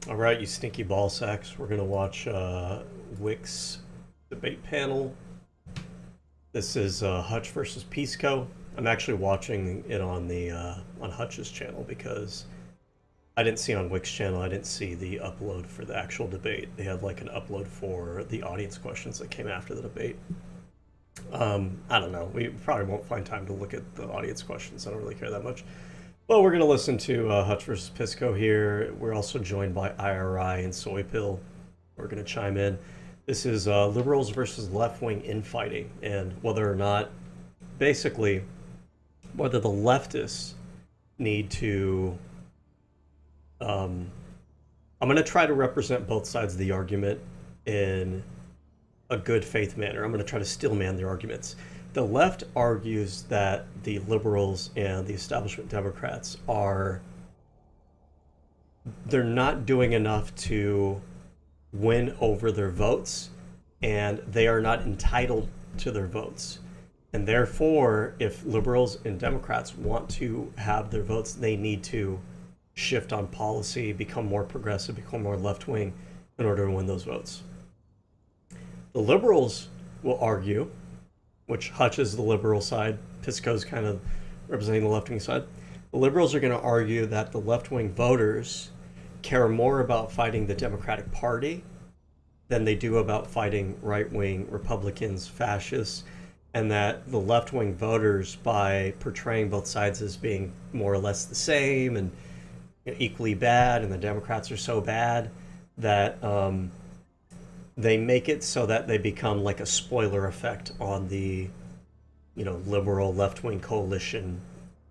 All right, you stinky ball sacks. We're gonna watch Wick's debate panel. This is Hutch versus Pisco. I'm actually watching it on the on Hutch's channel because I didn't see on Wick's channel. I didn't see the upload for the actual debate. They had like an upload for the audience questions that came after the debate. I don't know. We probably won't find time to look at the audience questions. I don't really care that much. Well, we're going to listen to Hutch versus Pisco here. We're also joined by IRI and Soy Pill. We're going to chime in. This is liberals versus left-wing infighting, and whether or not, basically, whether the leftists need to... I'm going to try to represent both sides of the argument in a good faith manner. I'm going to try to stillman their arguments. The left argues that the liberals and the establishment Democrats they're not doing enough to win over their votes, and they are not entitled to their votes. And therefore, if liberals and Democrats want to have their votes, they need to shift on policy, become more progressive, become more left-wing in order to win those votes. The liberals will argue, which Hutch is the liberal side, Pisco's kind of representing the left-wing side. The liberals are going to argue that the left-wing voters care more about fighting the Democratic Party than they do about fighting right-wing Republicans, fascists, and that the left-wing voters, by portraying both sides as being more or less the same and equally bad, and the Democrats are so bad that they make it so that they become like a spoiler effect on the, liberal left-wing coalition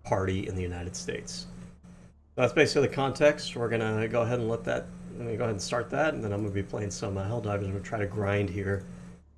party in the United States. That's basically the context. We're gonna go ahead and go ahead and start that, and then I'm gonna be playing some Helldivers. We're gonna try to grind here.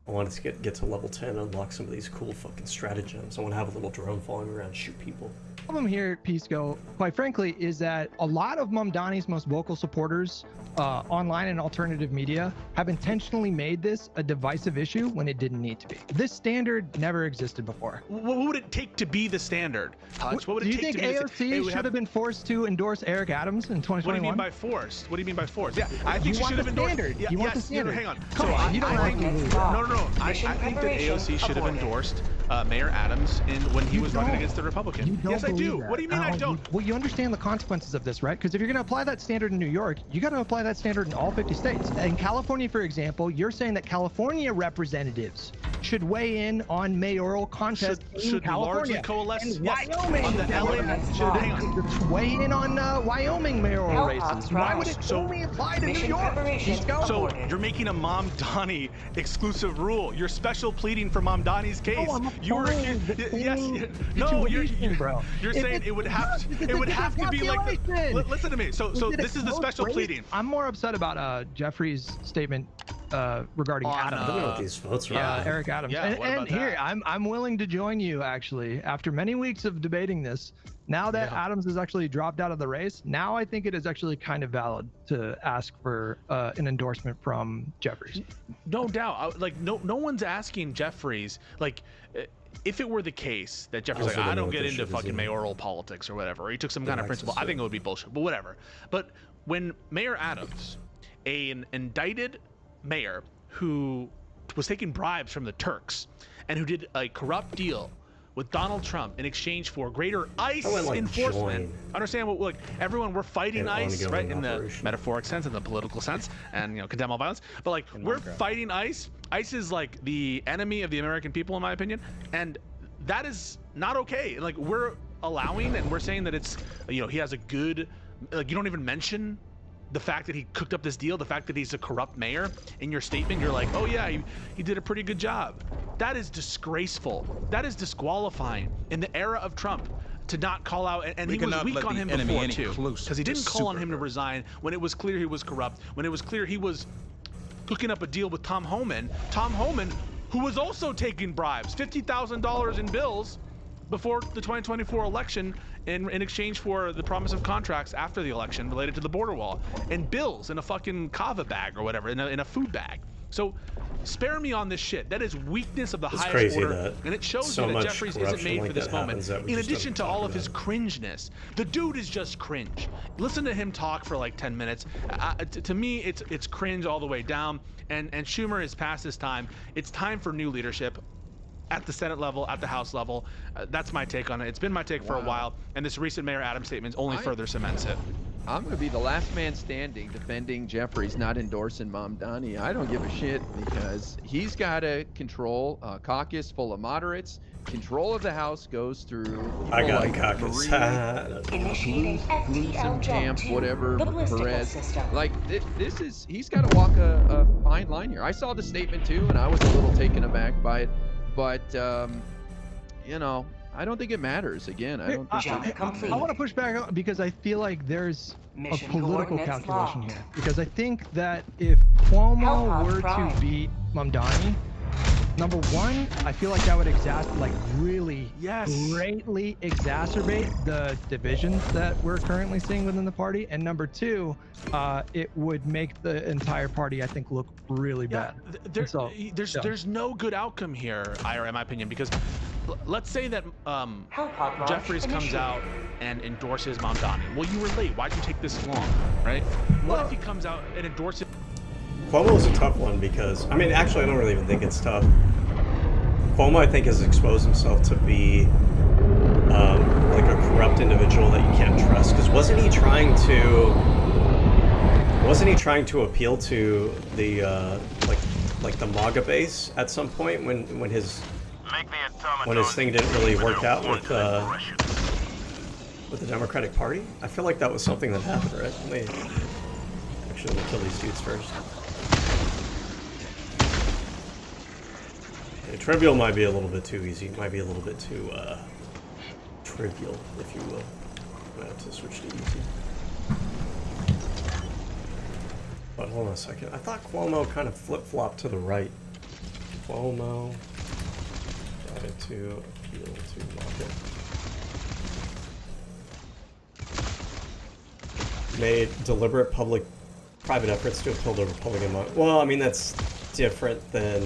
I want to get to level 10 and unlock some of these cool fucking stratagems. I want to have a little drone following around and shoot people. The problem here at Pisco, quite frankly, is that a lot of Mamdani's most vocal supporters online and alternative media have intentionally made this a divisive issue when it didn't need to be. This standard never existed before. What would it take to be the standard, Hutch? What would Do it you take think to be AOC should have been forced to endorse Eric Adams in 2021? What do you mean by forced? What do you mean by forced? Yeah, I think You she want should have the endorsed. standard. Yeah, You want the yes, standard. Hang on. Come on, you don't like to No. I think that AOC should have endorsed Mayor Adams when he was running against the Republican. Yes, I do. What do you mean I don't? Well, you understand the consequences of this, right? Because if you're going to apply that standard in New York, you got to apply that standard in all 50 states. In California, for example, you're saying that California representatives should weigh in on mayoral contests in California. Largely coalesce, and yes, Wyoming on the LA should weigh in on Wyoming mayoral races. Why would it only apply to New York? So you're making a Mamdani exclusive rule. You're special pleading for Mamdani's case. You're saying it would have to be like listen to me. So this is the special pleading. I'm more upset about Jeffrey's statement regarding Adams. I don't know what these votes are. Eric Adams. Yeah, and here, I'm willing to join you, actually. After many weeks of debating this, now that Adams has actually dropped out of the race, now I think it is actually kind of valid to ask for an endorsement from Jeffries. No doubt. No one's asking Jeffries, if it were the case that Jeffries I don't get into fucking mayoral politics or whatever, or he took some kind of principle, I think it would be bullshit, but whatever. But when Mayor Adams, an indicted mayor who was taking bribes from the Turks and who did a corrupt deal with Donald Trump in exchange for greater ICE enforcement. Understand what, everyone, we're fighting ICE, right? In the metaphoric sense, in the political sense, and, condemn all violence. But, we're fighting ICE. ICE is, the enemy of the American people, in my opinion. And that is not okay. We're allowing, and we're saying that it's, he has a good, you don't even mention the fact that he cooked up this deal, the fact that he's a corrupt mayor. In your statement, you're like, oh yeah, he did a pretty good job. That is disgraceful. That is disqualifying in the era of Trump to not call out, and he was weak on him before too, because he didn't call on him to resign when it was clear he was corrupt, when it was clear he was cooking up a deal with Tom Homan, who was also taking bribes, $50,000 in bills before the 2024 election in exchange for the promise of contracts after the election related to the border wall, and bills in a fucking kava bag or whatever, in a food bag. So spare me on this shit. That is weakness of the highest crazy order, that and it shows so me that much Jeffries isn't corruption made like for this that moment. happens that we In just addition don't to all talk of his about cringeness, the dude is just cringe. Listen to him talk for like 10 minutes. To me, it's cringe all the way down. And Schumer is past his time. It's time for new leadership. At the Senate level, at the House level. That's my take on it. It's been my take for a while, and this recent Mayor Adams statement only further cements it. I'm going to be the last man standing defending Jeffries not endorsing Mamdani. I don't give a shit because he's got to control a caucus full of moderates. Control of the House goes through people I got like a caucus. Initiating FTL Camp, Jet whatever, the ballistical Perez. system. Like, he's got to walk a fine line here. I saw the statement too, and I was a little taken aback by it. But, you know, I don't think it matters. Again, I don't think Jump complete. I want to push back because I feel like there's Mission a political coordinates calculation locked. here. Because I think that if Cuomo Hellpod were Prime. to beat Mamdani, number one, I feel like that would really greatly exacerbate the divisions that we're currently seeing within the party. And number two, it would make the entire party, I think, look really bad. There's no good outcome here, Ira, in my opinion, because let's say that Hellpod launch Jeffries comes initiated. out and endorses Mamdani. Well, you were late. Why'd you take this long, right? What if he comes out and endorses? Cuomo is a tough one because, I mean, actually, I don't really even think it's tough. Cuomo, I think, has exposed himself to be like a corrupt individual that you can't trust. Because wasn't he trying to appeal to the like the MAGA base at some point when his thing didn't really work out with the Democratic Party? I feel like that was something that happened, right? Let me kill these dudes first. Okay, trivial might be a little bit too easy. Might be a little bit too trivial, if you will. I'm gonna have to switch to easy. But hold on a second. I thought Cuomo kind of flip-flopped to the right. Cuomo tried to appeal to market. Made deliberate private efforts to appeal to Republican market. Well, I mean, that's different than...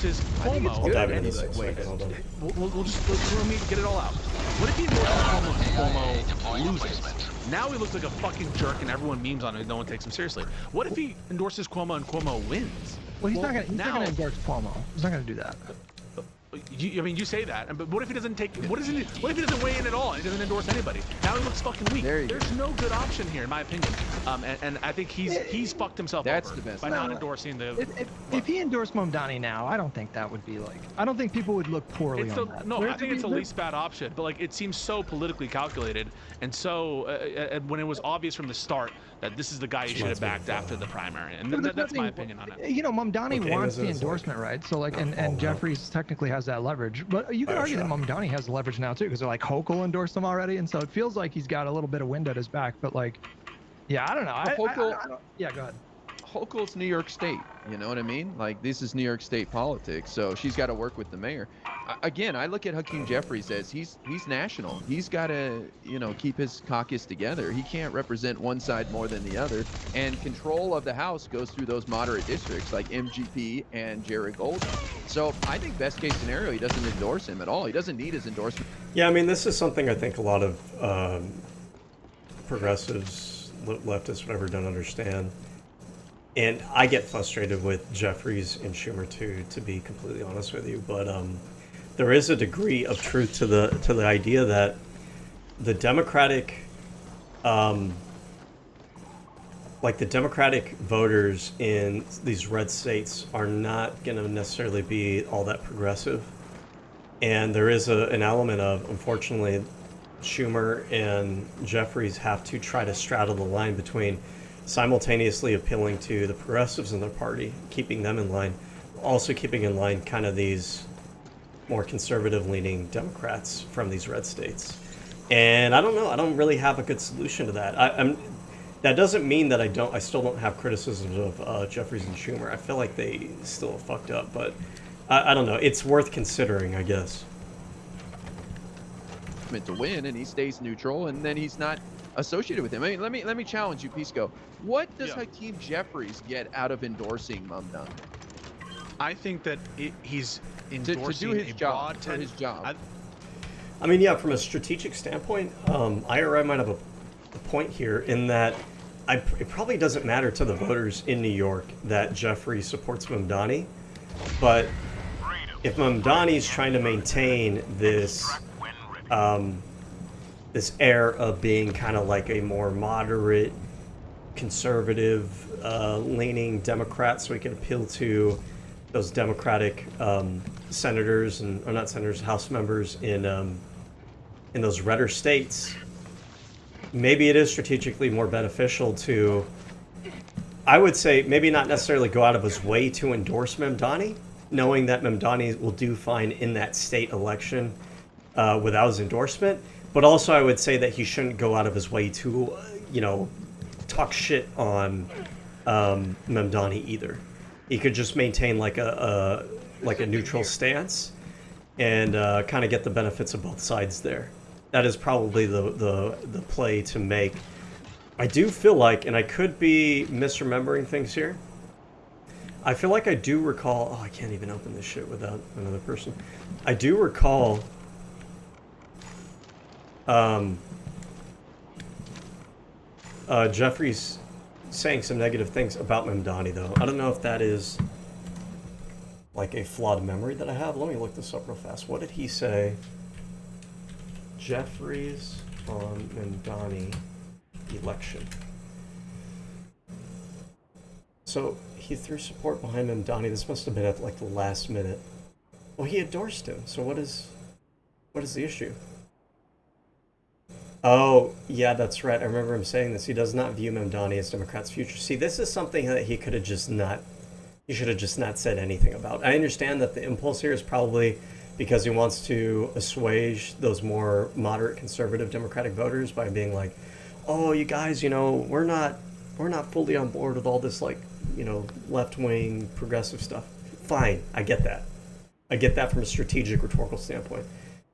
Does Cuomo? I'll dive into this anyway. in a second. Hold on. We'll just let me get it all out. What if he endorses Cuomo loses? Now he looks like a fucking jerk and everyone memes on him. No one takes him seriously. What if he endorses Cuomo and Cuomo wins? Well, he's not gonna endorse Cuomo. He's not gonna do that. I mean, you say that, but what if he doesn't take? What if he doesn't weigh in at all and he doesn't endorse anybody? Now he looks fucking weak. There's no good option here, in my opinion. And I think he's fucked himself over by not endorsing the. If he endorsed Mamdani now, I don't think that would be like. I don't think people would look poorly on that. No, I think it's the least bad option. But like, it seems so politically calculated, and so when it was obvious from the start that this is the guy you should have backed after the primary, and that's my opinion on it. You know, Mamdani wants the endorsement, right? So like, and Jeffries technically has that leverage, but you can argue that Mamdani has the leverage now too, because they're like Hochul endorsed him already, and so it feels like he's got a little bit of wind at his back. But like, yeah, I don't know. I don't, yeah, go ahead. Hochul's New York State, you know what I mean? Like, this is New York State politics, so she's got to work with the mayor. Again, I look at Hakeem Jeffries as he's national. He's got to, you know, keep his caucus together. He can't represent one side more than the other. And control of the House goes through those moderate districts like MGP and Jared Golden. So I think best case scenario, he doesn't endorse him at all. He doesn't need his endorsement. Yeah, I mean, this is something I think a lot of progressives, leftists, whatever, don't understand. And I get frustrated with Jeffries and Schumer too, to be completely honest with you. But there is a degree of truth to the idea that the Democratic, the Democratic voters in these red states are not going to necessarily be all that progressive. And there is an element of, unfortunately, Schumer and Jeffries have to try to straddle the line between simultaneously appealing to the progressives in their party, keeping them in line, also keeping in line kind of these more conservative-leaning Democrats from these red states. And I don't know. I don't really have a good solution to that. That doesn't mean that I still don't have criticisms of Jeffries and Schumer. I feel like they still fucked up, but I don't know. It's worth considering, I guess. To win, and he stays neutral, and then he's not associated with him. I mean, let me challenge you, Pisco. What does Hakeem Jeffries get out of endorsing Mamdani? I think that he's to endorsing do his a job. broad For his job. I mean, yeah, from a strategic standpoint, IRI might have a point here in that it probably doesn't matter to the voters in New York that Jeffrey supports Mamdani, but if Mamdani's trying to maintain this this air of being kind of like a more moderate, conservative, leaning Democrat, so he can appeal to those Democratic senators or not senators, House members in those redder states. Maybe it is strategically more beneficial to, I would say, maybe not necessarily go out of his way to endorse Mamdani, knowing that Mamdani will do fine in that state election without his endorsement. But also, I would say that he shouldn't go out of his way to, talk shit on Mamdani either. He could just maintain like a neutral stance and kind of get the benefits of both sides there. That is probably the play to make. I do feel like, and I could be misremembering things here, I feel like I do recall, I can't even open this shit without another person. I do recall Jeffrey's saying some negative things about Mamdani, though. I don't know if that is like a flawed memory that I have. Let me look this up real fast. What did he say? Jeffrey's on Mamdani election. So he threw support behind Mamdani. This must have been at like the last minute. Well, he endorsed him. So what is the issue? Oh, yeah, that's right. I remember him saying this. He does not view Mamdani as Democrats' future. See, this is something that he should have just not said anything about. I understand that the impulse here is probably because he wants to assuage those more moderate conservative Democratic voters by being like, oh, you guys, we're not fully on board with all this, like, left-wing progressive stuff. Fine, I get that. I get that from a strategic rhetorical standpoint.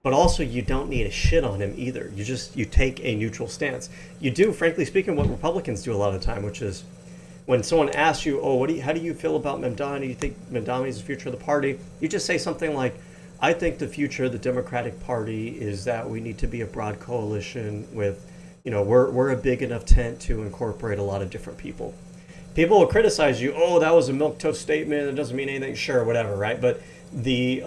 But also, you don't need to shit on him either. You take a neutral stance. You do, frankly speaking, what Republicans do a lot of the time, which is when someone asks you, oh, how do you feel about Mamdani? Do you think Mamdani is the future of the party? You just say something like, I think the future of the Democratic Party is that we need to be a broad coalition with, we're a big enough tent to incorporate a lot of different people. People will criticize you, oh, that was a milquetoast statement, it doesn't mean anything, sure, whatever, right? But the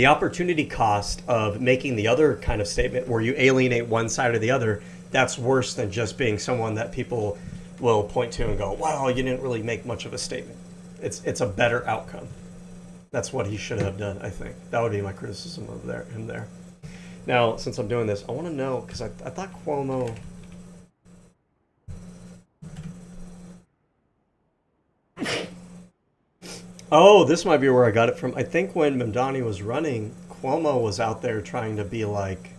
opportunity cost of making the other kind of statement where you alienate one side or the other, that's worse than just being someone that people will point to and go, wow, you didn't really make much of a statement. It's a better outcome. That's what he should have done, I think. That would be my criticism of him there. Now, since I'm doing this, I want to know, because I thought Cuomo... Oh, this might be where I got it from. I think when Mamdani was running, Cuomo was out there trying to be like,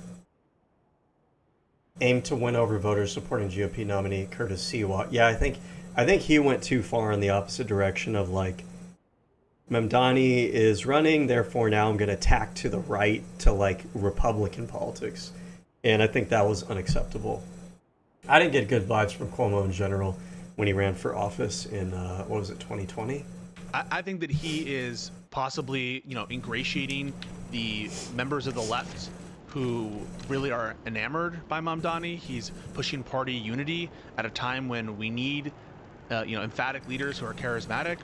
aim to win over voters supporting GOP nominee Curtis Seawalk. Yeah, I think he went too far in the opposite direction of like, Mamdani is running, therefore now I'm going to tack to the right to like Republican politics. And I think that was unacceptable. I didn't get good vibes from Cuomo in general when he ran for office in, 2020? I think that he is possibly, ingratiating the members of the left who really are enamored by Mamdani. He's pushing party unity at a time when we need, emphatic leaders who are charismatic.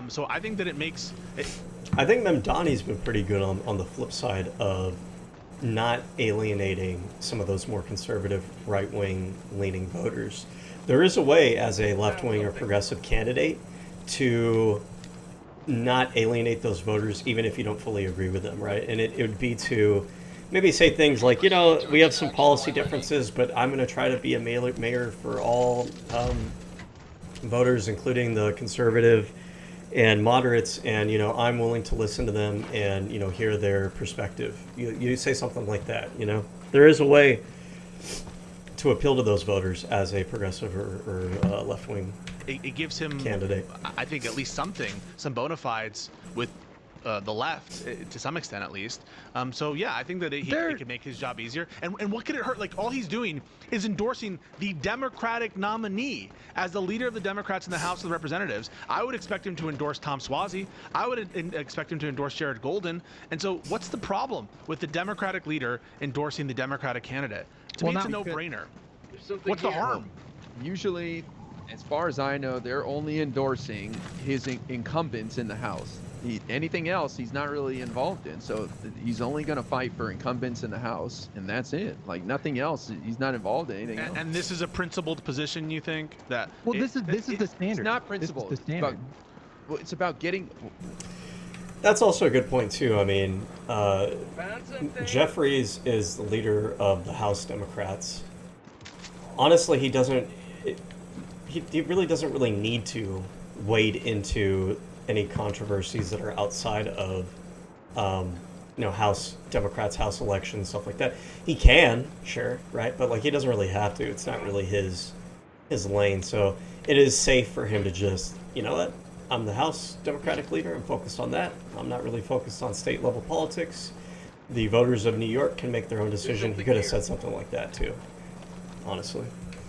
So I think that it makes it. I think Mamdani's been pretty good on the flip side of not alienating some of those more conservative, right-wing leaning voters. There is a way as a left-wing or progressive candidate to not alienate those voters, even if you don't fully agree with them, right? And it would be to maybe say things like, we have some policy differences, but I'm going to try to be a mayor for all voters, including the conservative and moderates, and I'm willing to listen to them and hear their perspective. You say something like that. There is a way to appeal to those voters as a progressive or left-wing it gives him candidate. I think at least some bona fides with the left to some extent, at least. So yeah, I think that it could make his job easier. And what could it hurt? Like, all he's doing is endorsing the Democratic nominee as the leader of the Democrats in the House of Representatives. I would expect him to endorse Tom Suozzi. I would expect him to endorse Jared Golden. And so what's the problem with the Democratic leader endorsing the Democratic candidate? To me, it's a no-brainer. What's the harm? Usually, as far as I know, they're only endorsing his incumbents in the House. Anything else, he's not really involved in. So he's only going to fight for incumbents in the House, and that's it. Like, nothing else. He's not involved in anything else. And this is a principled position, you think? That well, this is the standard. It's not principled. This is the standard. It's about getting. That's also a good point too. I mean, Jeffries is the leader of the House Democrats. Honestly, he doesn't. He really doesn't really need to wade into any controversies that are outside of, House Democrats, House elections, stuff like that. He can, sure, right, but like he doesn't really have to. It's not really his lane. So it is safe for him to just, you know what, I'm the House Democratic leader. I'm focused on that. I'm not really focused on state level politics. The voters of New York can make their own decision. He could have said something like that too, honestly.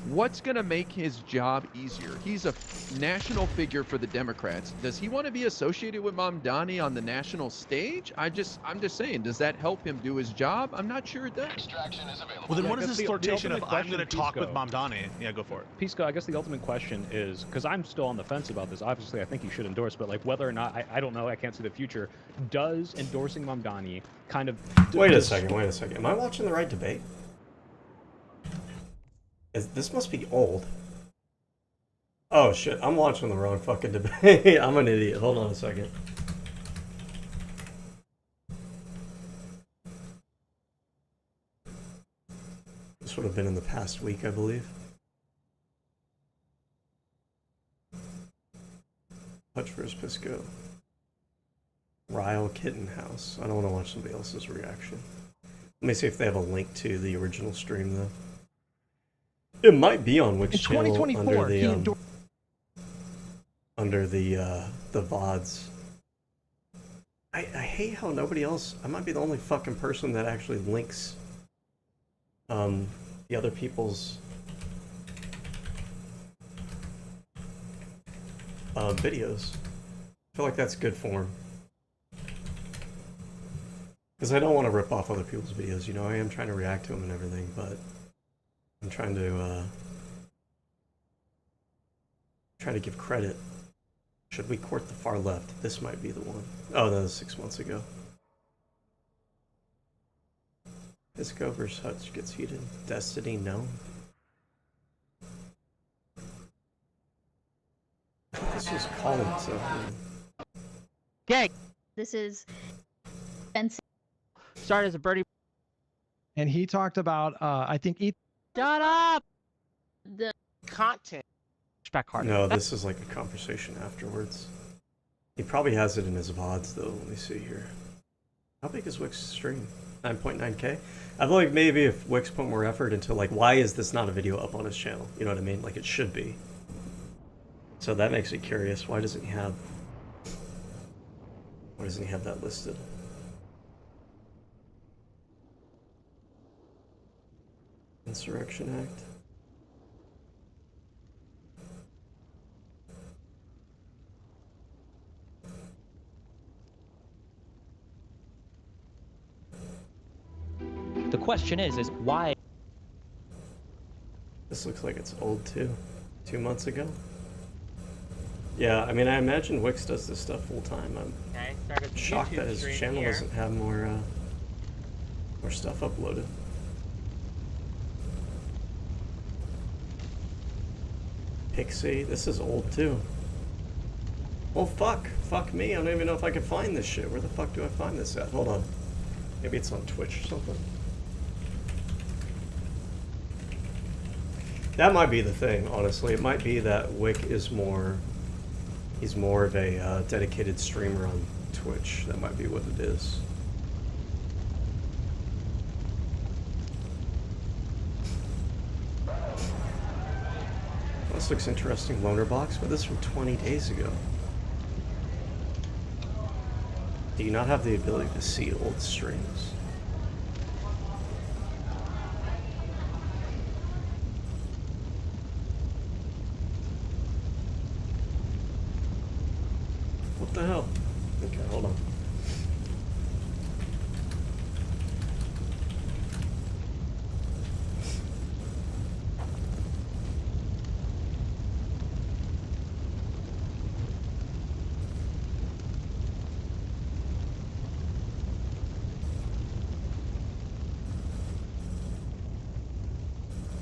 What's going to make his job easier? He's a national figure for the Democrats. Does he want to be associated with Mamdani on the national stage? I'm just saying, does that help him do his job? I'm not sure it does. Well, then what is this flirtation of I'm going to talk with Mamdani? Yeah, go for it. Pisco, I guess the ultimate question is, because I'm still on the fence about this, obviously I think he should endorse, but like whether or not, I don't know, I can't see the future. Does endorsing Mamdani kind of... Wait a second. Am I watching the right debate? This must be old. Oh shit, I'm watching the wrong fucking debate. I'm an idiot. Hold on a second. This would have been in the past week, I believe. Hutch vs. Pisco. Ryle Kittenhouse. I don't want to watch somebody else's reaction. Let me see if they have a link to the original stream, though. It might be on Wix channel under the VODs. I hate how nobody else. I might be the only fucking person that actually links the other people's videos. I feel like that's good form. Because I don't want to rip off other people's videos, you know. I am trying to react to them and everything, but I'm trying to give credit. Should we court the far left? This might be the one. Oh, that was 6 months ago. Pisco vs. Hutch gets heated. Destiny, no. This was called, so... Okay. This is... Started as a birdie. And he talked about, I think... Shut up! The content. Back hard. No, this is like a conversation afterwards. He probably has it in his VODs, though. Let me see here. How big is Wix stream? 9.9K? I feel like maybe if Wix put more effort into, like, why is this not a video up on his channel? You know what I mean? Like, it should be. So that makes me curious. Why doesn't he have that listed? Insurrection Act. The question is why? This looks like it's old too. 2 months ago. Yeah, I mean, I imagine Wix does this stuff full time. I'm shocked that his channel doesn't have more stuff uploaded. Pixie, this is old too. Well, fuck me. I don't even know if I can find this shit. Where the fuck do I find this at? Hold on. Maybe it's on Twitch or something. That might be the thing, honestly. It might be that Wick is more... He's more of a dedicated streamer on Twitch. That might be what it is. This looks interesting, loaner box, but this is from 20 days ago. Do you not have the ability to see old streams? What the hell? Okay, hold on.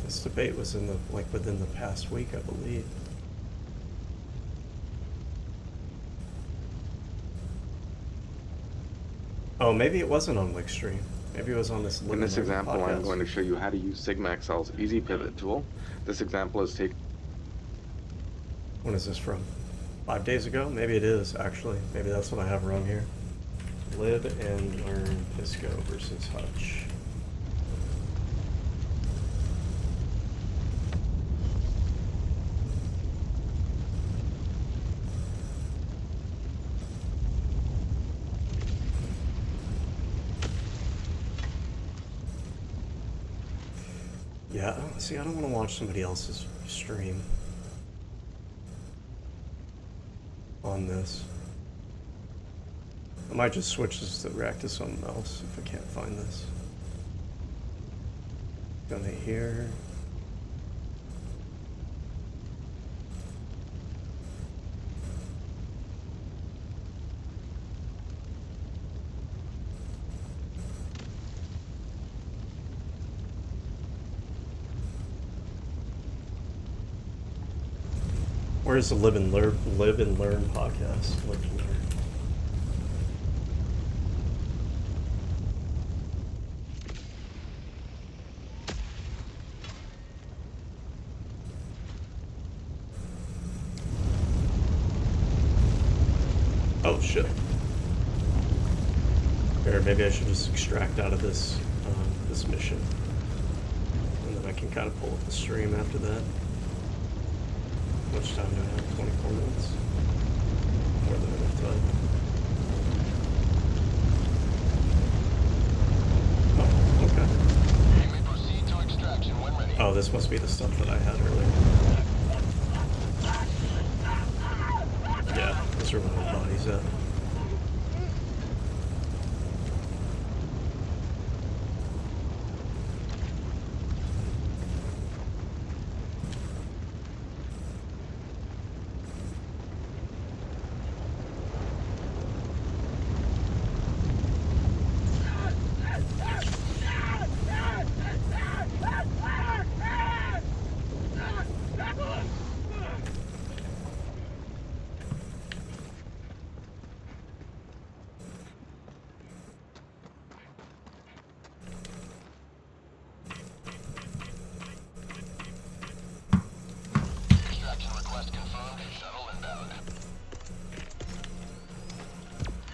This debate was in the within the past week, I believe. Oh, maybe it wasn't on Lickstream. Maybe it was on this. In this example, podcast. I'm going to show you how to use Sigma Excel's Easy Pivot tool. This example is taken. When is this from? 5 days ago? Maybe it is, actually. Maybe that's what I have wrong here. Lib and Learn Pisco versus Hutch. Yeah, see, I don't want to watch somebody else's stream on this. I might just switch this to react to something else if I can't find this. Donate here. Where's the Live and Learn podcast? Live and Learn. Oh shit. Or maybe I should just extract out of this this mission, and then I can kind of pull up the stream after that. How much time do I have? 24 minutes. More than enough time. Oh, okay. You may proceed to extraction when ready. Oh, this must be the stuff that I had earlier. Yeah, those are where my body's at. Extraction request confirmed. Shuttle inbound.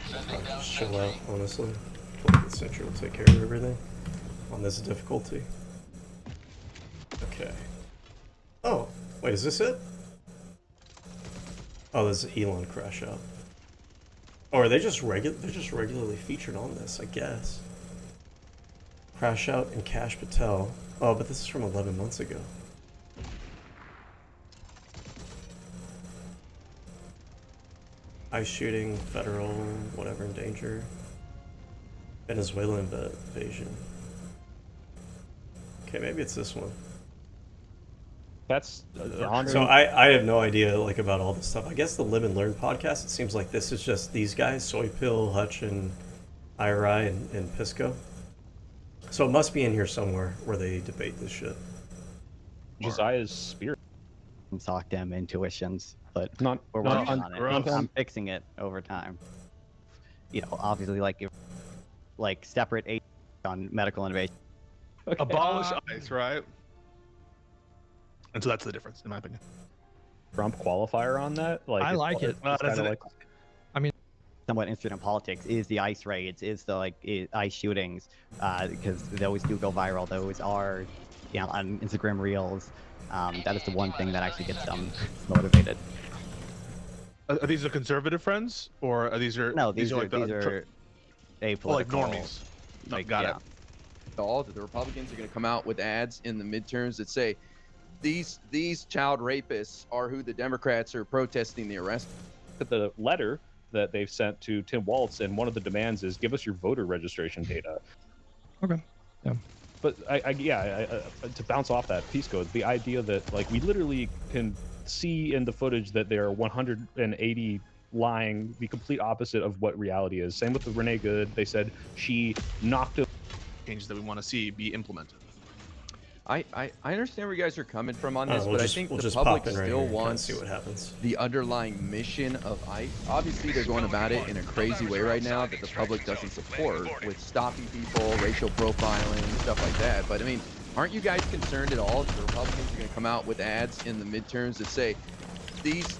Sending down Just chill sentry. out, honestly. The sentry will take care of everything on this difficulty. Okay. Oh, wait, is this it? Oh, this is Elon crash out. Oh, are they just they're just regularly featured on this, I guess. Crash out and Cash Patel. Oh, but this is from 11 months ago. Ice shooting, federal, whatever in danger. Venezuelan invasion. Okay, maybe it's this one. That's So I have no idea like about all this stuff. I guess the Live and Learn podcast, it seems like this is just these guys, Soy Pill, Hutch, and IRI and Pisco. So it must be in here somewhere where they debate this shit. Josiah's spirit. Sock them intuitions, but Not we're not working on on it. I'm fixing it over time. You know, obviously, like separate a on medical innovation. Okay. Abolish ICE, right? And so that's the difference, in my opinion. Trump qualifier on that. Like I like it. Well, that's kinda it. Somewhat interested in politics is the ICE raids, is the ICE shootings, because those do go viral. Those are, you know, on Instagram Reels. That is the one thing that actually gets them motivated. Are these the conservative friends, or are these No, these are like the apolitical. like normies? No, got it. All that the Republicans are going to come out with ads in the midterms that say these child rapists are who the Democrats are protesting the arrest. The letter that they've sent to Tim Walz, and one of the demands is give us your voter registration data. Okay. Yeah. But to bounce off that, Pisco, the idea that like we literally can see in the footage that there are 180 lying the complete opposite of what reality is. Same with the Renee Good. They said she knocked a changes that we want to see be implemented. I understand where you guys are coming from on this, we'll but just, I think we'll the just public pop in right still here and wants see what happens. the underlying mission of ICE. Obviously, they're going about it in a crazy way right now that the public doesn't support, with stopping people, racial profiling, stuff like that. But I mean, aren't you guys concerned at all that the Republicans are going to come out with ads in the midterms that say these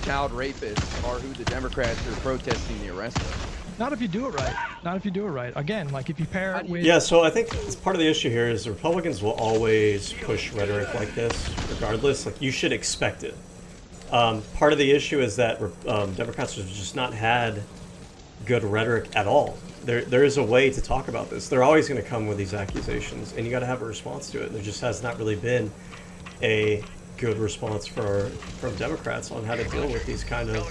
child rapists are who the Democrats are protesting the arrest of? Not if you do it right. Not if you do it right. Again, like if you pair it with... Yeah, so I think it's part of the issue here is the Republicans will always push rhetoric like this, regardless. Like, you should expect it. Part of the issue is that Democrats have just not had good rhetoric at all. There is a way to talk about this. They're always going to come with these accusations, and you got to have a response to it. There just has not really been a good response from Democrats on how to deal with these kind of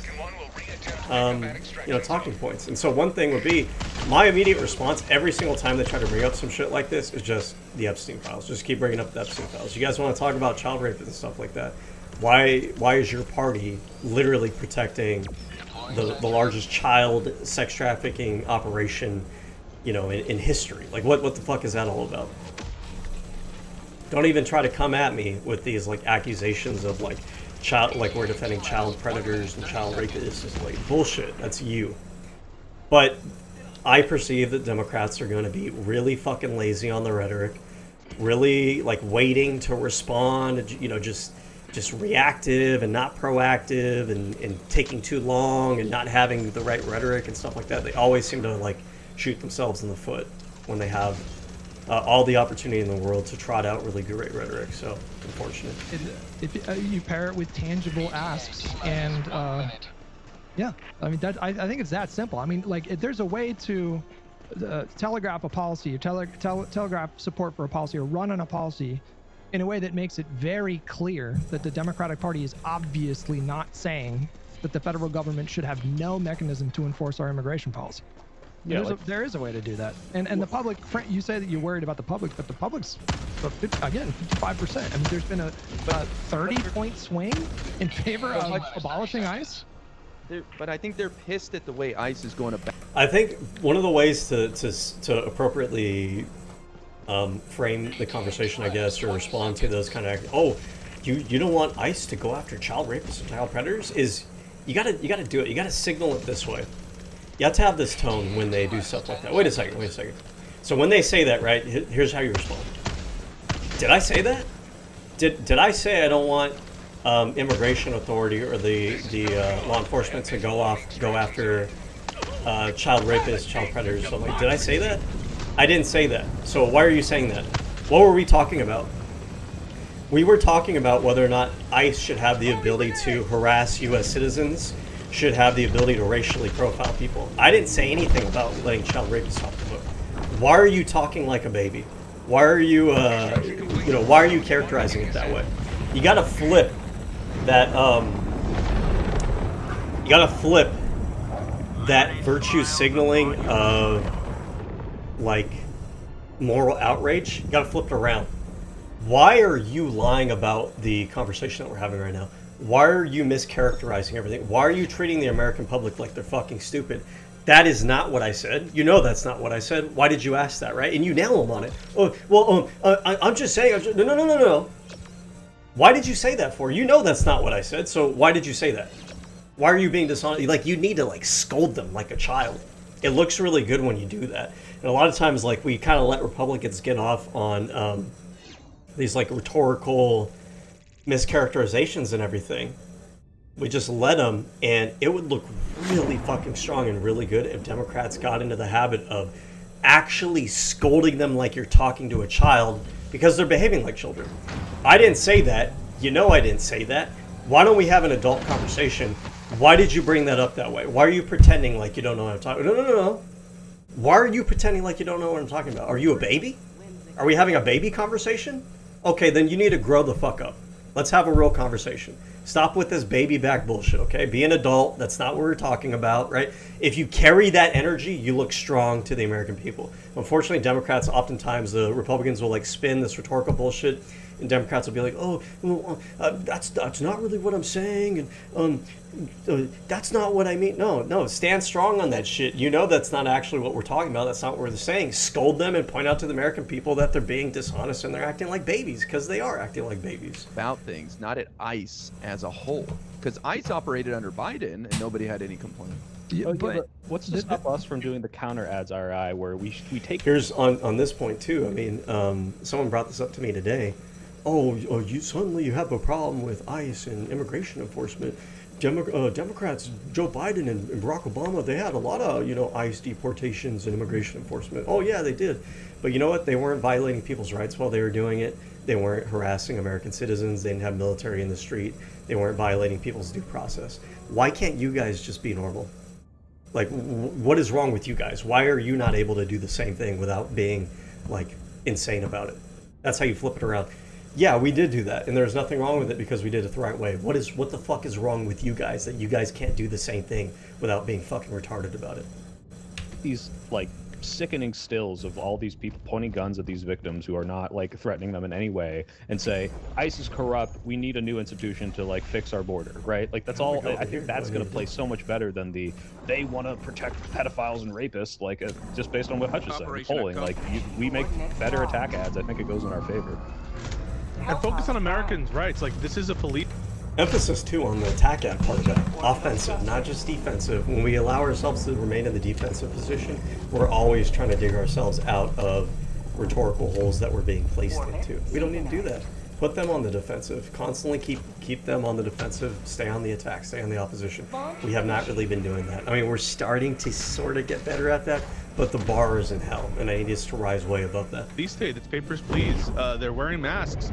talking points. And so one thing would be, my immediate response every single time they try to bring up some shit like this is just the Epstein files. Just keep bringing up the Epstein files. You guys want to talk about child rape and stuff like that? Why is your party literally protecting the largest child sex trafficking operation, in history? Like, what the fuck is that all about? Don't even try to come at me with these like accusations of like we're defending child predators and child rapists. Is like bullshit. That's you. But I perceive that Democrats are going to be really fucking lazy on the rhetoric, really like waiting to respond, just reactive and not proactive, and taking too long and not having the right rhetoric and stuff like that. They always seem to like shoot themselves in the foot when they have all the opportunity in the world to trot out really great rhetoric. So unfortunate. If you pair it with tangible asks, and yeah, I mean I think it's that simple. I mean, like, if there's a way to telegraph a policy, or telegraph support for a policy, or run on a policy in a way that makes it very clear that the Democratic Party is obviously not saying that the federal government should have no mechanism to enforce our immigration policy. Yeah, there is a way to do that. And the public, you say that you're worried about the public, but the public's, again, 55%. I mean, there's been a 30-point swing in favor of abolishing ICE. But I think they're pissed at the way ICE is going about. I think one of the ways to appropriately frame the conversation, I guess, or respond to those kind of you don't want ICE to go after child rapists and child predators, is you gotta do it. You gotta signal it this way. You have to have this tone when they do stuff like that. Wait a second. So when they say that, right, here's how you respond. Did I say that? Did I say I don't want immigration authority or the law enforcement to go after child rapists, child predators, something like? Did I say that? I didn't say that. So why are you saying that? What were we talking about? We were talking about whether or not ICE should have the ability to harass U.S. citizens, should have the ability to racially profile people. I didn't say anything about letting child rapists off the hook. Why are you talking like a baby? Why are you, why are you characterizing it that way? You gotta flip that, virtue signaling of, like, moral outrage. You gotta flip it around. Why are you lying about the conversation that we're having right now? Why are you mischaracterizing everything? Why are you treating the American public like they're fucking stupid? That is not what I said. You know that's not what I said. Why did you ask that, right? And you nail them on it. Oh, well, I'm just saying. No. Why did you say that for? You know that's not what I said. So why did you say that? Why are you being dishonest? Like, you need to like scold them like a child. It looks really good when you do that. And a lot of times, like, we kind of let Republicans get off on these like rhetorical mischaracterizations and everything. We just let them, and it would look really fucking strong and really good if Democrats got into the habit of actually scolding them like you're talking to a child, because they're behaving like children. I didn't say that. You know I didn't say that. Why don't we have an adult conversation? Why did you bring that up that way? Why are you pretending like you don't know what I'm talking about? No. Why are you pretending like you don't know what I'm talking about? Are you a baby? Are we having a baby conversation? Okay, then you need to grow the fuck up. Let's have a real conversation. Stop with this baby back bullshit, okay? Be an adult. That's not what we're talking about, right? If you carry that energy, you look strong to the American people. Unfortunately, Democrats, oftentimes the Republicans will like spin this rhetorical bullshit, and Democrats will be like, oh, well, that's not really what I'm saying, and that's not what I mean. No, stand strong on that shit. You know that's not actually what we're talking about. That's not what we're saying. Scold them and point out to the American people that they're being dishonest and they're acting like babies, because they are acting like babies. About things, not at ICE as a whole. Because ICE operated under Biden and nobody had any complaint. Yeah, but what's to stop us from doing the counter ads RI where we take... Here's on this point too. I mean, someone brought this up to me today. Oh, you suddenly have a problem with ICE and immigration enforcement. Democrats, Joe Biden and Barack Obama, they had a lot of, ICE deportations and immigration enforcement. Oh yeah, they did. But you know what? They weren't violating people's rights while they were doing it. They weren't harassing American citizens. They didn't have military in the street. They weren't violating people's due process. Why can't you guys just be normal? Like, what is wrong with you guys? Why are you not able to do the same thing without being, like, insane about it? That's how you flip it around. Yeah, we did do that, and there's nothing wrong with it because we did it the right way. What the fuck is wrong with you guys that you guys can't do the same thing without being fucking retarded about it? These, like, sickening stills of all these people pointing guns at these victims who are not, like, threatening them in any way and say, ICE is corrupt, we need a new institution to, like, fix our border, right? Like, that's all, I think that's going to play so much better than they want to protect pedophiles and rapists, like, just based on what Hutch is saying, polling. Like, we make better attack ads, I think it goes in our favor. And focus on Americans' rights. Like, this is a police. Emphasis too on the attack ad part of that. Offensive, not just defensive. When we allow ourselves to remain in the defensive position, we're always trying to dig ourselves out of rhetorical holes that we're being placed into. We don't need to do that. Put them on the defensive. Constantly keep them on the defensive. Stay on the attack. Stay on the opposition. We have not really been doing that. I mean, we're starting to sort of get better at that, but the bar is in hell, and I need us to rise way above that. These days, it's papers, please. They're wearing masks.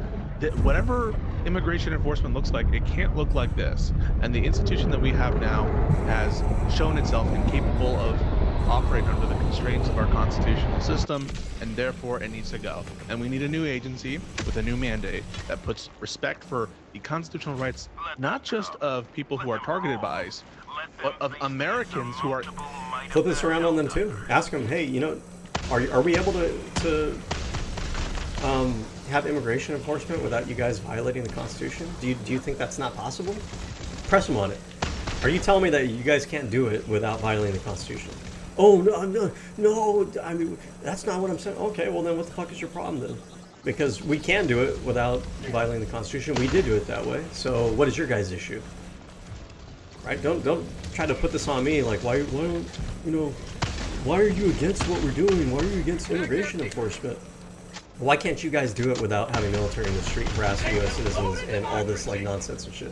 Whatever immigration enforcement looks like, it can't look like this. And the institution that we have now has shown itself incapable of operating under the constraints of our constitutional system, and therefore it needs to go. And we need a new agency with a new mandate that puts respect for the constitutional rights, not just of people who are targeted by ICE, but of Americans who are... Flip this around on them too. Ask them, hey, are we able to have immigration enforcement without you guys violating the Constitution? Do you think that's not possible? Press them on it. Are you telling me that you guys can't do it without violating the Constitution? Oh, no, I mean, that's not what I'm saying. Okay, well then what the fuck is your problem then? Because we can do it without violating the Constitution. We did do it that way. So what is your guys' issue? Right? Don't try to put this on me like, why are you against what we're doing? Why are you against immigration enforcement? Why can't you guys do it without having military in the street harassing U.S. citizens and all this like nonsense and shit?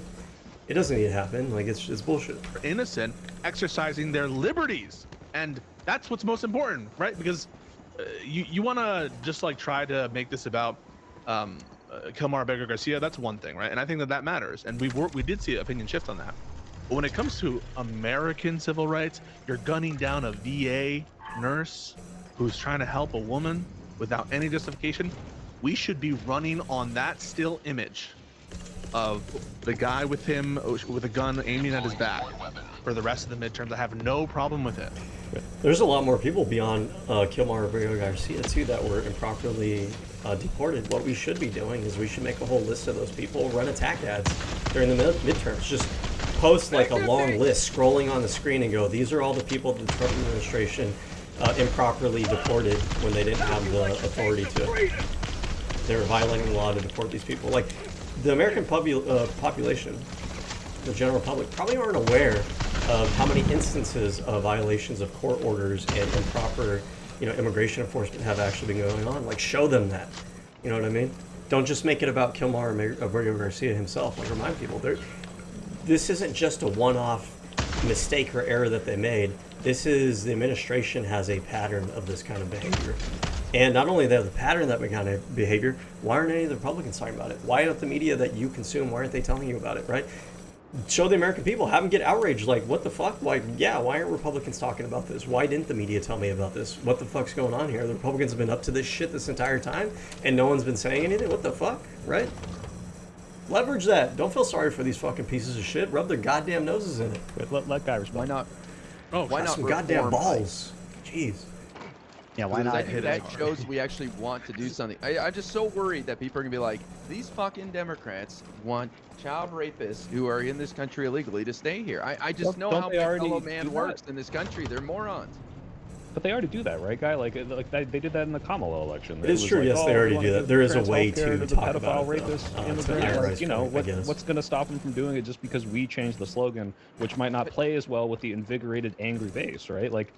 It doesn't need to happen. Like, it's bullshit. Innocent, exercising their liberties, and that's what's most important, right? Because you want to just like try to make this about Kilmar Beggar Garcia. That's one thing, right? And I think that matters, and we did see an opinion shift on that. But when it comes to American civil rights, you're gunning down a VA nurse who's trying to help a woman without any justification. We should be running on that still image of the guy with him with a gun aiming at his back for the rest of the midterms. I have no problem with it. There's a lot more people beyond Kilmar Garcia too that were improperly deported. What we should be doing is we should make a whole list of those people, run attack ads during the midterms. Just post like a long list, scrolling on the screen and go, these are all the people the Trump administration improperly deported when they didn't have the authority to. They were violating the law to deport these people. Like, the American population, the general public, probably aren't aware of how many instances of violations of court orders and improper, immigration enforcement have actually been going on. Like, show them that. You know what I mean? Don't just make it about Kilmar Garcia himself. Like, remind people, this isn't just a one-off mistake or error that they made. The administration has a pattern of this kind of behavior. And not only that, the pattern of that kind of behavior, why aren't any of the Republicans talking about it? Why aren't the media that you consume, why aren't they telling you about it, right? Show the American people, have them get outraged, like, what the fuck? Like, yeah, why aren't Republicans talking about this? Why didn't the media tell me about this? What the fuck's going on here? The Republicans have been up to this shit this entire time, and no one's been saying anything? What the fuck, right? Leverage that. Don't feel sorry for these fucking pieces of shit. Rub their goddamn noses in it. Wait, let Guy respond. Why not? Oh, Why not Some goddamn reform balls. Jeez. Yeah, why not? I think that shows we actually want to do something. I'm just so worried that people are gonna be like, these fucking Democrats want child rapists who are in this country illegally to stay here. I just know how my fellow man works in this country. They're morons. But they already do that, right, Guy? Like they did that in the Kamala election. It is true, like, yes, oh, they already do that. There is a trans way healthcare to the talk pedophile, about it, rapist, though. immigrants. Right, You know, I guess. what's going to stop them from doing it just because we changed the slogan, which might not play as well with the invigorated, angry base, right? Like,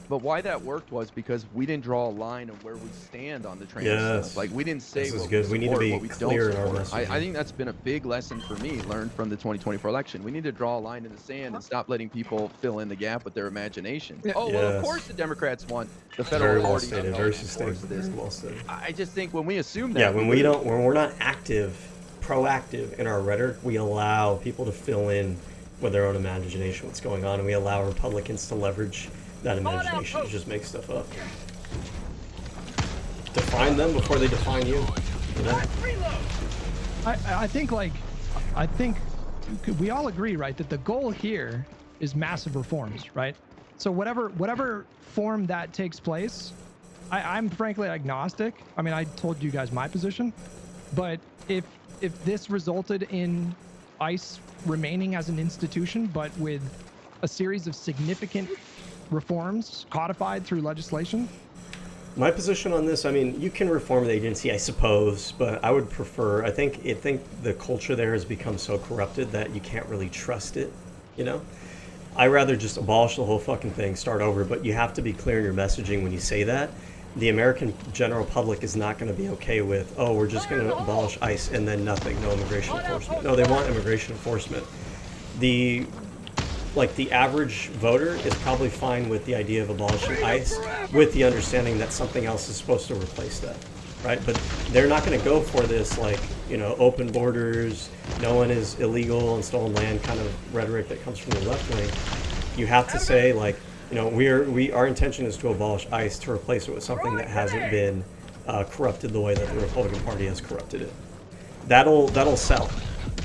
But why that worked was because we didn't draw a line of where we stand on the trans stuff. Like, we didn't say This is what good. we We need to support, be what we clear don't in our support. messaging. I think that's been a big lesson for me, learned from the 2024 election. We need to draw a line in the sand and stop letting people fill in the gap with their imagination. Yeah. Oh, well, of Yes. course the Democrats want the Very federal well authorities to stated. help Very enforce sustained. this. Very well stated. I just think when we assume that, Yeah, when we're not proactive in our rhetoric, we allow people to fill in with their own imagination what's going on, and we allow Republicans to leverage that imagination to just make stuff up. Define them before they define you. You know? I think we all agree, right, that the goal here is massive reforms, right? So whatever form that takes place, I'm frankly agnostic. I mean, I told you guys my position, but if this resulted in ICE remaining as an institution, but with a series of significant reforms codified through legislation. My position on this, I mean, you can reform the agency, I suppose, but I would prefer, I think the culture there has become so corrupted that you can't really trust it, you know? I'd rather just abolish the whole fucking thing, start over, but you have to be clear in your messaging when you say that. The American general public is not going to be okay with, oh, we're just going to abolish ICE and then nothing, no immigration enforcement. No, they want immigration enforcement. The average voter is probably fine with the idea of abolishing ICE with the understanding that something else is supposed to replace that, right? But they're not going to go for this, like, you know, open borders, no one is illegal and stolen land kind of rhetoric that comes from the left wing. You have to say, like, you know, our intention is to abolish ICE to replace it with something that hasn't been corrupted the way that the Republican Party has corrupted it. That'll sell.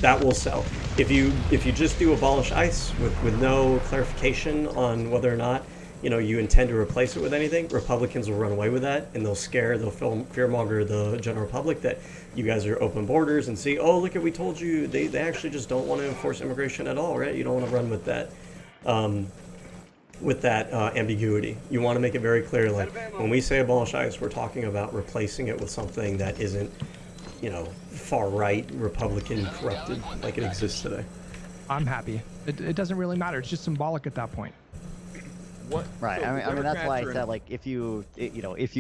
That will sell. If you just do abolish ICE with no clarification on whether or not, you know, you intend to replace it with anything, Republicans will run away with that, and they'll fearmonger the general public that you guys are open borders and see, oh, look at, we told you, they actually just don't want to enforce immigration at all, right? You don't want to run with that ambiguity. You want to make it very clear, like, when we say abolish ICE, we're talking about replacing it with something that isn't, you know, far-right, Republican corrupted like it exists today. I'm happy. It doesn't really matter. It's just symbolic at that point. Right. So I mean that's why I Democrats are said, like, if you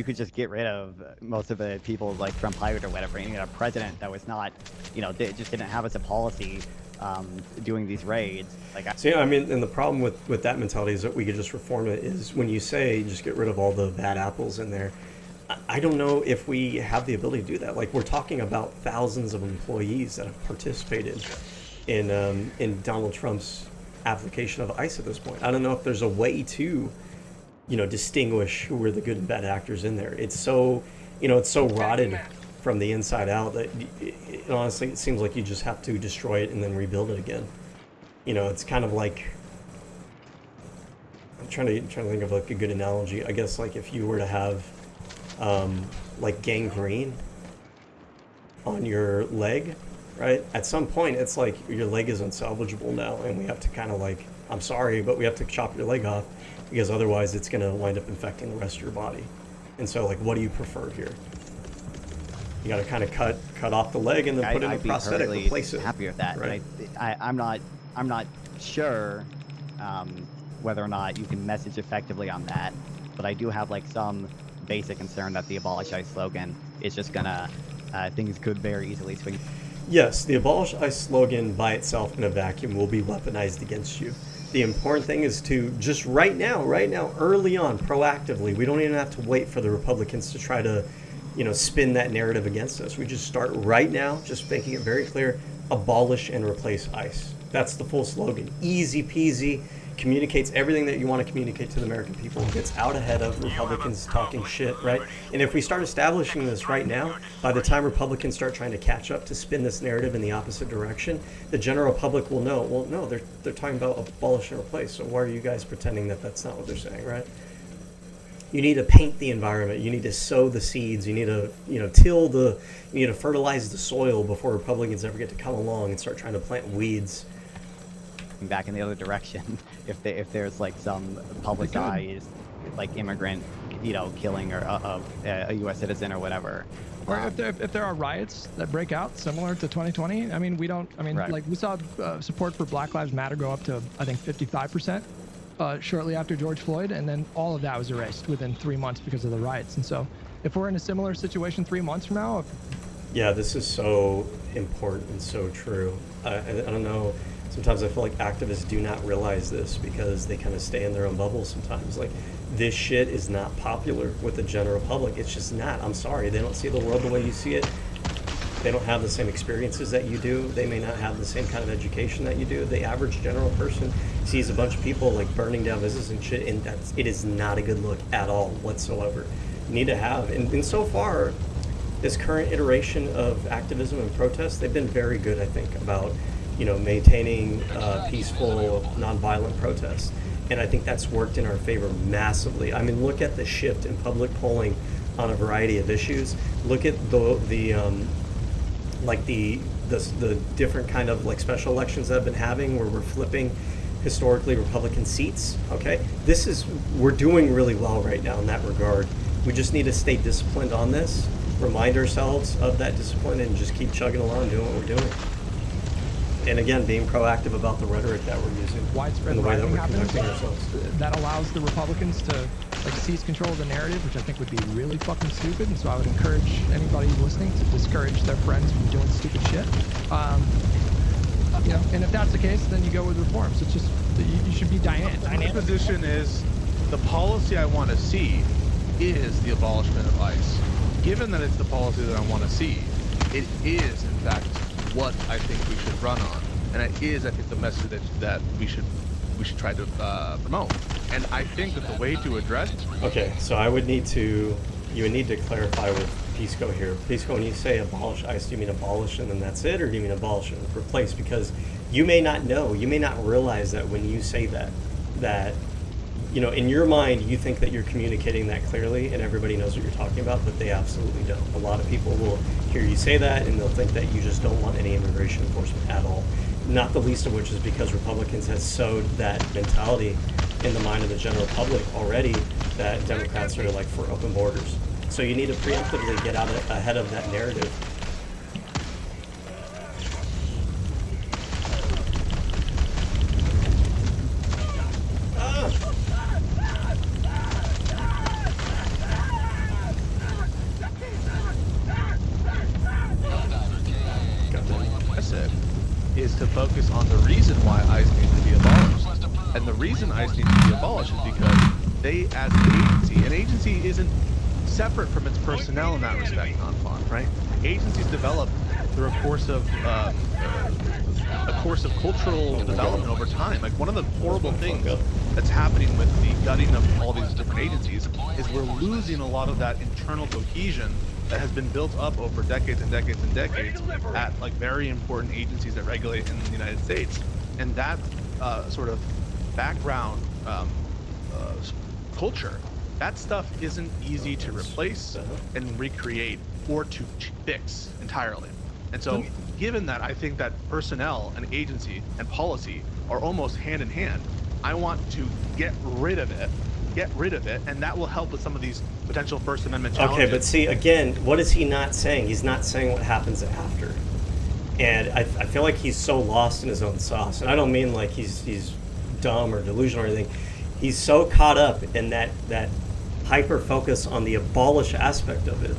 could just get rid of most of the people like Trump hired or whatever, and you had a president that was not, you know, just didn't have as a policy doing these raids. Like, See, I mean, and the problem with that mentality is that we could just reform it. Is when you say just get rid of all the bad apples in there. I don't know if we have the ability to do that. Like, we're talking about thousands of employees that have participated in Donald Trump's application of ICE at this point. I don't know if there's a way to, you know, distinguish who were the good and bad actors in there. It's so, you know, it's so rotted from the inside out that honestly, it seems like you just have to destroy it and then rebuild it again. You know, it's kind of like, I'm trying to think of like a good analogy. I guess like if you were to have like gangrene on your leg, right? At some point, it's like your leg is unsalvageable now, and we have to kind of like, I'm sorry, but we have to chop your leg off because otherwise it's going to wind up infecting the rest of your body. And so, like, what do you prefer here? You got to kind of cut off the leg and then put in a prosthetic, replace it. Happy with that. Right. I'm not sure whether or not you can message effectively on that, but I do have like some basic concern that the abolish ICE slogan is just gonna things could very easily swing. Yes, the abolish ICE slogan by itself in a vacuum will be weaponized against you. The important thing is to just right now, early on, proactively. We don't even have to wait for the Republicans to try to, spin that narrative against us. We just start right now, just making it very clear: abolish and replace ICE. That's the full slogan. Easy peasy. Communicates everything that you want to communicate to the American people. Gets out ahead of Republicans talking shit, right? And if we start establishing this right now, by the time Republicans start trying to catch up to spin this narrative in the opposite direction, the general public will know, well, no, they're talking about abolish and replace. So why are you guys pretending that that's not what they're saying, right? You need to paint the environment. You need to sow the seeds. You need to, till you need to fertilize the soil before Republicans ever get to come along and start trying to plant weeds. Back in the other direction, if there's like some publicized like immigrant, killing or a U.S. citizen or whatever, or if there are riots that break out similar to 2020. I mean, Right. like we saw support for Black Lives Matter go up to I think 55% shortly after George Floyd, and then all of that was erased within 3 months because of the riots. And so, if we're in a similar situation 3 months from now, yeah, this is so important and so true. I don't know. Sometimes I feel like activists do not realize this because they kind of stay in their own bubbles sometimes. Like, this shit is not popular with the general public. It's just not. I'm sorry. They don't see the world the way you see it. They don't have the same experiences that you do. They may not have the same kind of education that you do. The average general person sees a bunch of people like burning down business and shit, and it is not a good look at all whatsoever. You need to have, and so far, this current iteration of activism and protest, they've been very good, I think, about maintaining peaceful, nonviolent protests. And I think that's worked in our favor massively. I mean, look at the shift in public polling on a variety of issues. Look at the different kind of like special elections that have been having where we're flipping historically Republican seats. Okay, we're doing really well right now in that regard. We just need to stay disciplined on this, remind ourselves of that discipline, and just keep chugging along, doing what we're doing. And again, being proactive about the rhetoric that we're using, widespread and the way that rioting we're happens, conducting ourselves. that allows the Republicans to like seize control of the narrative, which I think would be really fucking stupid. And so I would encourage anybody listening to discourage their friends from doing stupid shit. And if that's the case, then you go with reforms. It's just you should be dynamic. My position is the policy I want to see is the abolishment of ICE. Given that it's the policy that I want to see, it is in fact what I think we should run on, and it is, I think, the message that we should try to promote. And I think that the way to address. Okay, so you would need to clarify with Pisco here. Pisco, when you say abolish ICE, do you mean abolish and then that's it, or do you mean abolish and replace? Because you may not know, you may not realize that when you say that in your mind, you think that you're communicating that clearly and everybody knows what you're talking about, but they absolutely don't. A lot of people will hear you say that and they'll think that you just don't want any immigration enforcement at all. Not the least of which is because Republicans have sowed that mentality in the mind of the general public already that Democrats are like for open borders. So you need to preemptively get out ahead of that narrative. Is to focus on the reason why ICE needs to be abolished. And the reason ICE needs to be abolished is because they, as an agency isn't separate from its personnel in that respect, non-fun, right? Agencies develop through a course of cultural development over time. Like, one of the horrible things that's happening with the gutting of all these different agencies is we're losing a lot of that internal cohesion that has been built up over decades and decades and decades at like very important agencies that regulate in the United States. And that sort of background culture, that stuff isn't easy to replace and recreate or to fix entirely. And so given that, I think that personnel and agency and policy are almost hand in hand. I want to get rid of it, and that will help with some of these potential First Amendment challenges. Okay, but see, again, what is he not saying? He's not saying what happens after. And I feel like he's so lost in his own sauce. And I don't mean like he's dumb or delusional or anything. He's so caught up in that hyper focus on the abolish aspect of it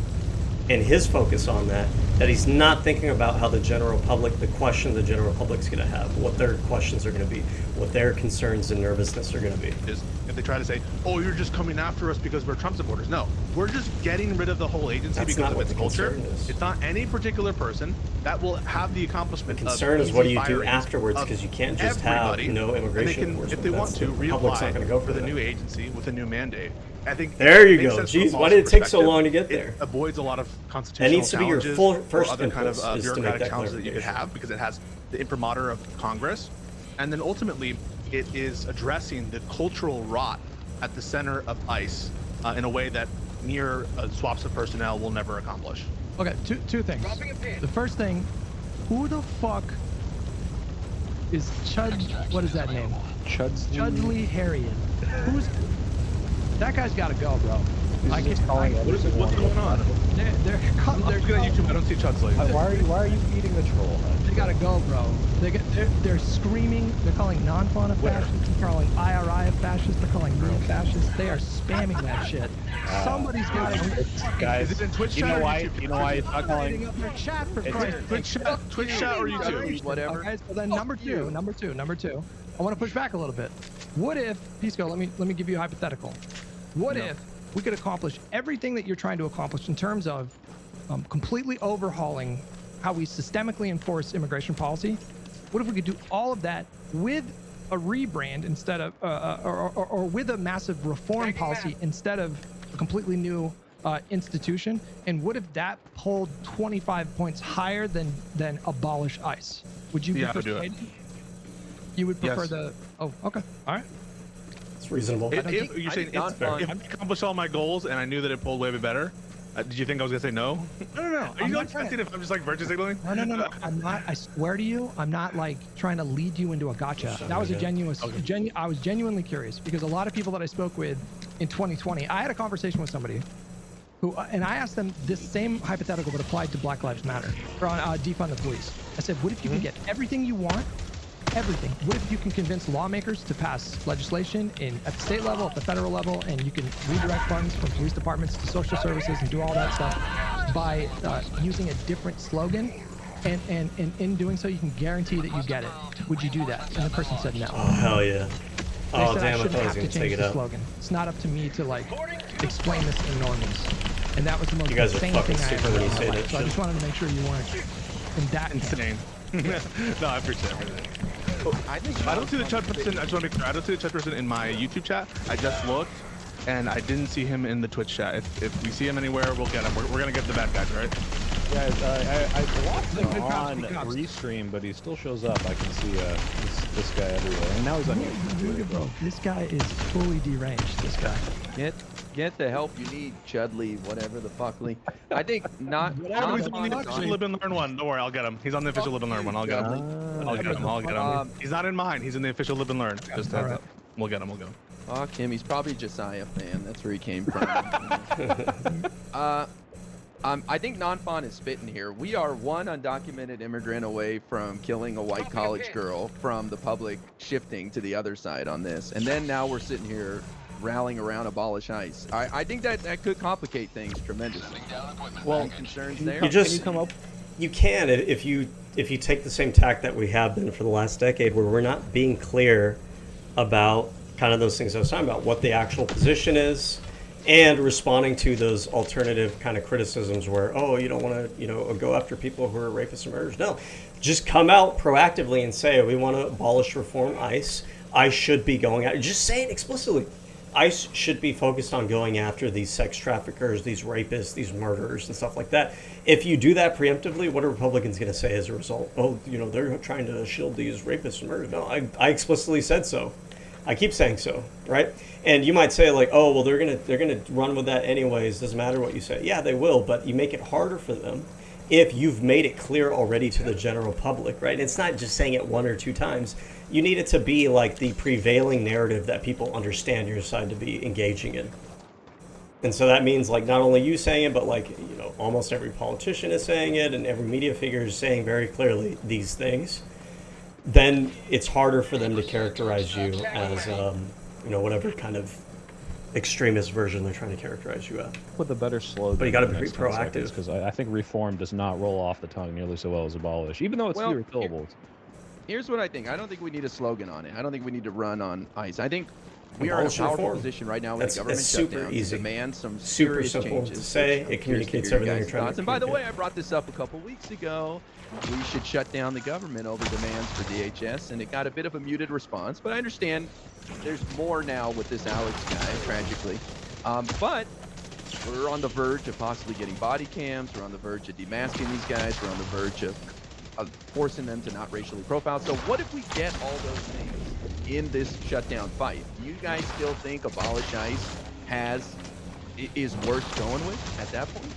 and his focus on that he's not thinking about how the general public, the question the general public's going to have, what their questions are going to be, what their concerns and nervousness are going to be. Is if they try to say, "Oh, you're just coming after us because we're Trump supporters," no, we're just getting rid of the whole agency That's because not of what its the culture. concern is. It's not any particular person that will have the accomplishment. The concern of is what do you easy do firings afterwards, of because you can't just have everybody, no and they immigration can, enforcement. if they want That's- to, the public's not reapply going to go for the that. new agency with a new mandate. I think There it you makes go. sense from a Jeez, why policy did it take so perspective. long to get It there? avoids a lot of constitutional That needs to be your challenges first or other kind of impulse, is to make bureaucratic that challenges that you could clarification. have because it has the imprimatur of Congress, and then ultimately it is addressing the cultural rot at the center of ICE in a way that mere swaps of personnel will never accomplish. Okay, two things. The first thing, who the fuck is What is that name? Chudley Harrion. Who's that guy's got to go, bro. I can't. What's going on? They're I'm looking at YouTube. I don't see Chudsley. Why are you feeding the troll? They gotta go, bro. They're screaming. They're calling non-fauna fascists. They're calling IRI a fascist. They're calling me a fascist. They are spamming that shit. Somebody's got to. Guys, Is it in Twitch you chat know or why? YouTube? You know why it's not calling? Lighting up their chat for Christ's sake. Twitch chat or YouTube? Whatever. Okay, so then number two. I want to push back a little bit. What if, Pisco? Let me give you a hypothetical. What if we could accomplish everything that you're trying to accomplish in terms of completely overhauling how we systemically enforce immigration policy? What if we could do all of that with a rebrand instead of, or with a massive reform policy instead of a completely new institution? And what if that pulled 25 points higher than abolish ICE? Would you be Yeah, I would do it. persuaded? You would prefer Yes. the? Oh, okay, all right. It's reasonable. You're saying not if fun. I accomplished all my goals and I knew that it pulled way better, did you think I was gonna say no? No. Are you I'm going not to trying test it if I'm just like virtue signaling? No. I'm not. I swear to you, I'm not like trying to lead you into a gotcha. That was a genuine. I was genuinely curious because a lot of people that I spoke with in 2020, I had a conversation with somebody who, and I asked them this same hypothetical but applied to Black Lives Matter or on defund the police. I said, what if you can get everything you want? Everything. What if you can convince lawmakers to pass legislation at the state level, at the federal level, and you can redirect funds from police departments to social services and do all that stuff by using a different slogan, and in doing so you can guarantee that you get it? Would you do that? And the person said no. Oh, hell yeah. They Oh, said damn, I shouldn't thought I was have going to to take change it the out. slogan. It's not up to me to like explain this in normies. And that was the most You guys are insane fucking thing I stupid ever when heard you in say my that life. So I shit. just wanted to make sure you weren't in that camp. Insane. No, I appreciate everything. I think I don't see the Chud person. I just want to be clear. I don't see the Chud person in my YouTube chat. I just looked, and I didn't see him in the Twitch chat. If we see him anywhere, we'll get him. We're gonna get the bad guys, right? Yeah, I blocked him Good cops, on good cops. restream, but he still shows up. I can see this guy everywhere, and now he's on YouTube. Bro, this guy is fully deranged. This guy. Get the help you need, Chudley, whatever the fuckly. I think not. He's not on the fun is official on- Lib and Learn one. Don't worry, I'll get him. He's on the official Lib and Learn one. I'll get him. I'll get him. I'll get him. He's not in mine. He's in the official Lib and Learn. Just heads up. We'll get him. We'll get him. Fuck him. He's probably Josiah fan. That's where he came from. I think non-fawn is spitting here. We are one undocumented immigrant away from killing a white college girl from the public shifting to the other side on this. And then now we're sitting here rallying around abolish ICE. I think that could complicate things tremendously. Well, concerns there. You can if you take the same tack that we have been for the last decade, where we're not being clear about kind of those things I was talking about, what the actual position is, and responding to those alternative kind of criticisms where, oh, you don't want to, go after people who are rapists and murderers. No, just come out proactively and say, we want to abolish reform ICE. ICE should be going out. Just say it explicitly. ICE should be focused on going after these sex traffickers, these rapists, these murderers, and stuff like that. If you do that preemptively, what are Republicans going to say as a result? Oh, they're trying to shield these rapists and murderers. No, I explicitly said so. I keep saying so, right? And you might say like, oh, well, they're gonna run with that anyways. Doesn't matter what you say. Yeah, they will, but you make it harder for them if you've made it clear already to the general public, right? It's not just saying it one or two times. You need it to be like the prevailing narrative that people understand your side to be engaging in. And so that means like not only you saying it, but like, almost every politician is saying it and every media figure is saying very clearly these things. Then it's harder for them to characterize you as, whatever kind of extremist version they're trying to characterize you as. With a better slogan. But you got to be proactive. Because I think reform does not roll off the tongue nearly so well as abolish, even though it's fewer syllables. Here's what I think. I don't think we need a slogan on it. I don't think we need to run on ICE. I think we are in a powerful position right now with the government shutdown to demand some serious changes. To say. It communicates everything you're trying to. And by the way, I brought this up a couple weeks ago. We should shut down the government over demands for DHS, and it got a bit of a muted response. But I understand there's more now with this Alex guy, tragically. But we're on the verge of possibly getting body cams. We're on the verge of demasking these guys. We're on the verge of forcing them to not racially profile. So what if we get all those things in this shutdown fight? Do you guys still think abolish ICE is worth going with at that point?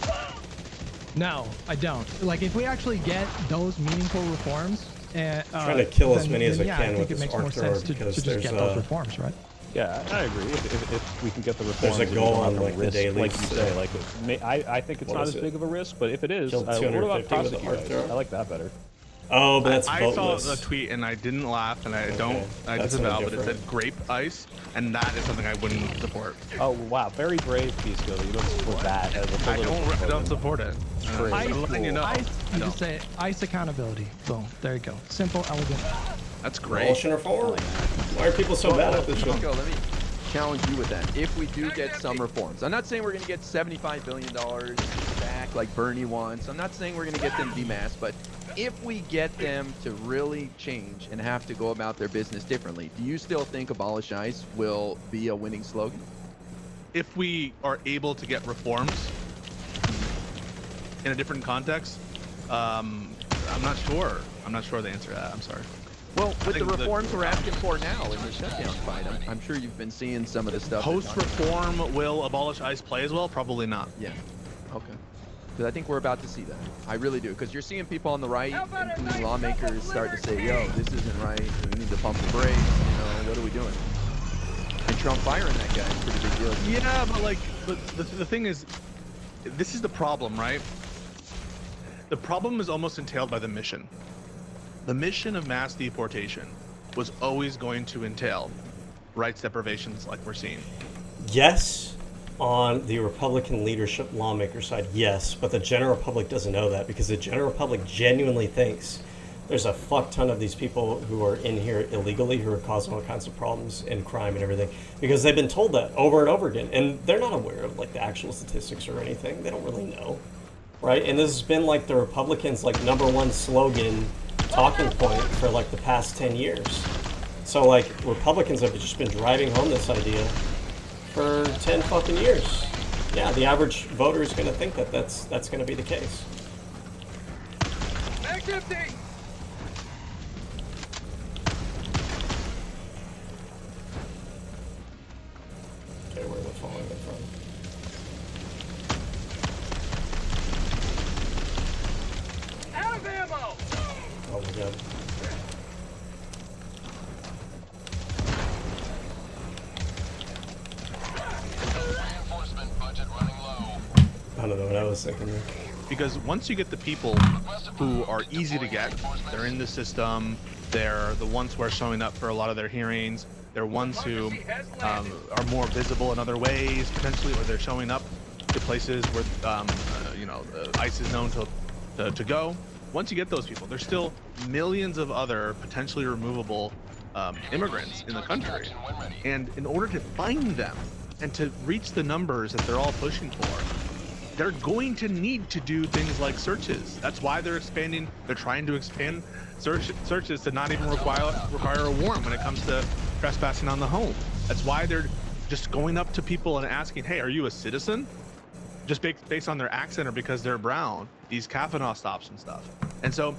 No, I don't. Like, if we actually get those meaningful reforms, trying to kill as many as I I can with think it this makes more Arthur sense to just there's get those reforms, right? Yeah, I agree. If we can get the reforms, there's a goal on like the daily, like you say. Like, I think it's not as big of a risk, but if it is, what about prosecute? I like that better. Oh, but that's I saw the tweet and I didn't laugh and I disavow, but it said grape ice, and that is something I wouldn't support. Oh wow, very brave, Pisco. You don't support that as a political I don't support it. I'm letting you know. I just say ICE accountability. Boom. There you go. Simple, elegant. That's great. Abolition reform. Why are people so bad at this show? Let me challenge you with that. If we do get some reforms, I'm not saying we're going to get $75 billion back like Bernie wants. I'm not saying we're going to get them demasked, but if we get them to really change and have to go about their business differently, do you still think abolish ICE will be a winning slogan? If we are able to get reforms in a different context, I'm not sure. I'm not sure the answer to that. I'm sorry. Well, with the reforms we're asking for now in the shutdown fight, I'm sure you've been seeing some of the stuff. Post-reform, will abolish ICE play as well? Probably not. Yeah. Okay. Because I think we're about to see that. I really do. Because you're seeing people on the right, including lawmakers, start to say, yo, this isn't right. We need to pump the brakes. You know, what are we doing? And Trump firing that guy is a pretty big deal. Yeah, but the thing is, this is the problem, right? The problem is almost entailed by the mission. The mission of mass deportation was always going to entail rights deprivations like we're seeing. Yes, on the Republican leadership lawmaker side, yes, but the general public doesn't know that because the general public genuinely thinks there's a fuck ton of these people who are in here illegally who are causing all kinds of problems and crime and everything because they've been told that over and over again, and they're not aware of like the actual statistics or anything. They don't really know, right? And this has been like the Republicans' like #1 slogan talking point for like the past 10 years. So like Republicans have just been driving home this idea for 10 fucking years. Yeah, the average voter is going to think that that's going to be the case. Activity! Okay, where am I following it from? Out of ammo! Oh my god. Reinforcement budget running low. I don't know what I was thinking there. Because once you get the people who are easy to get, they're in the system, they're the ones who are showing up for a lot of their hearings, they're ones who are more visible in other ways, potentially, or they're showing up to places where, ICE is known to go. Once you get those people, there's still millions of other potentially removable immigrants in the country. And in order to find them and to reach the numbers that they're all pushing for, they're going to need to do things like searches. That's why they're expanding. They're trying to expand searches to not even require a warrant when it comes to trespassing on the home. That's why they're just going up to people and asking, hey, are you a citizen? Just based on their accent or because they're brown, these Kavanaugh stops and stuff. And so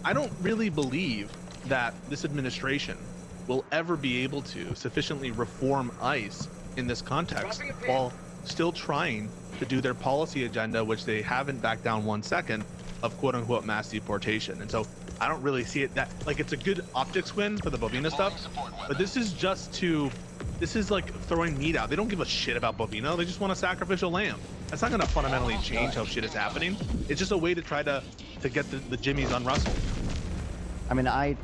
I don't really believe that this administration will ever be able to sufficiently reform ICE in this context while still trying to do their policy agenda, which they haven't backed down 1 second, of quote unquote mass deportation. And so I don't really see it that like it's a good optics win for the Bovina stuff, but this is like throwing meat out. They don't give a shit about Bovino. They just want a sacrificial lamb. That's not going to fundamentally change how shit is happening. It's just a way to try to get the jimmies unrustled. I mean, I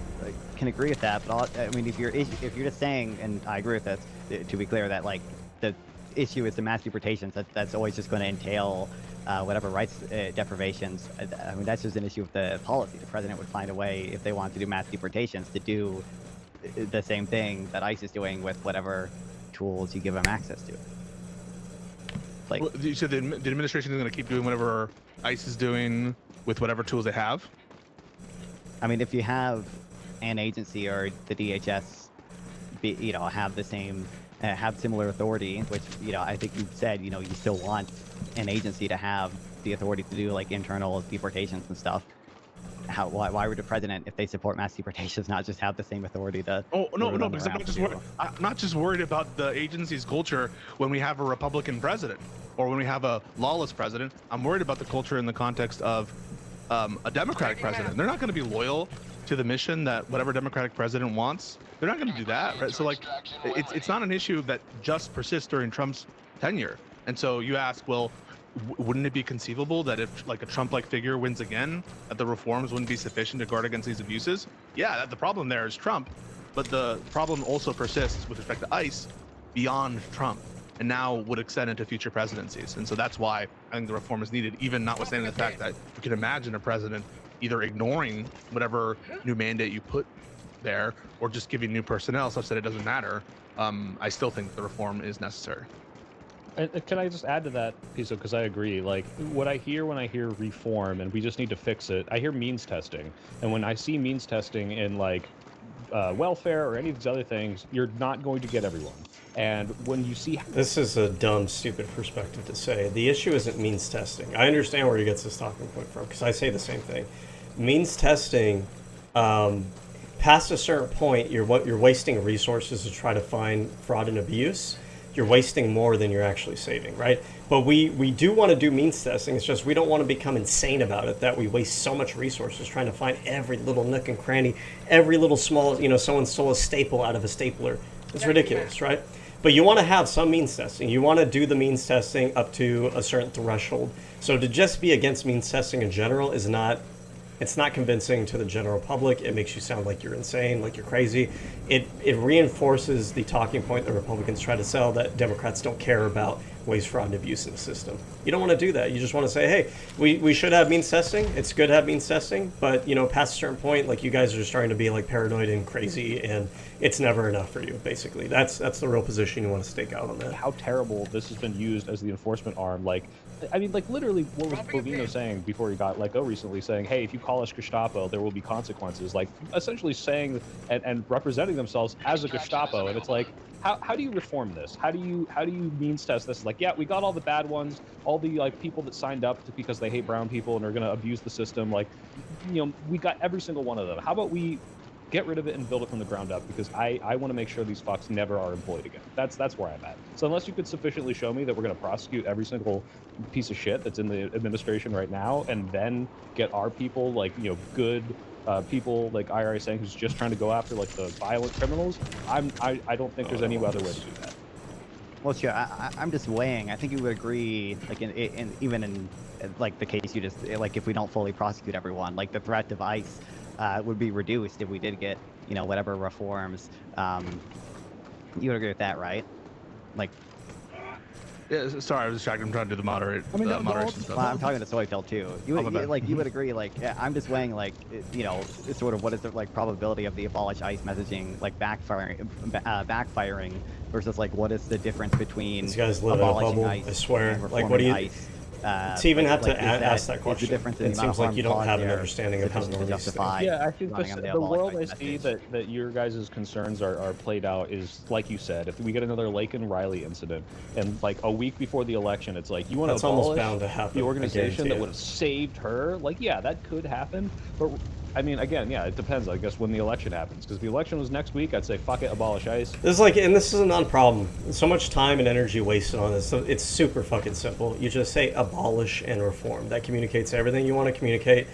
can agree with that, but if you're just saying, and I agree with that, to be clear, that like issue is the mass deportations. That's always just going to entail whatever rights deprivations. I mean, that's just an issue of the policy. The president would find a way, if they want to do mass deportations, to do the same thing that ICE is doing with whatever tools you give them access to. Like, well, so the administration is going to keep doing whatever ICE is doing with whatever tools they have? I mean, if you have an agency or the DHS, have the same, have similar authority, which, I think you said, you still want an agency to have the authority to do like internal deportations and stuff. Why would the president, if they support mass deportations, not just have the same authority to? Oh no, because I'm not just worried about the agency's culture when we have a Republican president or when we have a lawless president. I'm worried about the culture in the context of a Democratic president. They're not going to be loyal to the mission that whatever Democratic president wants. They're not going to do that, right? So like, it's not an issue that just persists during Trump's tenure. And so you ask, well, wouldn't it be conceivable that if like a Trump-like figure wins again, that the reforms wouldn't be sufficient to guard against these abuses? Yeah, the problem there is Trump, but the problem also persists with respect to ICE beyond Trump, and now would extend into future presidencies. And so that's why I think the reform is needed, even notwithstanding the fact that you can imagine a president either ignoring whatever new mandate you put there or just giving new personnel such that it doesn't matter. I still think the reform is necessary. And can I just add to that, Pisco, because I agree, like, what I hear when I hear reform and we just need to fix it, I hear means testing. And when I see means testing in, like, welfare or any of these other things, you're not going to get everyone. And when you see... This is a dumb, stupid perspective to say. The issue isn't means testing. I understand where he gets this talking point from, because I say the same thing. Means testing, past a certain point, you're wasting resources to try to find fraud and abuse. You're wasting more than you're actually saving, right? But we do want to do means testing. It's just we don't want to become insane about it, that we waste so much resources trying to find every little nook and cranny, every little small, someone stole a staple out of a stapler. It's ridiculous, right? But you want to have some means testing. You want to do the means testing up to a certain threshold. So to just be against means testing in general is not... It's not convincing to the general public. It makes you sound like you're insane, like you're crazy. It reinforces the talking point that Republicans try to sell, that Democrats don't care about waste, fraud, and abuse in the system. You don't want to do that. You just want to say, hey, we should have means testing. It's good to have means testing, but past a certain point, like, you guys are just starting to be like paranoid and crazy, and it's never enough for you. Basically, that's the real position you want to stake out on that. How terrible this has been used as the enforcement arm. Like, I mean, like, literally, what was Bovino saying before he got let go recently, saying, hey, if you call us Gestapo, there will be consequences. Like, essentially saying and representing themselves as a Gestapo. And it's like, how do you reform this? How do you means test this? Like, yeah, we got all the bad ones, all the, like, people that signed up because they hate brown people and are going to abuse the system. Like, we got every single one of them. How about we get rid of it and build it from the ground up, because I want to make sure these fucks never are employed again. That's where I'm at. So unless you could sufficiently show me that we're going to prosecute every single piece of shit that's in the administration right now, and then get our people, like, good people like IRA saying, who's just trying to go after, like, the violent criminals, I don't think there's any other way to do that. Well, sure. I'm just weighing. I think you would agree, like, even in like the case you just, like, if we don't fully prosecute everyone, like, the threat of ICE would be reduced if we did get, whatever reforms. You would agree with that, right? Like, yeah, sorry, I was distracted. I'm trying to do the moderation stuff. Well, I'm talking to Soytel too. You would agree, like, I'm just weighing, like, sort of what is the, like, probability of the abolish ICE messaging, like, backfiring versus, like, what is the difference between these guys live in a bubble, ICE, I swear. Like, what do you... ICE? To even have to ask that question, it seems like you don't have an understanding of how to justify. Yeah, I think the world I see that your guys' concerns are played out is, like you said, if we get another Lake and Riley incident, and, like, a week before the election, it's like, you want to abolish bound to happen, the organization that would have saved her? Like, yeah, that could happen, but I mean, again, yeah, it depends, I guess, when the election happens. Because if the election was next week, I'd say, fuck it, abolish ICE. This is like, and this is a non-problem. So much time and energy wasted on this. So it's super fucking simple. You just say abolish and reform. That communicates everything you want to communicate.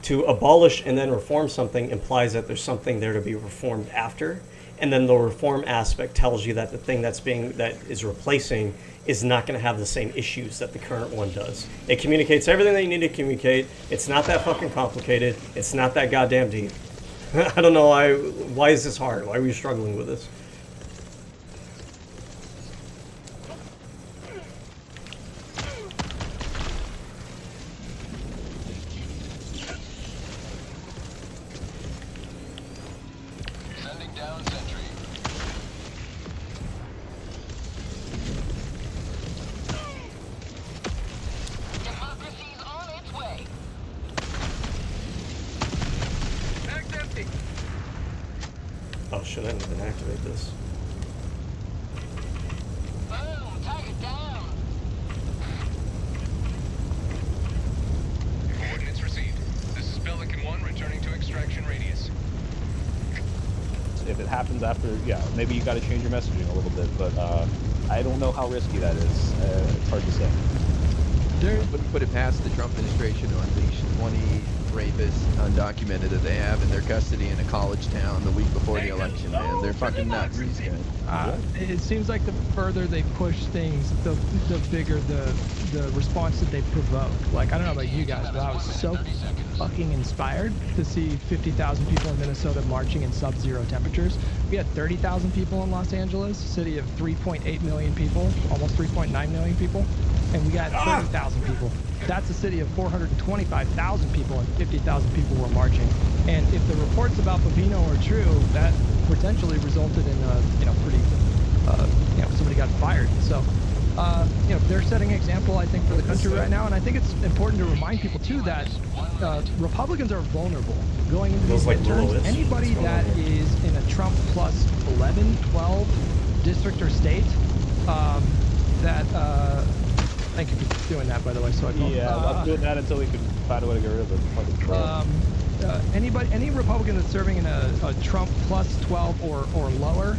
To abolish and then reform something implies that there's something there to be reformed after. And then the reform aspect tells you that the thing that is replacing is not going to have the same issues that the current one does. It communicates everything that you need to communicate. It's not that fucking complicated. It's not that goddamn deep. I don't know why is this hard? Why are we struggling with this? ahead and activate this. Boom! Target down! Coordinates received. This is Pelican 1 returning to extraction radius. If it happens after, yeah, maybe you got to change your messaging a little bit, but I don't know how risky that is. It's hard to say. Wouldn't put it past the Trump administration to unleash 20 rapists undocumented that they have in their custody in a college town the week before the election, man. They're fucking nuts, these guys. It seems like the further they push things, the bigger the response that they provoke. Like, I don't know about you guys, but I was so fucking inspired to see 50,000 people in Minnesota marching in sub-zero temperatures. We had 30,000 people in Los Angeles, a city of 3.8 million people, almost 3.9 million people, and we got 30,000 people. That's a city of 425,000 people, and 50,000 people were marching. And if the reports about Bovino are true, that potentially resulted in pretty, somebody got fired. So, they're setting an example, I think, for the country right now. And I think it's important to remind people too that Republicans are vulnerable going into these midterms. Anybody that is in a Trump plus 11, 12 district or state, thank you for doing that, by the way. So I'm doing that until we can find a way to get rid of it. Any Republican that's serving in a Trump plus 12 or lower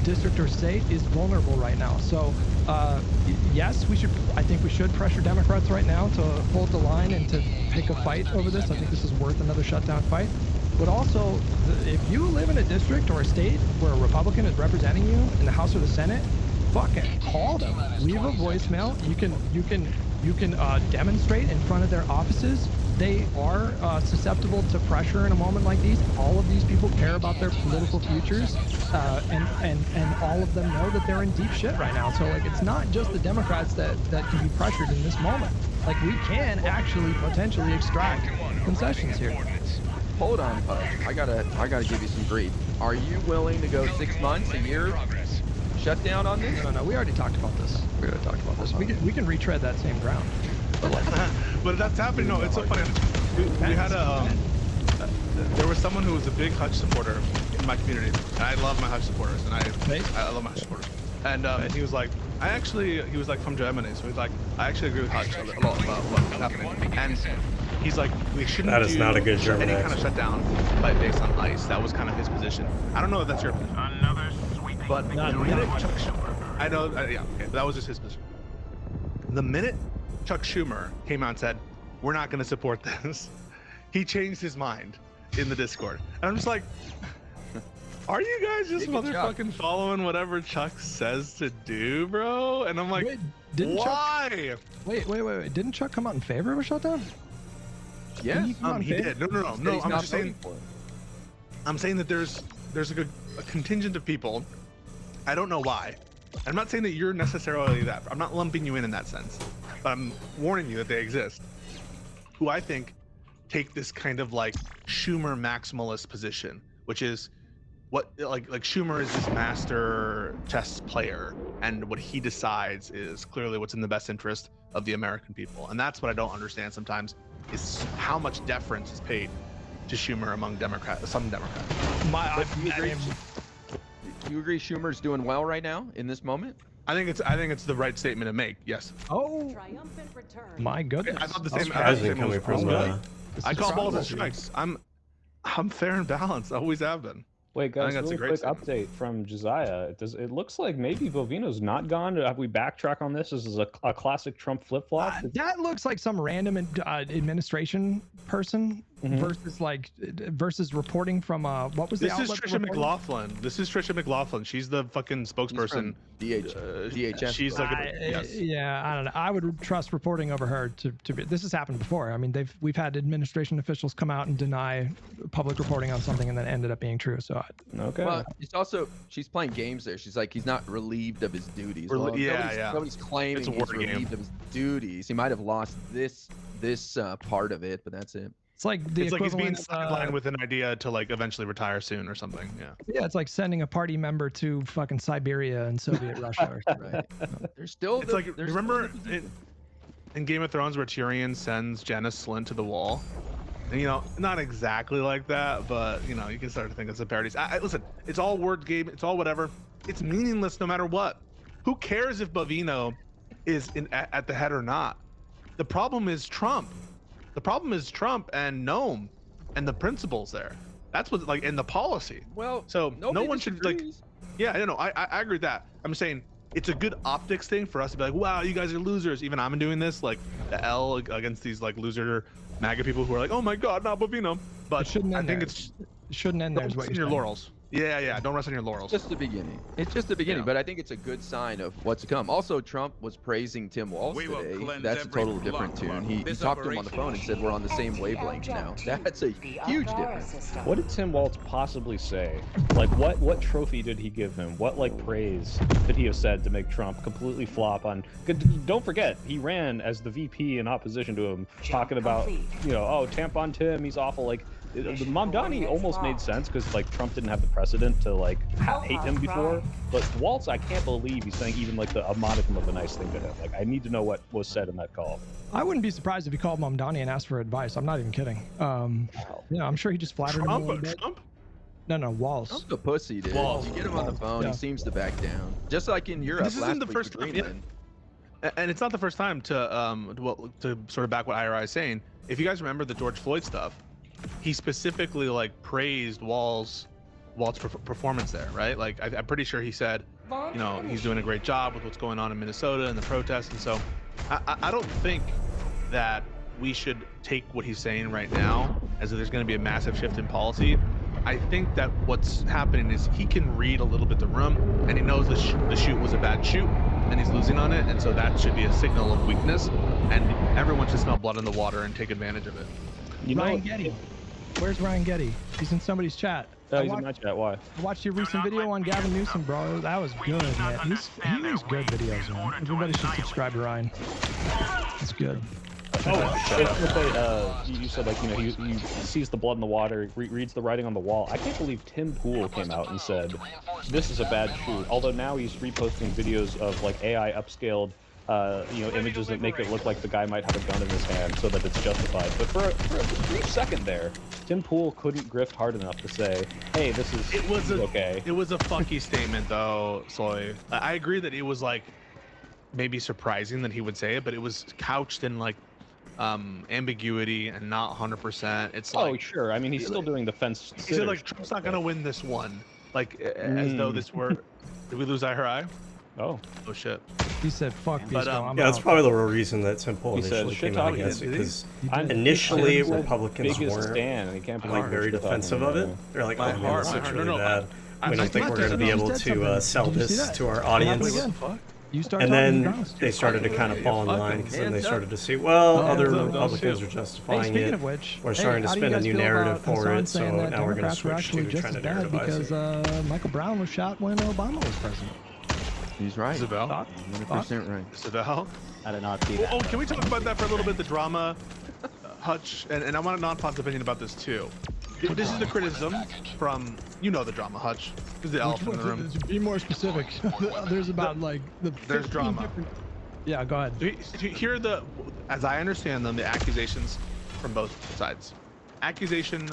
district or state is vulnerable right now. So yes, I think we should pressure Democrats right now to hold the line and to pick a fight over this. I think this is worth another shutdown fight. But also, if you live in a district or a state where a Republican is representing you in the House or the Senate, fucking call them. Leave a voicemail. You can demonstrate in front of their offices. They are susceptible to pressure in a moment like these. All of these people care about their political futures, and all of them know that they're in deep shit right now. So, like, it's not just the Democrats that can be pressured in this moment. Like, we can actually potentially extract concessions here. Hold on, Hutch. I gotta give you some grief. Are you willing to go 6 months, a year, shutdown on this? No, we already talked about this. We already talked about this. We can retread that same ground. But that's happening. No, it's so funny. We had there was someone who was a big Hutch supporter in my community, and I love my Hutch supporters, and I love my Hutch supporters. And he was like, he was like from Germany, so he's like, I actually agree with Hutch a lot about what's happening. And he's like, we shouldn't That is not a good German any kind of shutdown based on ICE. That was kind of his position. I don't know if that's your position. Another sweeping. But the minute Chuck Schumer, I know, yeah, okay, that was just his position. The minute Chuck Schumer came out and said, we're not going to support this, he changed his mind in the Discord. And I'm just like, are you guys just motherfucking following whatever Chuck says to do, bro? And I'm like, why? Wait. Didn't Chuck come out in favor of a shutdown? Yes. He did. No. I'm just saying. I'm saying that there's a contingent of people. I don't know why. I'm not saying that you're necessarily that. I'm not lumping you in that sense. But I'm warning you that they exist. Who I think take this kind of like Schumer maximalist position, which is what like Schumer is this master chess player, and what he decides is clearly what's in the best interest of the American people. And that's what I don't understand sometimes, is how much deference is paid to Schumer among some Democrats. Do you agree Schumer's doing well right now in this moment? I think it's the right statement to make. Yes. Oh, my goodness! I thought the same. I call balls and strikes. I'm fair and balanced. Always have been. Wait, guys, really quick update from Josiah. It looks like maybe Bovino's not gone. Have we backtrack on this? This is a classic Trump flip-flop. That looks like some random administration person versus reporting from what was the outlet? This is Trisha McLaughlin. This is Trisha McLaughlin. She's the fucking spokesperson. DHS. She's like yes. Yeah, I don't know. I would trust reporting over her to be. This has happened before. I mean, we've had administration officials come out and deny public reporting on something and then ended up being true. So okay. Well, it's also she's playing games there. She's like, he's not relieved of his duties. Nobody's claiming he's relieved of his duties. He might have lost this part of it, but that's it. It's like he's being sidelined with an idea to like eventually retire soon or something. Yeah, it's like sending a party member to fucking Siberia and Soviet Russia. Right. There's still. It's remember in Game of Thrones where Tyrion sends Janis Slynt to the wall. And, you know, not exactly like that, but, you know, you can start to think it's a parodies. Listen, it's all word game. It's all whatever. It's meaningless no matter what. Who cares if Bovino is at the head or not? The problem is Trump. The problem is Trump and Gnome and the principles there. That's what, like, in the policy. Well, so no one should, like, disagrees. yeah, I don't know. I agree with that. I'm saying it's a good optics thing for us to be like, wow, you guys are losers. Even I'm doing this, like, the L against these, like, loser MAGA people who are like, oh my God, not Bovino. But I think it shouldn't end there. Don't Is what rest on you're your saying. laurels. Yeah, don't rest on your laurels. It's just the beginning. It's just the beginning, Yeah. but I think it's a good sign of what's to come. Also, Trump was praising Tim Walz today. That's a totally different tune. He talked to him on the phone and said we're on the same wavelength now. That's a huge difference. What did Tim Walz possibly say? Like, what trophy did he give him? What, like, praise did he have said to make Trump completely flop on? Don't forget, he ran as the VP in opposition to him, talking about, you know, oh, tampon Tim, he's awful. Like, the Mamdani almost made sense because, like, Trump didn't have the precedent to, like, hate him before. But Waltz, I can't believe he's saying even, like, a modicum of a nice thing to him. Like, I need to know what was said in that call. I wouldn't be surprised if he called Mamdani and asked for advice. I'm not even kidding. Yeah, I'm sure he just flattered him a little bit. No, Waltz. Trump's a pussy, dude. Walz. You get him on the phone, Yeah. he seems to back down. Just like in Europe This isn't last the week first with time, yeah. Greenland. And it's not the first time to sort of back what IRI is saying. If you guys remember the George Floyd stuff, he specifically, like, praised Walz's performance there, right? Like, I'm pretty sure he said, you know, he's doing a great job with what's going on in Minnesota and the protests. And so I don't think that we should take what he's saying right now as if there's going to be a massive shift in policy. I think that what's happening is he can read a little bit the room, and he knows the shoot was a bad shoot, and he's losing on it, and so that should be a signal of weakness, and everyone should smell blood in the water and take advantage of it. You Ryan know, Getty. Where's Ryan Getty? He's in somebody's chat. he's in my chat. Why? I watched your recent video on Gavin Newsom, bro. That was good, man. He makes good videos, man. Everybody should subscribe to Ryan. It's good. You said, like, you know, he sees the blood in the water, reads the writing on the wall. I can't believe Tim Pool came out and said, this is a bad shoot. Although now he's reposting videos of, like, AI upscaled, you know, images that make it look like the guy might have a gun in his hand so that it's justified. But for a brief second there, Tim Pool couldn't grift hard enough to say, hey, this is okay. It was a funky statement, though, Soy. I agree that it was, like, maybe surprising that he would say it, but it was couched in, like, ambiguity and not 100%. It's like, oh, sure. I mean, he's still doing the fence. he said, like, Trump's not gonna win this one, like, as though this were. Did we lose IRI? Oh Shit. He said, fuck But, Pisco, I'm Yeah, that's out. probably the real reason that Tim Pool He said, initially "Shit came out talking." against it, because I'm initially the Republicans biggest weren't stan, and he can't like very defensive of it. They're like, oh man, this looks really bad. We don't think we're going to be able to sell this to our audience. You started And talking then Johnson. they started to kind of fall in line, because then they Hands up. started to see, well, other Hands up, Republicans too. are Hey, justifying speaking it. of which, We're starting to how do spin you a guys new feel narrative about for Hassan it, so saying that now we're going to Democrats were switch actually to just trying as to bad narrativize because it. Michael Brown was shot when Obama was president. He's right. Isabel? 100% right. Isabel? I did not see that. Oh, can we talk about that for a little bit? The drama, Hutch, and I want a non-pause opinion about this too. This is the criticism from, you know, the drama, Hutch. This is the elephant in the room. Be more specific. There's about like There's 15 drama. different- Yeah, go ahead. Here are the, as I understand them, the accusations from both sides. Accusation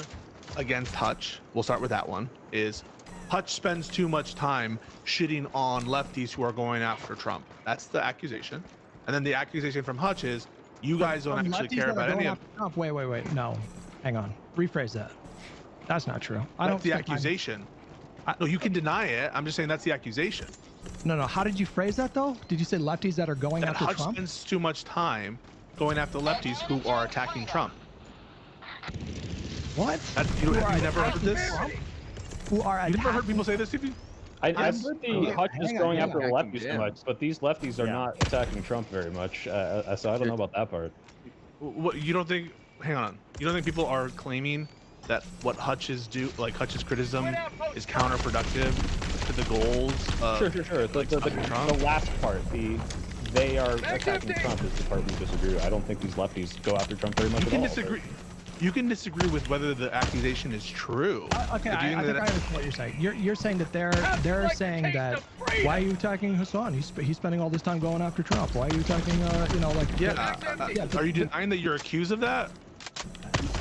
against Hutch, we'll start with that one, is Hutch spends too much time shitting on lefties who are going after Trump. That's the accusation. And then the accusation from Hutch is, you guys don't actually care about any of... Trump. Wait. No, hang on. Rephrase that. That's not true. I don't That's the think accusation. No, you can deny it. I'm just saying that's the accusation. No. How did you phrase that though? Did you say lefties that are going That after Hutch Trump? spends too much time going after lefties who are attacking Trump. What? You never heard this? Who are You never heard people say this, Stevie? I've heard the Hutch is hang on, going hang after the on. lefties so much, but these lefties are not attacking Trump very much, so I don't know about that part. What, you don't think? Hang on. You don't think people are claiming that what Hutch's Hutch's criticism is counterproductive to the goals of Sure. Trump? The last part, they are attacking Trump is the part we disagree with. I don't think these lefties go after Trump very much You at can all. disagree. You can disagree with whether the accusation is true. Okay, But do you I think that- I understand what you're saying. You're saying that they're saying that. Why are you attacking Hassan? He's spending all this time going after Trump. Why are you attacking? Yeah. Are you denying that you're accused of that?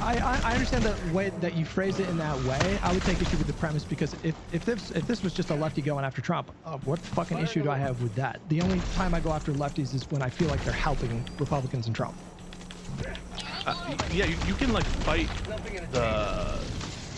I understand the way that you phrased it in that way. I would take issue with the premise because if this was just a lefty going after Trump, what fucking issue do I have with that? The only time I go after lefties is when I feel like they're helping Republicans and Trump. Yeah, you can like fight the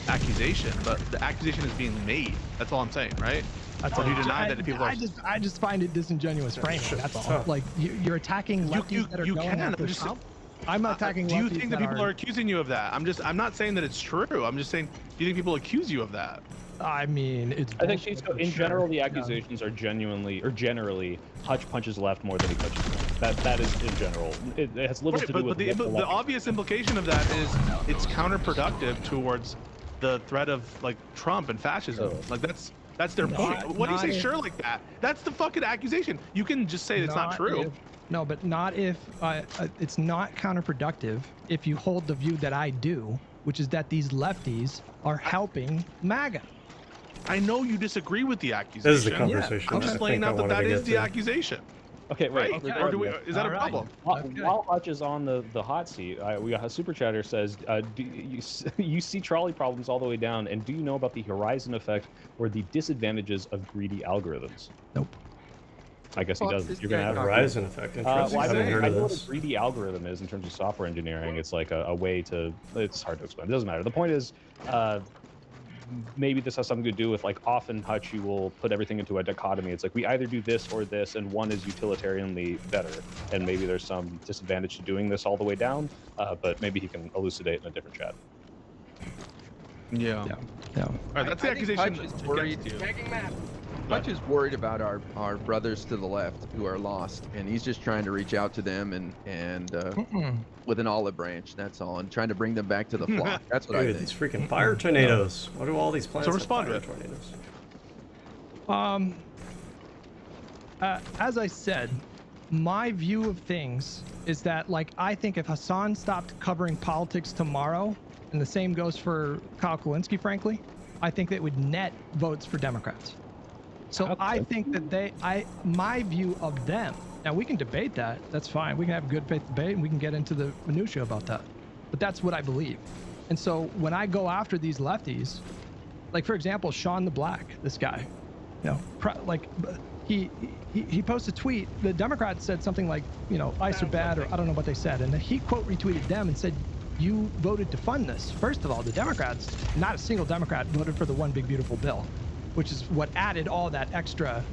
accusation, but the accusation is being made. That's all I'm saying, right? That's all. You deny that people are. I just find it disingenuous framing. That's all. Like you're attacking lefties that are going after Trump. I'm not attacking. Do you think that people are accusing you of that? I'm not saying that it's true. I'm just saying, do you think people accuse you of that? I mean, it's. I think in general the accusations are generally Hutch punches left more than he punches right. That is in general. It has little to do with. But the obvious implication of that is it's counterproductive towards the threat of like Trump and fascism. Like that's their point. What do you say? Sure, like that. That's the fucking accusation. You can just say it's not true. No, but not if it's not counterproductive if you hold the view that I do, which is that these lefties are helping MAGA. I know you disagree with the accusation. This is the conversation. I'm just laying out that is the accusation. Okay, wait. Right? Or is that a problem? While Hutch is on the hot seat, we got a super chatter says, do you see trolley problems all the way down, and do you know about the horizon effect or the disadvantages of greedy algorithms? Nope. I guess he doesn't. You're gonna have horizon effect. Interesting. Well, I know what this. a greedy algorithm is in terms of software engineering. It's like a way to. It's hard to explain. It doesn't matter. The point is, maybe this has something to do with like often Hutch you will put everything into a dichotomy. It's like we either do this or this, and one is utilitarianly better. And maybe there's some disadvantage to doing this all the way down, but maybe he can elucidate in a different chat. Yeah. Yeah. All right, that's the accusation. Hutch is worried. Hutch is worried about our brothers to the left who are lost, and he's just trying to reach out to them and with an olive branch. That's all, and trying to bring them back to the flock. That's what I think. These freaking fire tornadoes. What do all these planets have respond fire to it. tornadoes? As I said, my view of things is that, like, I think if Hassan stopped covering politics tomorrow, and the same goes for Kyle Kulinski, frankly, I think that would net votes for Democrats. So I think that my view of them, now we can debate that, that's fine. We can have a good faith debate and we can get into the minutia about that. But that's what I believe. And so when I go after these lefties, like for example, Sean the Black, this guy, you know, like he posted a tweet, the Democrats said something like, you know, ICE are bad, or I don't know what they said. And then he quote retweeted them and said, you voted to fund this. First of all, the Democrats, not a single Democrat voted for the One Big Beautiful Bill, which is what added all that extra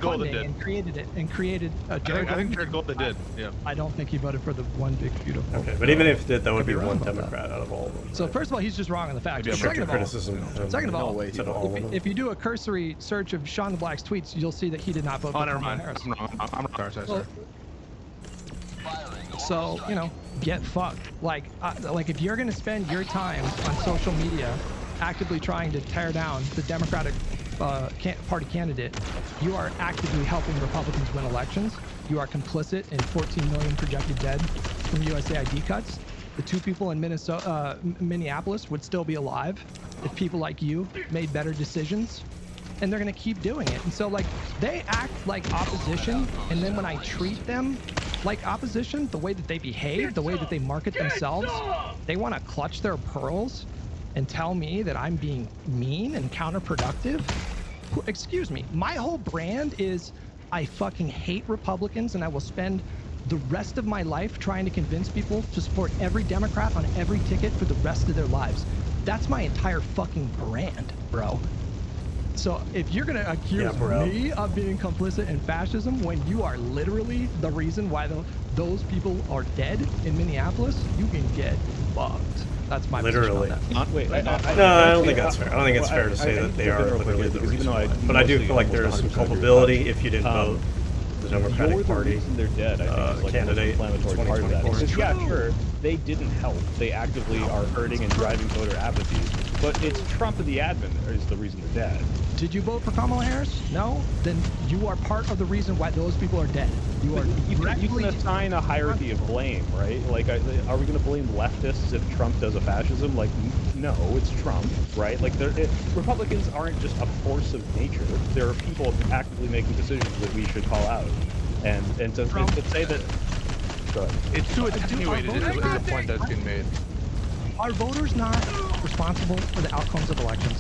funding and created it and created I think Jared Golden did. Yeah. I don't think he voted for the One Big Beautiful. Okay, but even if he did, that would be one Democrat out of all of them. So first of all, he's just wrong on the facts. Second of all, if you do a cursory search of Sean the Black's tweets, you'll see that he did not vote for Kamala Harris. I'm sorry. So, you know, get fucked. Like if you're gonna spend your time on social media actively trying to tear down the Democratic Party candidate, you are actively helping Republicans win elections. You are complicit in 14 million projected dead from USAID cuts. The 2 people in Minneapolis would still be alive if people like you made better decisions. And they're gonna keep doing it. And so, like, they act like opposition, and then when I treat them like opposition, the way that they behave, the way that they market themselves, they want to clutch their pearls and tell me that I'm being mean and counterproductive. Excuse me, my whole brand is I fucking hate Republicans, and I will spend the rest of my life trying to convince people to support every Democrat on every ticket for the rest of their lives. That's my entire fucking brand, bro. So if you're gonna accuse me of being complicit in fascism when you are literally the reason why those people are dead in Minneapolis, you can get fucked. That's my literally. position on that. Wait, I don't think that's fair. I don't think it's fair to say that they are literally the reason. But I do feel like there is some culpability if you didn't vote the Democratic Party they're dead, I think, candidate in 2024. Yeah, sure. They didn't help. They actively are hurting and driving voter apathy. But it's Trump and the admin is the reason they're dead. Did you vote for Kamala Harris? No? Then you are part of the reason why those people are dead. You can assign a hierarchy of blame, right? Like, are we going to blame leftists if Trump does a fascism? Like, no, it's Trump, right? Like, Republicans aren't just a force of nature. There are people actively making decisions that we should call out. And to say that... It's too attenuated is the point that's being made. Are voters not responsible for the outcomes of elections?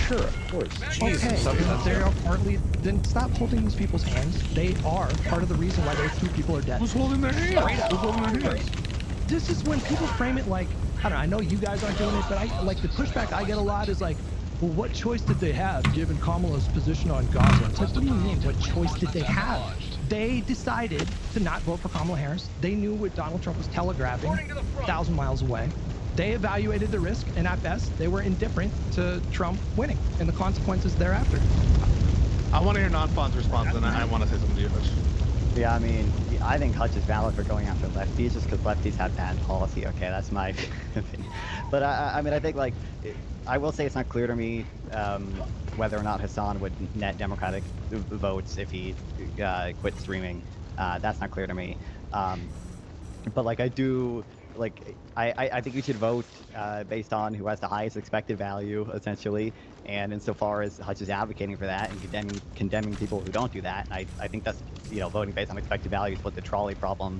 Sure, of course. Okay, then they are partly. Then stop holding these people's hands. They are part of the reason why those 2 people are dead. Who's holding their hands? Who's holding their hands? This is when people frame it like, I don't know, I know you guys aren't doing it, but I like the pushback I get a lot is like, well, what choice did they have given Kamala's position on Gaza? It's like, what do you mean, what choice did they have? They decided to not vote for Kamala Harris. They knew what Donald Trump was telegraphing 1,000 miles away. They evaluated the risk, and at best, they were indifferent to Trump winning and the consequences thereafter. I want to hear non-Fon's response, and I want to say something to you, Hutch. Yeah, I mean, I think Hutch is valid for going after lefties just because lefties have bad policy. Okay, that's my opinion. But I mean, I think like, I will say it's not clear to me whether or not Hassan would net Democratic votes if he quit streaming. That's not clear to me. But like, I do. Like, I think we should vote based on who has the highest expected value, essentially. And insofar as Hutch is advocating for that and condemning people who don't do that, I think that's, voting based on expected value is what the trolley problem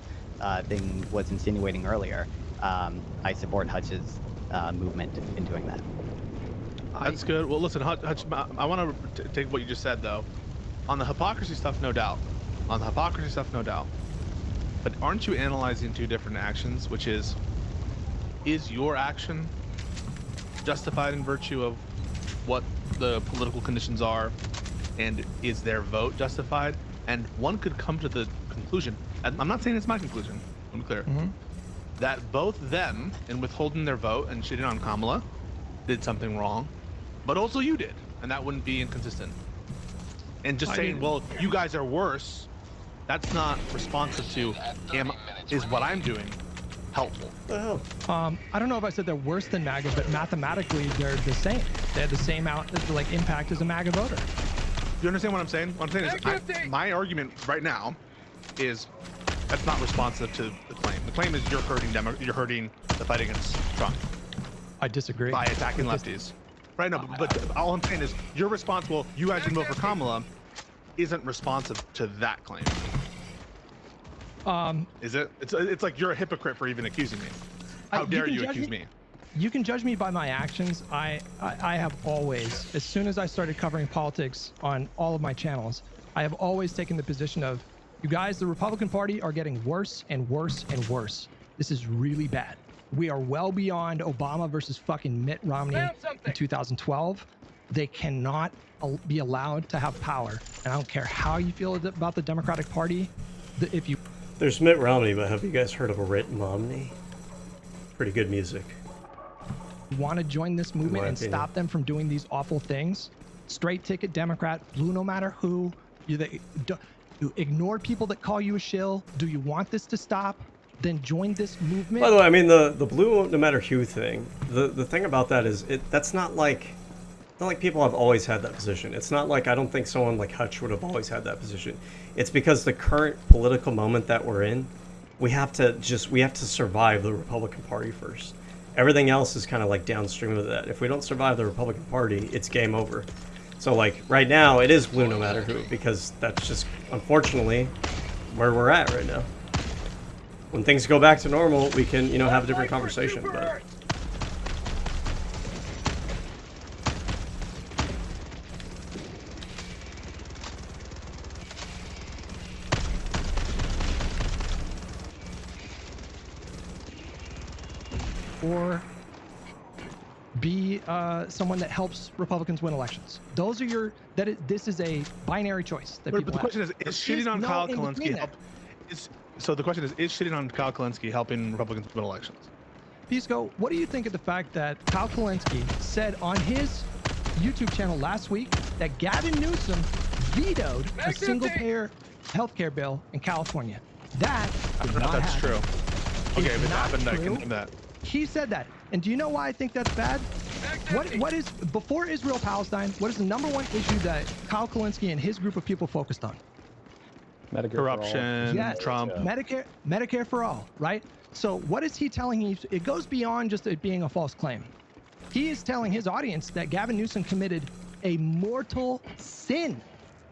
thing was insinuating earlier. I support Hutch's movement in doing that. That's good. Well, listen, Hutch, I want to take what you just said, though. On the hypocrisy stuff, no doubt. But aren't you analyzing 2 different actions, which is your action justified in virtue of what the political conditions are, and is their vote justified? And one could come to the conclusion, and I'm not saying it's my conclusion, let me be clear, that both them, in withholding their vote and shitting on Kamala, did something wrong, but also you did, and that wouldn't be inconsistent. And just saying, well, you guys are worse, that's not responsive to, is what I'm doing helpful? I don't know if I said they're worse than MAGA, but mathematically they're the same. They have the same impact as a MAGA voter. You understand what I'm saying? What I'm saying is, my argument right now is that's not responsive to the claim. The claim is you're hurting the fight against Trump. I disagree. By attacking lefties. Right now, but all I'm saying is you're responsible. You guys didn't vote for Kamala. Isn't responsive to that claim. Is it? It's like you're a hypocrite for even accusing me. How dare you accuse me? You can judge me by my actions. I have always, as soon as I started covering politics on all of my channels, I have always taken the position of, you guys, the Republican Party are getting worse and worse and worse. This is really bad. We are well beyond Obama versus fucking Mitt Romney in 2012. They cannot be allowed to have power. And I don't care how you feel about the Democratic Party. There's Mitt Romney, but have you guys heard of a Mitt Romney? Pretty good music. Want to join this movement and stop them from doing these awful things? Straight ticket Democrat, blue no matter who. You ignore people that call you a shill. Do you want this to stop? Then join this movement. By the way, I mean the blue no matter who thing. The thing about that is that's not like people have always had that position. It's not like, I don't think someone like Hutch would have always had that position. It's because the current political moment that we're in, we have to survive the Republican Party first. Everything else is kind of like downstream of that. If we don't survive the Republican Party, it's game over. So like right now, it is blue no matter who, because that's just unfortunately where we're at right now. When things go back to normal, we can, have a different conversation, but. Or be someone that helps Republicans win elections. Those are this is a binary choice. That but the question is shitting on Kyle Kalinske so the question is shitting on Kyle Kalinske helping Republicans win elections? Pisco, what do you think of the fact that Kyle Kalinske said on his YouTube channel last week that Gavin Newsom vetoed a single-payer healthcare bill in California? That I don't know if that's true. Okay, if it happened, I condemn that. He said that. And do you know why I think that's bad? What is, before Israel-Palestine, what is the #1 issue that Kyle Kalinske and his group of people focused on? Medicare corruption, yes, Trump. Yeah. Medicare for all, right? So what is he telling you? It goes beyond just it being a false claim. He is telling his audience that Gavin Newsom committed a mortal sin,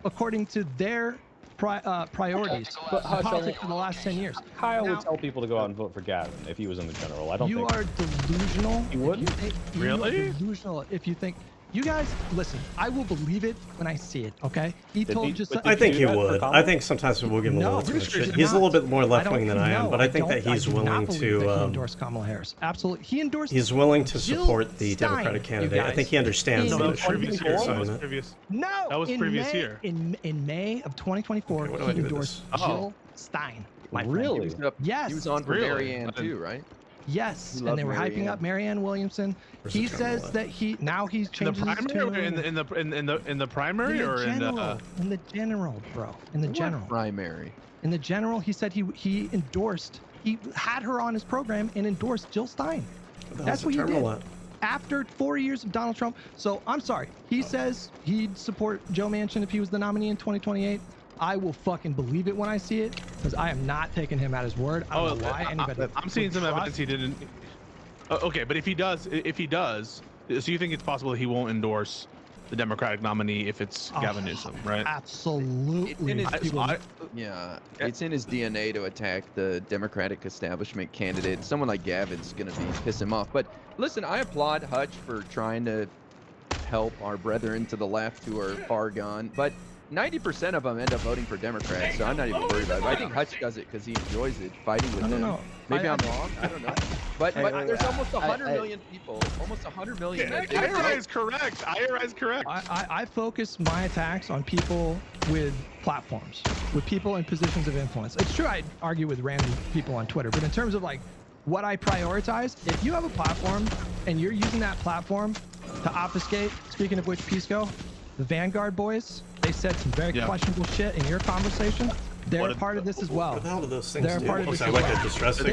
according to their priorities in politics for the last 10 years. Kyle Now, would tell people to go out and vote for Gavin if he was in the general. I don't think are delusional. He wouldn't? You are delusional if you think. You guys, listen. I will believe it when I see it. Okay. He told just. I think he would. I think sometimes we'll give him a little too much shit. He's a little bit more left wing than I am, but I think that he's willing to. Endorse Kamala Harris. Absolutely, he endorsed. He's willing to Jill support the Stein, Democratic candidate. I think he understands No, the that was previous year. That was it. previous. No, that was previous year. In May of 2024, Okay, what do I he do with endorsed this? Jill Stein. My friend. Really? Yes. He was on for Really? Marianne too, right? Yes, He and loved they were hyping Marianne. up Marianne Williamson. He says that he's In the changing his primary, or tune. in the primary, or in the. In the general, bro. In the general. Primary. In the general, he said he endorsed. He had her on his program and endorsed Jill Stein. That's what he did. After 4 years of Donald Trump. So I'm sorry. He says he'd support Joe Manchin if he was the nominee in 2028. I will fucking believe it when I see it, because I am not taking him at his word. I don't know why anybody. I'm seeing some evidence he didn't. Okay, but if he does, so you think it's possible he won't endorse the Democratic nominee if it's Gavin Newsom, right? Absolutely. It's in his DNA to attack the Democratic establishment candidate. Someone like Gavin's gonna piss him off. But listen, I applaud Hutch for trying to help our brethren to the left who are far gone, but 90% of them end up voting for Democrats, so I'm not even worried about it. I think Hutch does it because he enjoys it, fighting with them. know. Maybe I'm wrong. I don't know. But there's almost 100 million people. Almost 100 million. IRA is correct. IRA is correct. I focus my attacks on people with platforms, with people in positions of influence. It's true I argue with random people on Twitter, but in terms of like what I prioritize, if you have a platform and you're using that platform to obfuscate, speaking of which, Pisco, the Vanguard boys, they said some very questionable shit in your conversation. They're a part of this as well. What the hell do those things They're do? a part of this I as like well. a distressing.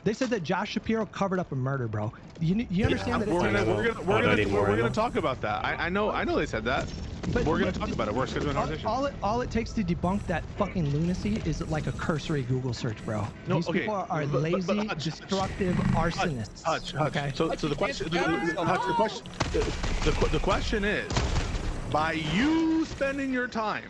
They said that Josh Shapiro covered up a murder, bro. You understand that? We're gonna talk about that. I know they said that. But we're gonna talk about it. We're scheduling a conversation. All it takes to debunk that fucking lunacy is like a cursory Google search, bro. These people are lazy, destructive arsonists. Hutch. Okay. So the question is, by you spending your time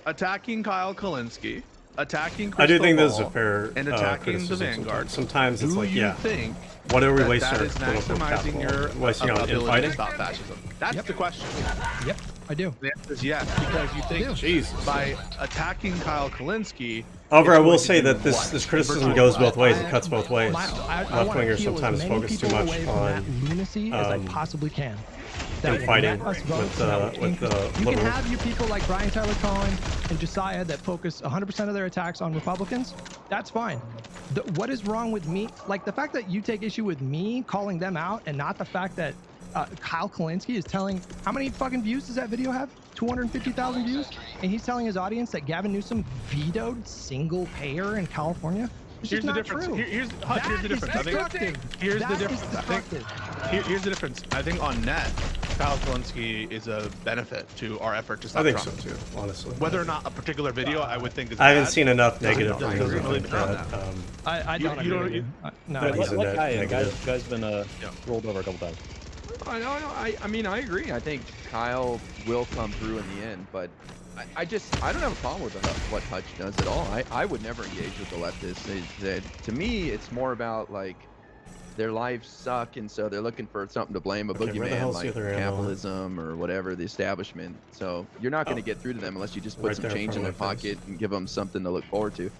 attacking Kyle Kalinske, attacking Crystal I do think Ball, this is a fair and attacking the criticism Vanguard. Sometimes it's like, you think what are we that wasting our is political maximizing capital? your Wasting on ability to infighting? stop fascism? That's the question. Yep, I do. The answer is yes, because you think by attacking Kyle Kalinske. However, I will say that this criticism goes both ways. It cuts both ways. Left wingers sometimes focus too much on lunacy as I possibly can. Infighting with the You can have you people like Brian Tyler Cohen and Josiah that focus 100% of their attacks on Republicans. That's fine. What is wrong with me? Like the fact that you take issue with me calling them out and not the fact that Kyle Kalinske is telling, how many fucking views does that video have? 250,000 views? And he's telling his audience that Gavin Newsom vetoed single payer in California? Here's the difference. Here's the difference. Here's the difference. I think on net, Kyle Kalinske is a benefit to our effort to stop Trump. I think so too, honestly. Whether or not a particular video, I would think is I haven't seen enough negative things. I don't agree. No, guy's been rolled over a couple times. I mean, I agree. I think Kyle will come through in the end, but I don't have a problem with what Hutch does at all. I would never engage with the leftists. To me, it's more about like their lives suck, and so they're looking for something to blame, a boogeyman like capitalism or whatever, the establishment. So you're not going to get through to them unless you just put some change in their pocket and give them something to look forward to.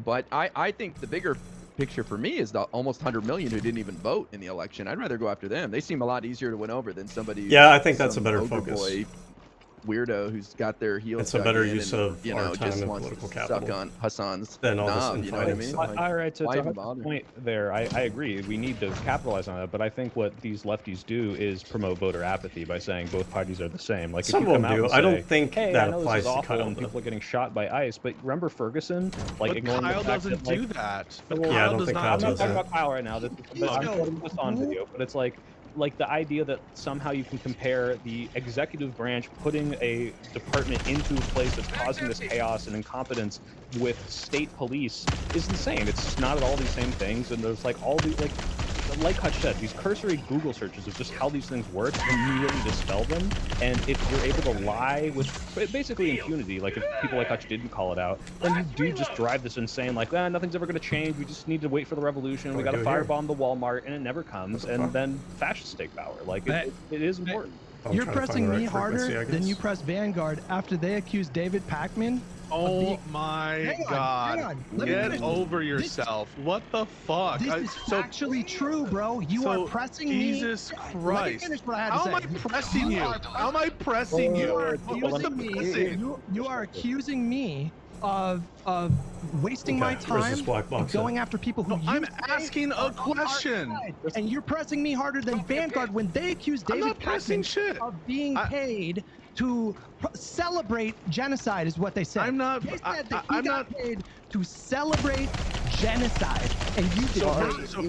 But I think the bigger picture for me is the almost 100 million who didn't even vote in the election. I'd rather go after them. They seem a lot easier to win over than somebody. Yeah, I think that's a better focus. Weirdo who's got their heels. It's a better use and, of our time just and wants political to capital suck on Hassan's than all knob, this you know what I mean? All right, to Hutch's point there, I agree. We need to capitalize on it, but I think what these lefties do is promote voter apathy by saying both parties are the same. Like some of them do. I don't think that applies to Kyle. And people are getting shot by ICE, but like Ferguson, like but Kyle doesn't do that. Yeah, I don't think Kyle does that. I'm not talking about Kyle right now. I'm putting this on video, but it's like the idea that somehow you can compare the executive branch putting a department into a place that's causing this chaos and incompetence with state police is insane. It's just not at all these same things, and there's like all these like Hutch said, these cursory Google searches of just how these things work immediately dispel them. And if you're able to lie with basically impunity, like if people like Hutch didn't call it out, then you do just drive this insane, like, nothing's ever going to change. We just need to wait for the revolution. We got to firebomb the Walmart, and it never comes. And then fascists take power. Like, it is important. You're pressing me harder than you press Vanguard after they accused David Pacman. Oh my God! Get over yourself. What the fuck? This is actually true, bro. You are pressing me. Jesus Christ! Let me finish what I had to say. How am I pressing you? How am I pressing you? You are accusing me of wasting my time going after people who I'm asking a question, and you're pressing me harder than Vanguard when they accused David Pacman of being paid to celebrate genocide, is what they said. I'm not. They said that he got paid to celebrate genocide, and you did not. So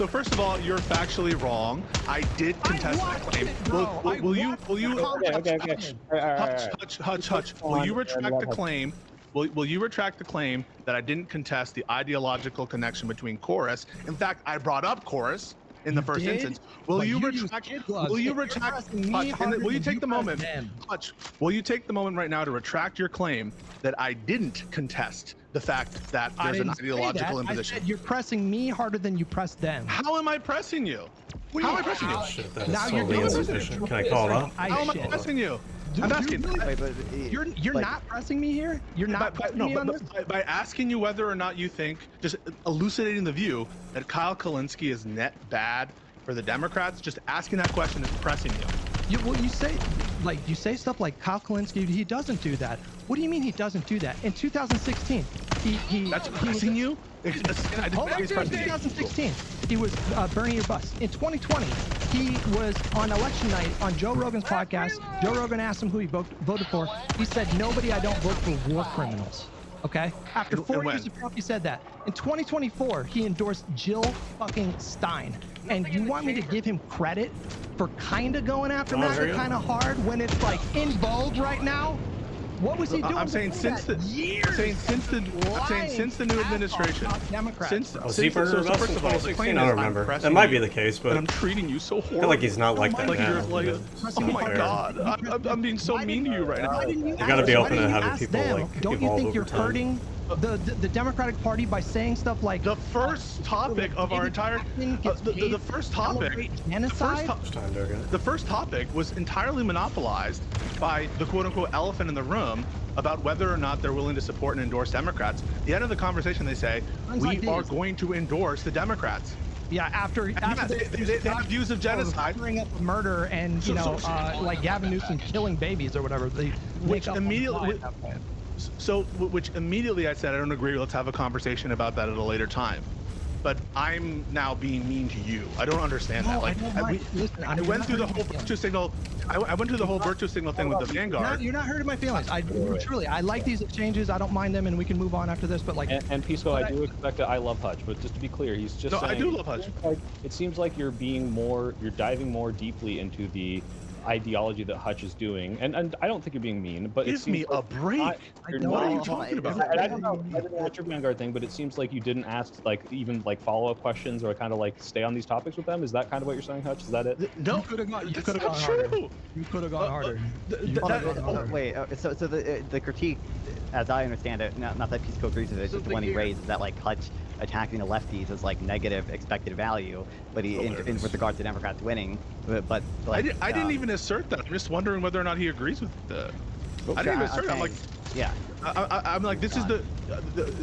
first of all, you're factually wrong. I did contest that claim. Will you? Hutch. Will you retract the claim? Will you retract the claim that I didn't contest the ideological connection between Chorus? In fact, I brought up Chorus in the first instance. Will you retract? Will you take the moment? Hutch, will you take the moment right now to retract your claim that I didn't contest the fact that there's an ideological imposition? I said you're pressing me harder than you pressed them. How am I pressing you? How am I pressing you? Shit, that is totally insufficient. Can I call it out? How am I pressing you? I'm asking. You're not pressing me here? You're not pressing me on this? By asking you whether or not you think, just elucidating the view that Kyle Kalinske is net bad for the Democrats, just asking that question is pressing you. You say stuff like Kyle Kalinske, he doesn't do that. What do you mean he doesn't do that? In 2016, That's pressing you? In 2016, he was burning your bus. In 2020, he was on election night on Joe Rogan's podcast. Joe Rogan asked him who he voted for. He said, nobody, I don't vote for war criminals. Okay? After 4 years of Trump, he said that. In 2024, he endorsed Jill fucking Stein. And you want me to give him credit for kind of going after MAGA kind of hard when it's like in vogue right now? What was he doing? I'm saying since the new administration. Since first of all, the claim I don't remember. That might be the case, but I'm treating you so horribly. I feel like he's not like that now. Oh my God, I'm being so mean to you right now. You gotta be open to having people like don't you think you're hurting the Democratic Party by saying stuff like the first topic of our entire the first topic was entirely monopolized by the quote-unquote elephant in the room about whether or not they're willing to support and endorse Democrats. At the end of the conversation, they say we are going to endorse the Democrats. Yeah, after they have views of genocide, bring up murder, and like Gavin Newsom killing babies or whatever. Which immediately I said I don't agree. Let's have a conversation about that at a later time. But I'm now being mean to you. I don't understand that. Like, I went through the whole virtue signal. I went through the whole virtue signal thing with the Vanguard. You're not hurting my feelings. Truly, I like these exchanges. I don't mind them, and we can move on after this. But like, and Pisco, I do expect I love Hutch, but just to be clear, he's just saying, I do love Hutch. It seems like you're diving more deeply into the ideology that Hutch is doing, and I don't think you're being mean, but give me a break. What are you talking about? I don't know what's your Vanguard thing, but it seems like you didn't ask even follow-up questions or kind of stay on these topics with them. Is that kind of what you're saying, Hutch? Is that it? No, you could have gone harder. You could have gone harder. Wait, so the critique, as I understand it, not that Pisco agrees with it, just the one he raised is that Hutch attacking the lefties is negative expected value, but in with regard to Democrats winning, but I didn't even assert that. I'm just wondering whether or not he agrees with that. I didn't even assert it. I'm like, yeah. I'm like, this is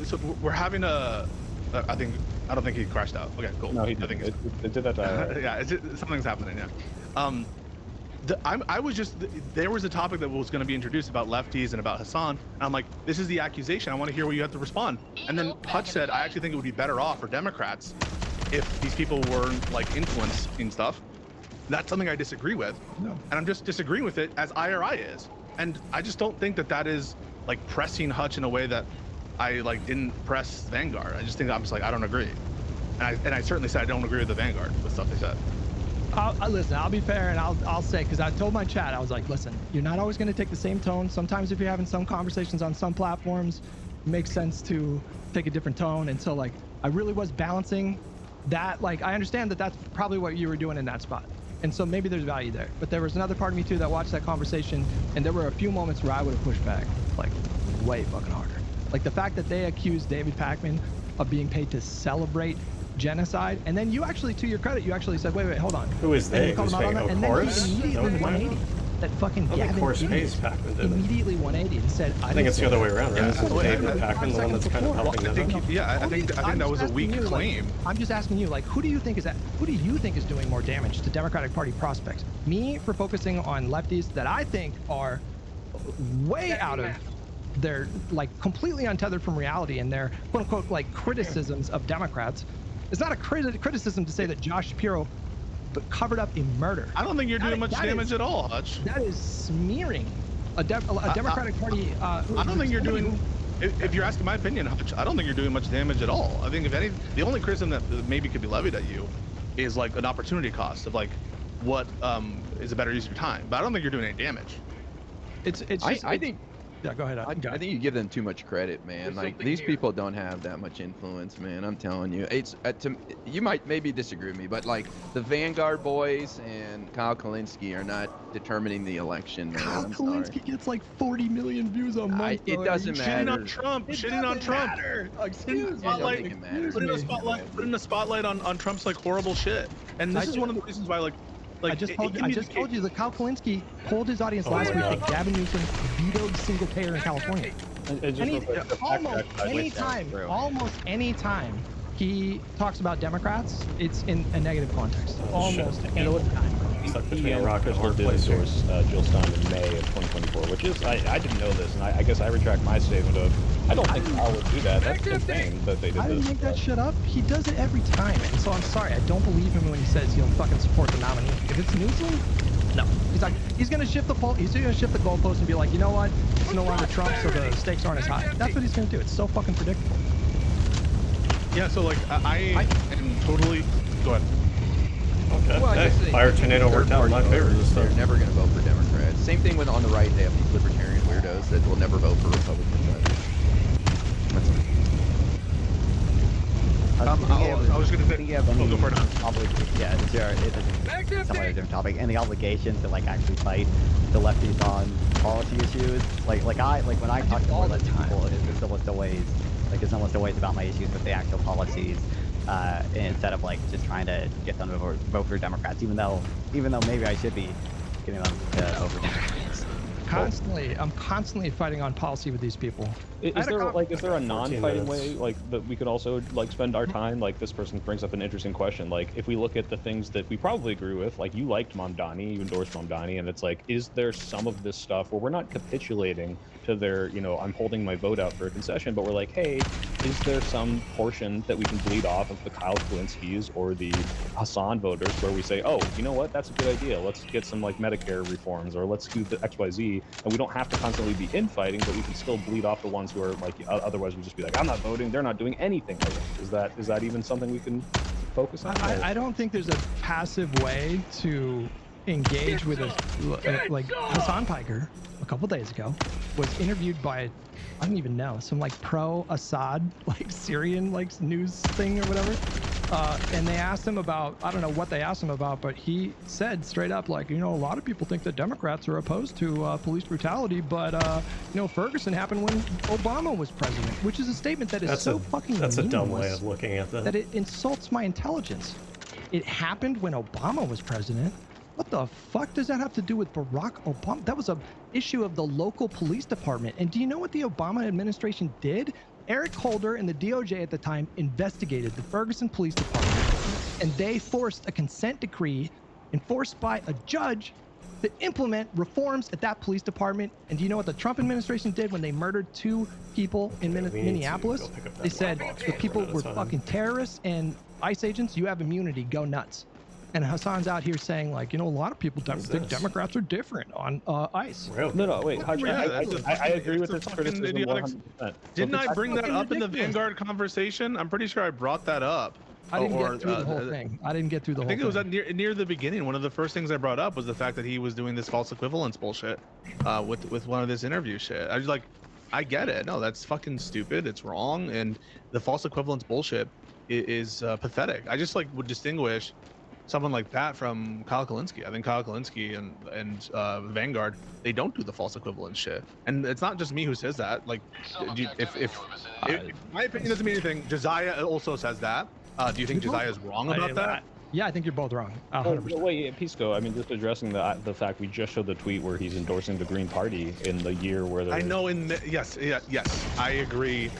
so we're having a. I don't think he crashed out. Okay, cool. No, he didn't. It did that. Yeah, something's happening. Yeah. There was a topic that was going to be introduced about lefties and about Hassan, and I'm like, this is the accusation. I want to hear what you have to respond. And then Hutch said, I actually think it would be better off for Democrats if these people weren't influencing stuff. That's something I disagree with, and I'm just disagreeing with it as IRI is. And I just don't think that is pressing Hutch in a way that I didn't press Vanguard. I just think I'm just I don't agree, and I certainly said I don't agree with the Vanguard with stuff they said. Listen, I'll be fair, and I'll say, because I told my chat, I was like, listen, you're not always going to take the same tone. Sometimes if you're having some conversations on some platforms, makes sense to take a different tone. And so like, I really was balancing that. Like, I understand that that's probably what you were doing in that spot. And so maybe there's value there. But there was another part of me too that watched that conversation, and there were a few moments where I would have pushed back, like way fucking harder. Like the fact that they accused David Pakman of being paid to celebrate genocide, and then you actually, to your credit, you actually said, wait, hold on. Who is they? And Who's paying? and then he immediately 180. That fucking Gavin course idiot pays Pakman, did it? immediately 180 and said, I think it's the other way around, right? Yeah, Isn't David Pakman the one that's kind of helping I them think, out? yeah, I think that was a weak claim. I'm just asking you, like, who do you think is doing more damage to Democratic Party prospects? Me for focusing on lefties that I think are way out of their, like, completely untethered from reality, and their quote unquote like criticisms of Democrats. It's not a criticism to say that Josh Shapiro covered up a murder. I don't think you're doing much damage at all, Hutch. That is smearing a Democratic Party. I don't think you're doing. If you're asking my opinion, Hutch, I don't think you're doing much damage at all. I think if any, the only criticism that maybe could be levied at you is like an opportunity cost of like what is a better use of your time. But I don't think you're doing any damage. It's just, I think. Yeah, go ahead. I think you give them too much credit, man. Like these people don't have that much influence, man. I'm telling you. It's you might maybe disagree with me, but like the Vanguard boys and Kyle Kalinske are not determining the election, man. Kyle Kalinske gets like 40 million views a month. It doesn't matter. Shitting on Trump. Shitting on Trump. Excuse me. Put in a spotlight on Trump's like horrible shit. And this is one of the reasons why like I just told you that Kyle Kalinske told his audience last week that Gavin Newsom vetoed single payer in California. Almost any time he talks about Democrats, it's in a negative context. Almost any time. He and Crystal did endorse Jill Stein in May of 2024, which is, I didn't know this, and I guess I retract my statement of, I don't think Kyle would do that. That's insane that they did this. I didn't make that shit up. He does it every time, and so I'm sorry. I don't believe him when he says he'll fucking support the nominee. If it's Newsom, no. He's gonna shift the goalpost and be like, you know what? It's no longer Trump, so the stakes aren't as high. That's what he's gonna do. It's so fucking predictable. Yeah. So like, I am totally. Go ahead. Okay. Well, hey, fire tornado worked out in my favor this time. They're never going to vote for Democrats. Same thing with on the right. They have these libertarian weirdos that will never vote for Republicans. I was going to say. Go for it. Yeah, it's somewhat a different topic. And the obligation to like actually fight the lefties on policy issues, like when I talk to more lefty people, it's almost always about my issues with the actual policies. Instead of like just trying to get them to vote for Democrats, even though maybe I should be getting them to vote for Democrats. I'm constantly fighting on policy with these people. Is there a non-fighting way like that we could also like spend our time? Like this person brings up an interesting question. Like if we look at the things that we probably agree with, like you liked Mamdani, you endorsed Mamdani, and it's like, is there some of this stuff where we're not capitulating to their, I'm holding my vote out for a concession, but we're like, hey, is there some portion that we can bleed off of the Kyle Kalinskes or the Hassan voters where we say, oh, you know what, that's a good idea. Let's get some like Medicare reforms, or let's do the XYZ, and we don't have to constantly be infighting, but we can still bleed off the ones who are like, otherwise we'd just be like, I'm not voting, they're not doing anything. Is that even something we can focus on? I don't think there's a passive way to engage with like Hassan Piker a couple days ago was interviewed by, I don't even know, some like pro-Assad like Syrian like news thing or whatever, and they asked him about, I don't know what they asked him about, but he said straight up like, a lot of people think that Democrats are opposed to police brutality, but Ferguson happened when Obama was president, which is a statement that is that's a dumb way of looking at that it insults my intelligence. It happened when Obama was president. What the fuck does that have to do with Barack Obama? That was an issue of the local police department. And do you know what the Obama administration did? Eric Holder and the DOJ at the time investigated the Ferguson Police Department, and they forced a consent decree enforced by a judge to implement reforms at that police department. And do you know what the Trump administration did when they murdered 2 people in Minneapolis? They said the people were fucking terrorists and ICE agents. You have immunity. Go nuts. And Hassan's out here saying, like, a lot of people think Democrats are different on ICE. Really? No, wait, Hutch, I agree with this criticism 100%. Didn't I bring that up in the Vanguard conversation? I'm pretty sure I brought that up. I didn't get through the whole thing. I didn't get through the whole thing. I think it was near the beginning. One of the first things I brought up was the fact that he was doing this false equivalence bullshit with one of this interview shit. I was like, I get it. No, that's fucking stupid. It's wrong, and the false equivalence bullshit is pathetic. I just like would distinguish someone like that from Kyle Kalinske. I think Kyle Kalinske and Vanguard, they don't do the false equivalence shit. And it's not just me who says that. Like, if my opinion doesn't mean anything, Josiah also says that. Do you think Josiah is wrong about that? Yeah, I think you're both wrong. 100%. Wait, Pisco, I mean, just addressing the fact we just showed the tweet where he's endorsing the Green Party in the year where I know yes, I agree.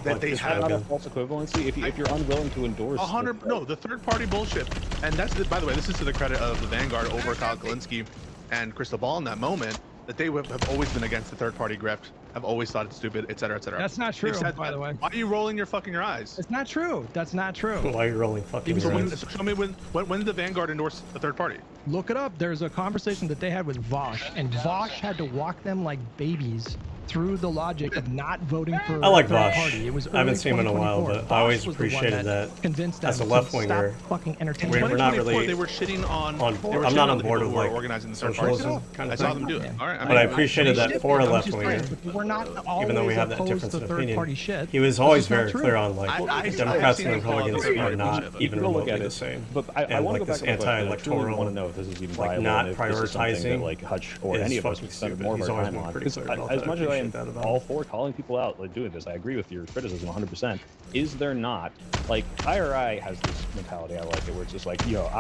That they have not a false equivalency. If you're unwilling to endorse 100, no, the third party bullshit, and that's by the way, this is to the credit of the Vanguard over Kyle Kalinske and Crystal Ball in that moment, that they have always been against the third party grift, have always thought it's stupid, etc., etc. That's not true, by the way. Why are you rolling your eyes? It's not true. That's not true. Why are you rolling fucking your eyes? Show me when did the Vanguard endorse the third party? Look it up. There's a conversation that they had with Vosh, and Vosh had to walk them like babies through the logic of not voting for I like third Vosh. party. It was I haven't seen him in a while, 2024. but I always Vosh was the one appreciated that. Convinced them As a to left stop winger, fucking entertaining. we're not really. They were shitting on. I'm not on board with like organizing the third party. socialism kind I of saw them thing. do it. All right, But I appreciated that for a left winger. We're not Even though we have that opposed difference to in third opinion, party shit. he was It's always just not very true. clear on like Democrats and Republicans are not even remotely the same. But I And want like to go this back to I anti-electoral, want to know if this is even like viable, not and if this is something that, prioritizing like Hutch or is any of us fucking would spend stupid. more of He's our always time been on. pretty Because clear about as that. much as I am Appreciate that about all him. for calling people out, like doing this, I agree with your criticism 100%. Is there not, like, IRI has this mentality, I like it, where it's just like, yo,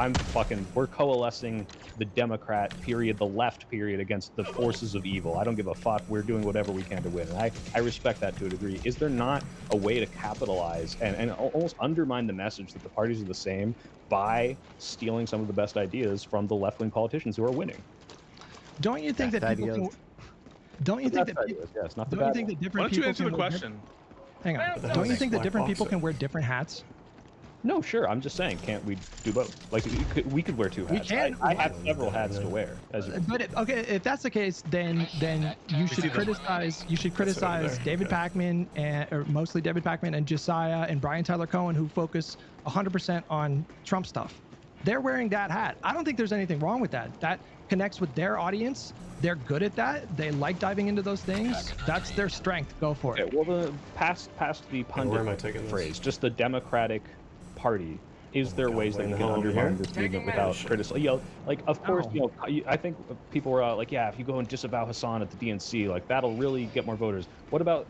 we're coalescing the Democrat period, the left period, against the forces of evil. I don't give a fuck. We're doing whatever we can to win. And I respect that to a degree. Is there not a way to capitalize and almost undermine the message that the parties are the same by stealing some of the best ideas from the left-wing politicians who are winning? Don't you think that people can, don't you think that ideas, yes, not the don't you bad think that ones. different Why don't you people answer can the wear question? Hang on. hell Don't you is think that black different people boxing? can wear different hats? No, sure. I'm just saying, can't we do both? Like, we could wear two hats. We can. I have several hats to wear. But if that's the case, then you should criticize David Pakman or mostly David Pakman and Josiah and Brian Tyler Cohen, who focus 100% on Trump stuff. They're wearing that hat. I don't think there's anything wrong with that. That connects with their audience. They're good at that. They like diving into those things. That's their strength. Go for it. Okay, well, past the where am I taking pundit this? phrase, just the Democratic Party. Is there ways that wait we the can hell over undermine here? this movement without criticism? You know, like, of course, No. I think people were like, yeah, if you go and disavow Hassan at the DNC, like, that'll really get more voters. What about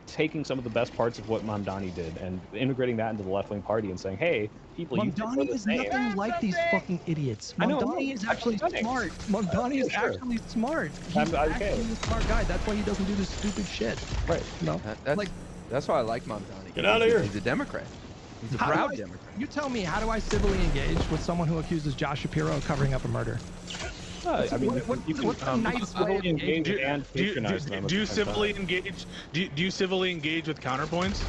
taking some of the best parts of what Mamdani did and integrating that into the left-wing party and saying, hey, people, you think we're Mamdani the is same. nothing like these fucking idiots. I know, Mamdani is I'm actually saying. smart. Mamdani is Sure. actually smart. He's I'm okay. actually a smart guy. That's why he doesn't do this stupid shit. Right. No. That's why I like Mamdani. Get outta here. He's a Democrat. He's a How do proud I- Democrat. You tell me, how do I civilly engage with someone who accuses Josh Shapiro of covering up a murder? I mean, What's you can a nice way of engage engaging? and patronize them. Do you at the same time. civilly engage? Do you civilly engage with counterpoints?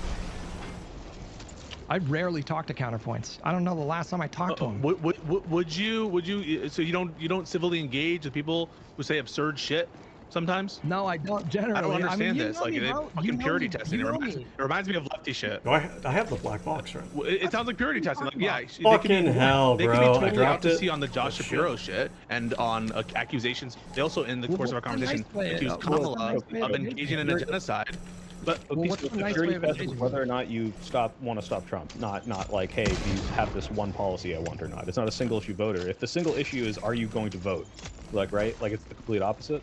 I rarely talk to counterpoints. I don't know the last time I talked to him. Would you? So you don't civilly engage with people who say absurd shit sometimes? No, I don't generally. I don't understand you this. know Like me, they bro. fucking You know purity me. testing. You It know reminds, me. it reminds me of lefty shit. Do I have the black box, right? It sounds like purity testing. Like, yeah, Fucking hell, they bro. could be I totally out dropped to it. sea on the Josh Oh, Shapiro shit and on accusations. They also, in the course of our what's a nice conversation, way- accused what's a Kamala nice way of of engaging in a genocide. But Well, what's the the nice purity way of test is engaging? whether or not you want to stop Trump, not like, hey, do you have this one policy I want or not. It's not a single issue voter. If the single issue is, are you going to vote? Like, right? Like, it's the complete opposite.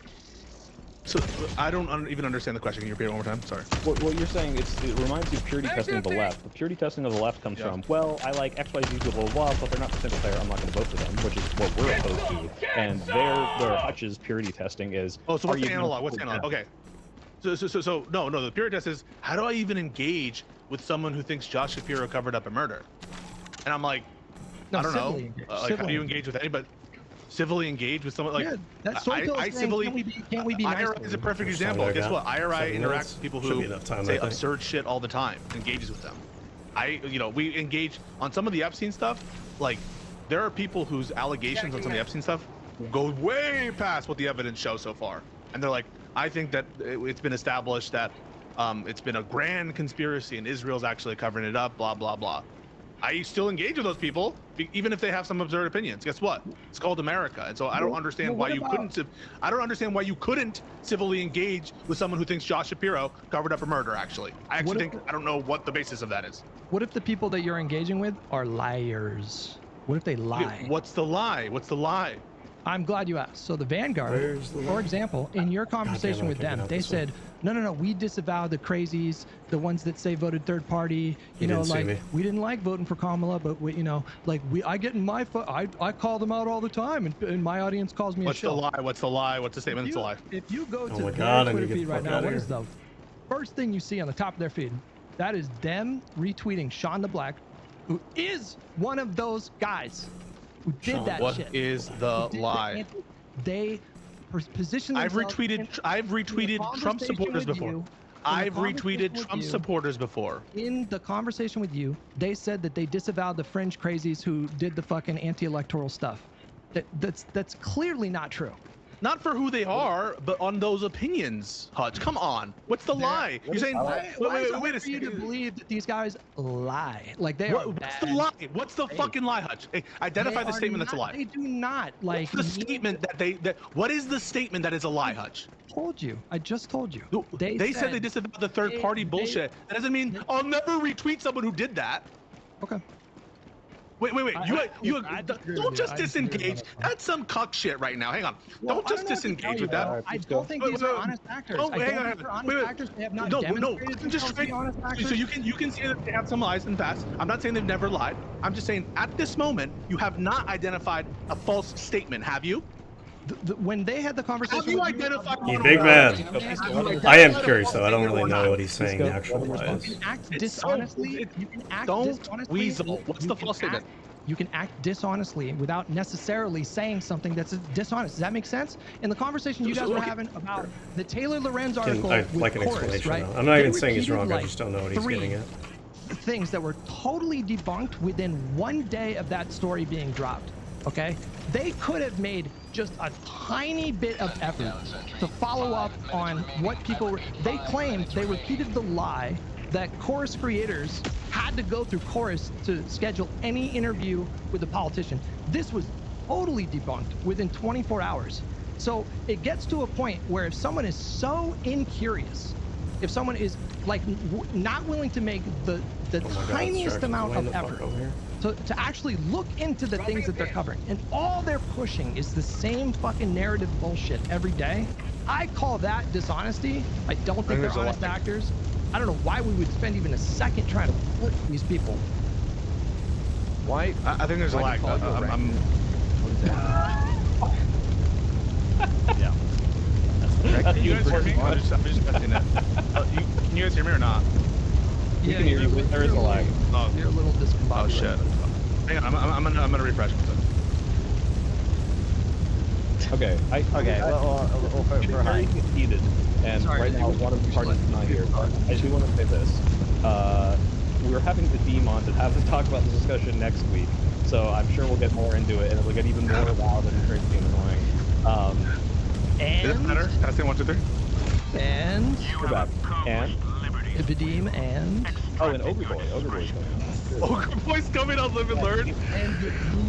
so I don't even understand the question. Can you repeat it one more time? Sorry. What you're saying, it reminds you of purity testing of the left. The purity testing of the left comes from, well, I like XYZ people, blah, blah, but they're not the single player, I'm not going to vote for them, which is what we're opposed to. And their Hutch's purity testing is, Oh, so are what's you the gonna analog? What's the vote analog? Okay. So no, the purity test is, how do I even engage with someone who thinks Josh Shapiro covered up a murder? And I'm like, No, I don't know. civilly engage. Like, how Civilly do you engage with anybody? Civilly engage with someone like Yeah, that's so I civilly. Can't we be nice? IRI to is a him? perfect That's all example. I Guess got. what? IRI 7 interacts minutes. with people Should be who enough time, say I think. absurd shit all the time. Engages with them. We engage on some of the Epstein stuff. Like, there are people whose allegations on some of the Epstein stuff go way past what the evidence shows so far, and they're like, I think that it's been established that it's been a grand conspiracy and Israel's actually covering it up. Blah blah blah. I still engage with those people, even if they have some absurd opinions. Guess what? It's called America, and so I don't understand why you couldn't. I don't understand why you couldn't civilly engage with someone who thinks Josh Shapiro covered up a murder. Actually, I don't know what the basis of that is. What if the people that you're engaging with are liars? What if they lie? What's the lie? What's the lie? I'm glad you asked. So the Vanguard, for example, in your conversation with them, they said, no, we disavow the crazies, the ones that say voted third party. You know, like we didn't like voting for Kamala, but we, you know, like I get in my I call them out all the time, and my audience calls me a shill. What's the lie? What's the lie? What's the statement that's a lie? If you go to their Twitter feed right now, what is the first thing you see on the top of their feed? That is them retweeting Sean the Black, who is one of those guys who did that shit. What is the lie? They position themselves. I've retweeted Trump supporters before. I've retweeted Trump supporters before. In the conversation with you, they said that they disavowed the fringe crazies who did the fucking anti-electoral stuff. That's clearly not true. Not for who they are, but on those opinions, Hutch. Come on. What's the lie? You're saying, wait a second. You to believe that these guys lie. Like they are What's the lie? What's the fucking lie, Hutch? Hey, identify the statement that's a lie. They do not. Like what's the statement what is the statement that is a lie, Hutch? I just told you. They said they disavowed the third party bullshit. That doesn't mean I'll never retweet someone who did that. Okay. Wait. Don't just disengage. That's some cuck shit right now. Hang on. Don't just disengage with that. I don't think these are honest actors. Oh, hang on. They have not demonstrated I'm just trying. So you can say that they have some lies in the past. I'm not saying they've never lied. I'm just saying at this moment you have not identified a false statement, have you? When they had the conversation, have you identified? You big man. I am curious though. I don't really know what he's saying. The actual lies. You can act dishonestly. You can act dishonestly. Weasel. What's the false statement? You can act dishonestly without necessarily saying something that's dishonest. Does that make sense? In the conversation you guys were having about the Taylor Lorenz article with like an Chorus, explanation. right? I'm not even saying he's wrong. I just don't know what he's getting at. Things that were totally debunked within 1 day of that story being dropped. Okay, they could have made just a tiny bit of effort to follow up on what people were. They claimed they repeated the lie that Chorus creators had to go through Chorus to schedule any interview with a politician. This was totally debunked within 24 hours. So it gets to a point where if someone is so incurious, if someone is like not willing to make the tiniest amount of effort to actually look into the things that they're covering, and all they're pushing is the same fucking narrative bullshit every day, I call that dishonesty. I don't think they're honest actors. I don't know why we would spend even a second trying to put these people. Why? I think there's a lag. What is that? Yeah. You guys hear me? I'm just testing that. Can you guys hear me or not? We can hear you, but there is a lag. Oh, you're a little discombobulated. Oh shit. Hang on, I'm gonna refresh. Okay. Well, for high. Heated, and right now one of the parties is not here. But I do want to say this: we're having the demon to have to talk about this discussion next week, so I'm sure we'll get more into it, and it'll get even more loud and crazy and annoying. And is it better? Testing 1, 2, 3. And we're back. And Ibadim and and Ogre Boy's coming out. Ogre Boy's coming on Live and Learn.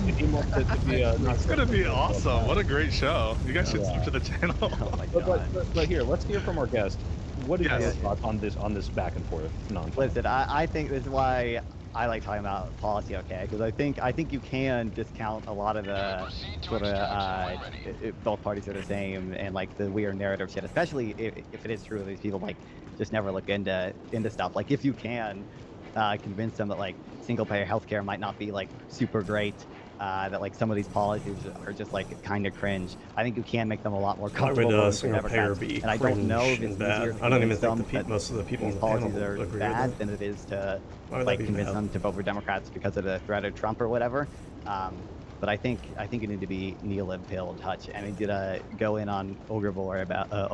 It's gonna be awesome. What a great show. You guys should subscribe to the channel. But here, let's hear from our guest. What is your thoughts on this back and forth nonsense? Listen, I think this is why I like talking about policy, okay? Because I think you can discount a lot of the sort of both parties are the same and like the weird narrative shit, especially if it is true these people like just never look into stuff. Like if you can convince them that like single payer healthcare might not be like super great, that like some of these policies are just like kind of cringe. I think you can make them a lot more comfortable. Why would single payer be and I don't know if it's bad? I don't even think most of the people in the panel policies are agree bad with than it is to like convince them to vote for Democrats because of the threat of Trump or whatever. But I think you need to be neo-lib-pilled, Hutch. I mean, did go in on Ogre Boy about I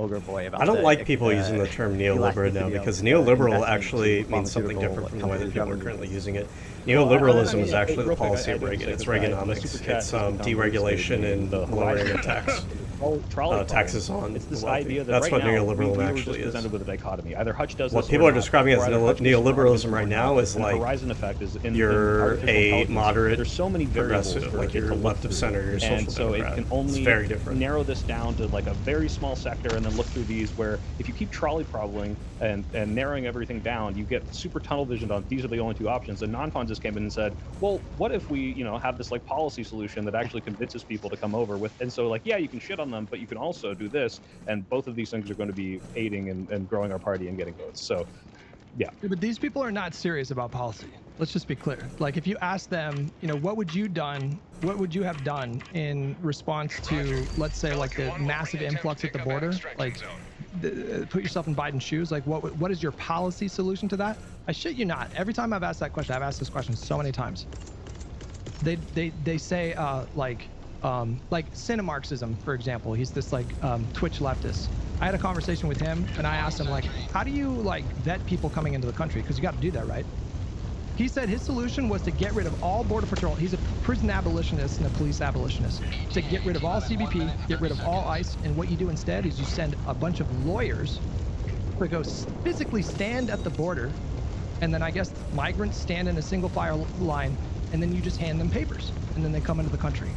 don't like people using the term neoliberal now because neoliberal actually means something different from the way that people are currently using it. Neoliberalism is actually the policy of Reagan. It's Reaganomics. It's deregulation and lowering of tax. trolley taxes on it's this the wealthy. idea that That's right what now neoliberalism we were actually just is. presented with a dichotomy. Either Hutch does What this people or are not, describing as or either Hutch does neoliberalism right or now not. is And like the horizon effect is in you're artificial a intelligence. moderate There's so many variables progressive, for like it you're to look left of through. center, you're social And so democrat. it can only It's very different. narrow this down to like a very small sector and then look through these where if you keep trolley probleming and narrowing everything down, you get super tunnel visioned on these are the only two options. And non-con just came in and said, well, what if we, have this like policy solution that actually convinces people to come over with, and so like, yeah, you can shit on them, but you can also do this. And both of these things are going to be aiding and growing our party and getting votes. So yeah. But these people are not serious about policy. Let's just be clear. Like if you ask them, what would you have done in response to, let's say, like the massive influx at the border? Like put yourself in Biden's shoes. Like what is your policy solution to that? I shit you not. Every time I've asked that question, I've asked this question so many times. They say like Cinemarxism, for example. He's this like Twitch leftist. I had a conversation with him and I asked him like, how do you like vet people coming into the country? Because you got to do that, right? He said his solution was to get rid of all border patrol. He's a prison abolitionist and a police abolitionist. To get rid of all CBP, get rid of all ICE, and what you do instead is you send a bunch of lawyers to go physically stand at the border, and then I guess migrants stand in a single file line, and then you just hand them papers, and then they come into the country.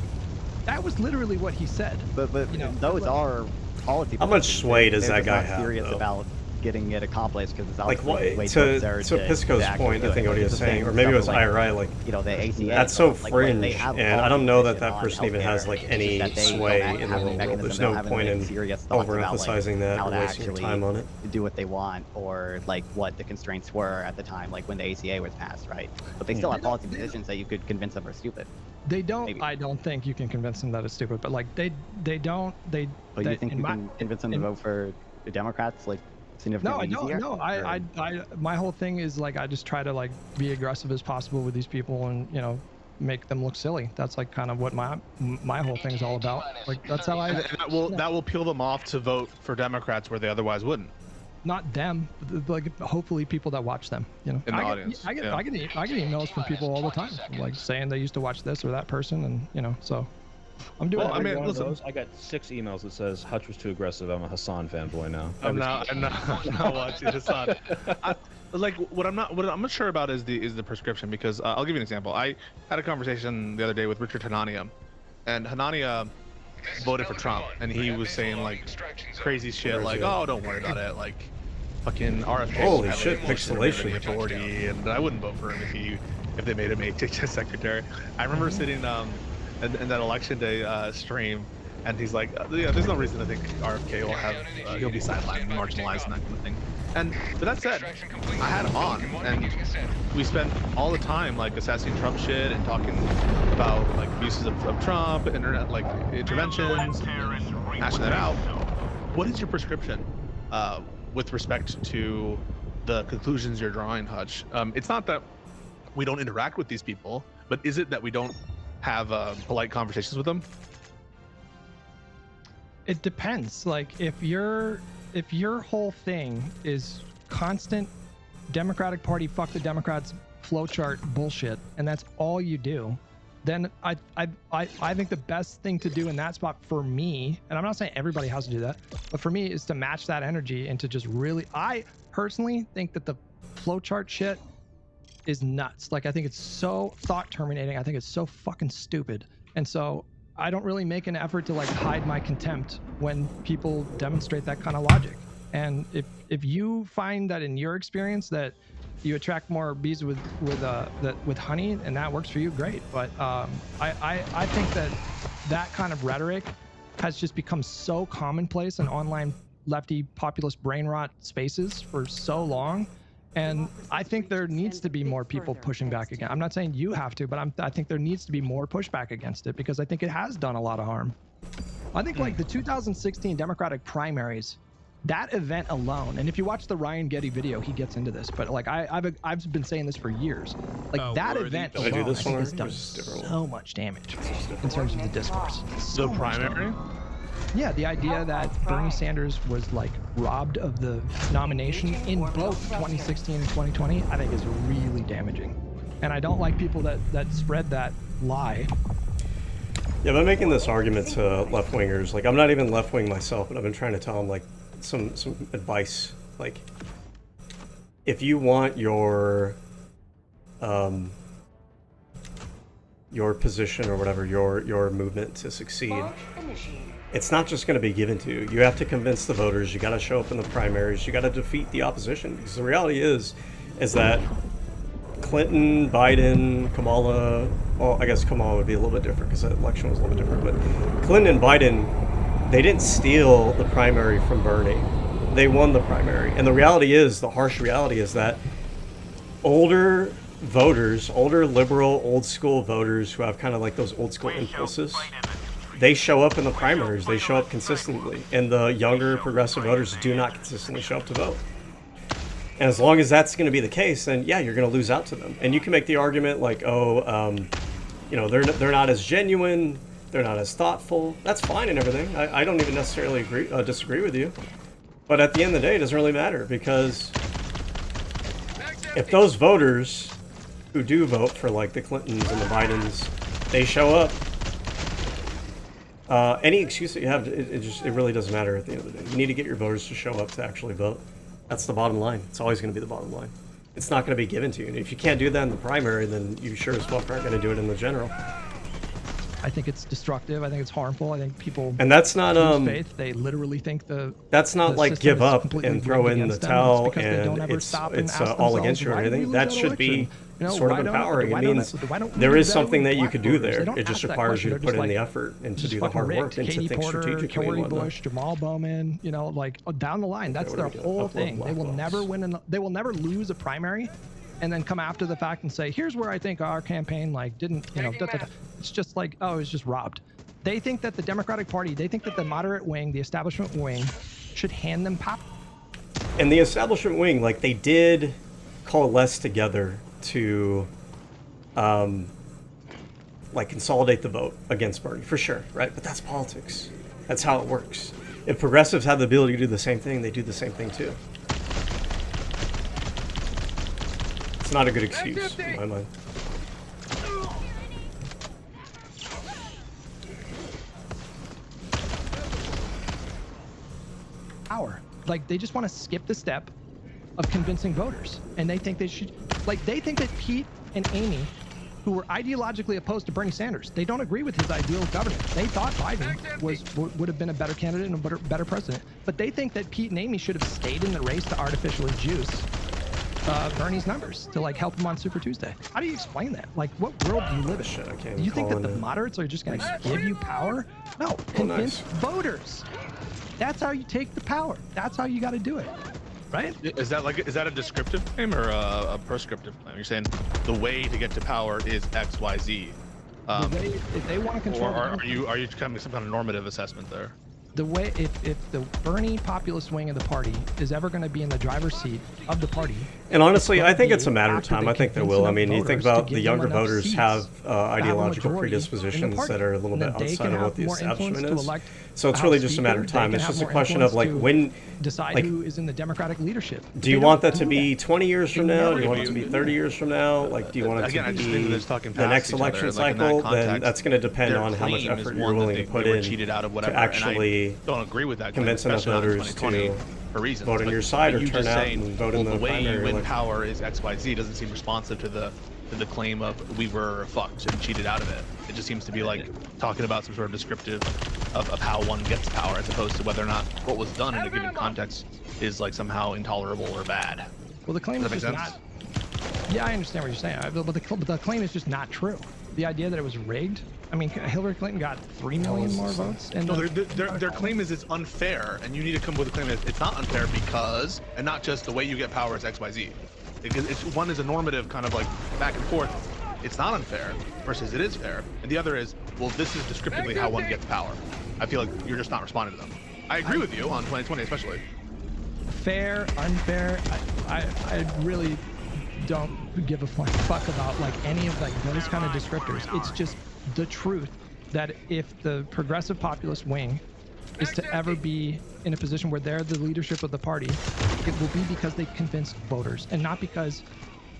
That was literally what he said. But those are policy. How much sway does that guy have? Serious though? about getting it accomplished because it's Like way to absurd Pisco's point, I think what he was saying, or maybe it was IRI, like the ACA. that's so like, fringe, and I don't know that that on person even has healthcare, like it's any just that they sway don't in the have a world. mechanism, There's they don't no have point any in serious thoughts about, overemphasizing that how or to wasting your actually time on it. do what they want, or like what the constraints were at the time, like when the ACA was passed, right? But they still have policy positions that you could convince them are stupid. They don't. Maybe. I don't think you can convince them that it's stupid. But like they don't. They. But you think you can convince them to vote for the Democrats, like significantly easier? No. I my whole thing is like I just try to like be aggressive as possible with these people and make them look silly. That's like kind of what my whole thing is all about. Like that's how I. And that will peel them off to vote for Democrats where they otherwise wouldn't. Not them, like hopefully people that watch them. In the audience. I get emails from people all the time, like saying they used to watch this or that person, and so I'm doing. Well, I mean, listen, I got 6 emails that says Hutch was too aggressive. I'm a Hassan fanboy now. I'm not watching Hassan. What I'm not sure about is the prescription, because I'll give you an example. I had a conversation the other day with Richard Hanania, and Hanania voted for Trump, and he was saying like crazy shit, like, oh, don't worry about it, like fucking RFK. Holy shit, pixelation authority, and I wouldn't vote for him if they made him HHS secretary. I remember sitting in that election day stream, and he's like, there's no reason to think RFK will have he'll be sidelined and marginalized and that kind of thing. And but that said, I had him on, and we spent all the time like assessing Trump shit and talking about like abuses of Trump, internet like interventions, and hashing that out. What is your prescription with respect to the conclusions you're drawing, Hutch? It's not that we don't interact with these people, but is it that we don't have polite conversations with them? It depends. Like if your whole thing is constant Democratic Party, fuck the Democrats flowchart bullshit, and that's all you do, then I think the best thing to do in that spot for me, and I'm not saying everybody has to do that, but for me is to match that energy into just really, I personally think that the flowchart shit is nuts. Like I think it's so thought terminating. I think it's so fucking stupid. And so I don't really make an effort to like hide my contempt when people demonstrate that kind of logic. And if you find that in your experience that you attract more bees with honey and that works for you, great. But I think that kind of rhetoric has just become so commonplace in online lefty populist brain rot spaces for so long. And I think there needs to be more people pushing back again. I'm not saying you have to, but I think there needs to be more pushback against it, because I think it has done a lot of harm. I think like the 2016 Democratic primaries, that event alone, and if you watch the Ryan Getty video, he gets into this, but like I've been saying this for years. Like that event alone, I think has done so much damage in terms of the discourse. The primary? Yeah, the idea that Bernie Sanders was like robbed of the nomination in both 2016 and 2020, I think is really damaging. And I don't like people that spread that lie. Yeah, I've been making this argument to left-wingers. Like, I'm not even left-wing myself, but I've been trying to tell them, like, some advice. Like, if you want your position or whatever, your movement to succeed, it's not just going to be given to you. You have to convince the voters. You got to show up in the primaries. You got to defeat the opposition. Because the reality is that Clinton, Biden, Kamala, well, I guess Kamala would be a little bit different because the election was a little bit different, but Clinton and Biden, they didn't steal the primary from Bernie. They won the primary. And the reality is, the harsh reality is that older voters, older liberal, old school voters who have kind of like those old school impulses, they show up in the primaries. They show up consistently. And the younger progressive voters do not consistently show up to vote. And as long as that's going to be the case, then yeah, you're going to lose out to them. And you can make the argument like, oh, you know, they're not as genuine, they're not as thoughtful. That's fine and everything. I don't even necessarily disagree with you. But at the end of the day, it doesn't really matter, because if those voters who do vote for like the Clintons and the Bidens, they show up, any excuse that you have, it really doesn't matter at the end of the day. You need to get your voters to show up to actually vote. That's the bottom line. It's always going to be the bottom line. It's not going to be given to you. And if you can't do that in the primary, then you sure as fuck aren't going to do it in the general. I think it's destructive. I think it's harmful. I think people and that's not lose faith. They literally think that's not the like give up and throw in the them. towel It's and it's all against you or anything. That should be sort of empowering. It means there is something that you could do there. It just requires you to put in the effort and to do the hard work and to think strategically and whatnot. Bush, Jamal Bowman, you know, like down the line. That's their whole thing. They will never win. They will never lose a primary, and then come after the fact and say, "Here's where I think our campaign like didn't, you know." It's just like, oh, it was just robbed. They think that the Democratic Party, they think that the moderate wing, the establishment wing, should hand them power. And the establishment wing, like, they did coalesce together to like consolidate the vote against Bernie, for sure, right? But that's politics. That's how it works. If progressives have the ability to do the same thing, they do the same thing too. It's not a good excuse in my mind. Power. Like, they just want to skip the step of convincing voters, and they think they should, like, they think that Pete and Amy, who were ideologically opposed to Bernie Sanders, they don't agree with his ideal of government. They thought Biden would have been a better candidate and a better president, but they think that Pete and Amy should have stayed in the race to artificially juice Bernie's numbers to like help him on Super Tuesday. How do you explain that? Like, what world do you live in? Do you think that the moderates are just going to give you power? No, convince voters. That's how you take the power. That's how you got to do it, right? Is that a descriptive claim or a prescriptive claim? You're saying the way to get to power is X, Y, Z. If they want to control, or are you coming to some kind of normative assessment there? The way, if the Bernie populist wing of the party is ever going to be in the driver's seat of the party, and honestly, I think it's a matter of time. I think they will. I mean, you think about the younger voters have ideological predispositions that are a little bit outside of what the establishment is. So it's really just a matter of time. It's just a question of like when decide like, who is in the Democratic leadership. Do you want that to be 20 years from now? Do you want it to be 30 years from now? Like, do you want it to be the next election cycle? Then that's going to depend on how much effort you're willing to put in to actually don't agree with that, convince enough voters to vote on your side or turn out and vote in the primary. The way you win power is X, Y, Z doesn't seem responsive to the claim of we were fucked and cheated out of it. It just seems to be like talking about some sort of descriptive of how one gets power, as opposed to whether or not what was done in a given context is like somehow intolerable or bad. Well, the claim is just not. Yeah, I understand what you're saying, but the claim is just not true. The idea that it was rigged. I mean, Hillary Clinton got 3 million more votes. And no, their claim is it's unfair, and you need to come with a claim that it's not unfair because, and not just the way you get power is X, Y, Z. One is a normative kind of like back and forth. It's not unfair versus it is fair, and the other is, well, this is descriptively how one gets power. I feel like you're just not responding to them. I agree with you on 2020 especially. Fair, unfair, I really don't give a fuck about like any of like those kind of descriptors. It's just the truth that if the progressive populist wing is to ever be in a position where they're the leadership of the party, it will be because they convinced voters and not because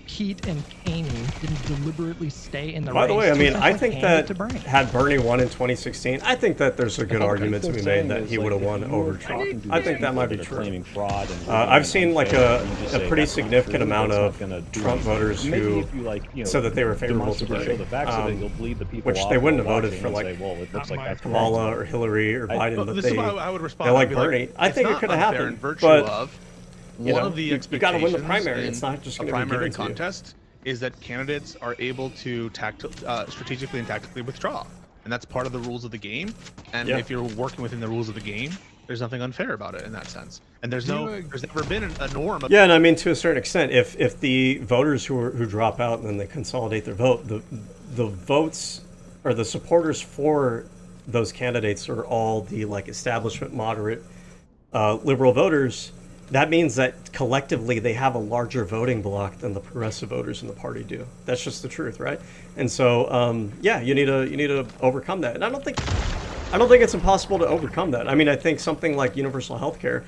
Pete and Amy didn't deliberately stay in the race. By the way, I to mean, I essentially think hand it that to Bernie. had Bernie won in 2016, I think that there's a good argument to be made that he would have won over Trump. I think that might be true. Claiming fraud and I've seen like a say pretty that's not significant true, amount that's of not gonna do Trump anything. voters Maybe who if you, like, you know, said that they were favorable to mercifully show the Bernie, facts of it, you'll bleed the people which off they wouldn't have who are voted for watching like and say, well, it looks like that's Kamala or Hillary or Biden, but this is why I would respond. they like I'd be Bernie. I it's think it not could have unfair happened, in virtue but of you one know, of the you gotta win the expectations primary. in It's not just a going to be primary given to you. contest is that candidates are able to strategically and tactically withdraw, and that's part of the rules of the game. And if you're working within the rules of the game, there's nothing unfair about it in that sense. And there's never been a norm. Yeah, and I mean to a certain extent, if the voters who drop out and then they consolidate their vote, the votes or the supporters for those candidates are all the like establishment, moderate, liberal voters. That means that collectively they have a larger voting bloc than the progressive voters in the party do. That's just the truth, right? And so, yeah, you need to overcome that. And I don't think it's impossible to overcome that. I mean, I think something like universal health care,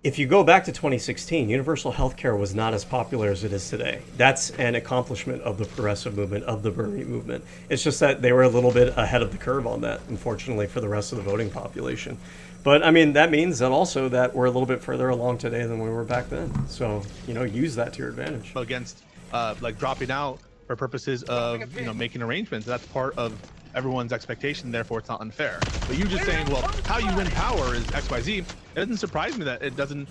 if you go back to 2016, universal health care was not as popular as it is today. That's an accomplishment of the progressive movement, of the Bernie movement. It's just that they were a little bit ahead of the curve on that, unfortunately, for the rest of the voting population. But I mean, that means that also that we're a little bit further along today than we were back then. So, you know, use that to your advantage. Against like dropping out for purposes of, you know, making arrangements. That's part of everyone's expectation, therefore it's not unfair. But you just saying, well, how you win power is XYZ, it doesn't surprise me that it doesn't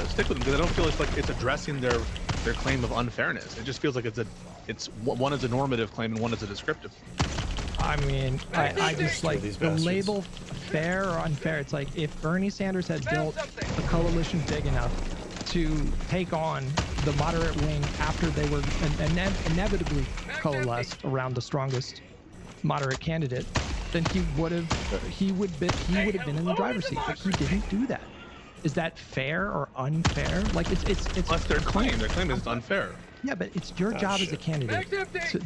stick with them, because I don't feel like it's addressing their claim of unfairness. It just feels like it's one is a normative claim and one is a descriptive. I mean, I just like the label fair or unfair. It's like if Bernie Sanders had built a coalition big enough to take on the moderate wing after they were inevitably coalesced around the strongest moderate candidate, then he would have been in the driver's seat. But he didn't do that. Is that fair or unfair? Like it's That's their claim. Their claim is unfair. Yeah, but it's your job as a candidate. So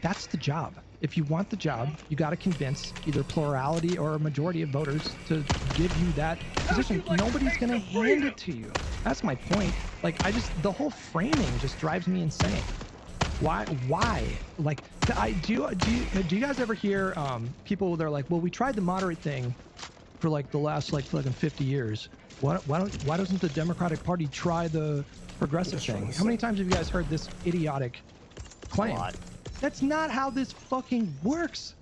that's the job. If you want the job, you got to convince either plurality or a majority of voters to give you that position. Nobody's gonna hand it to you. That's my point. Like the whole framing just drives me insane. Why? Like, do you guys ever hear people? They're like, well, we tried the moderate thing for like the last like fucking 50 years. Why doesn't the Democratic Party try the progressive thing? How many times have you guys heard this idiotic claim? That's not how this fucking works.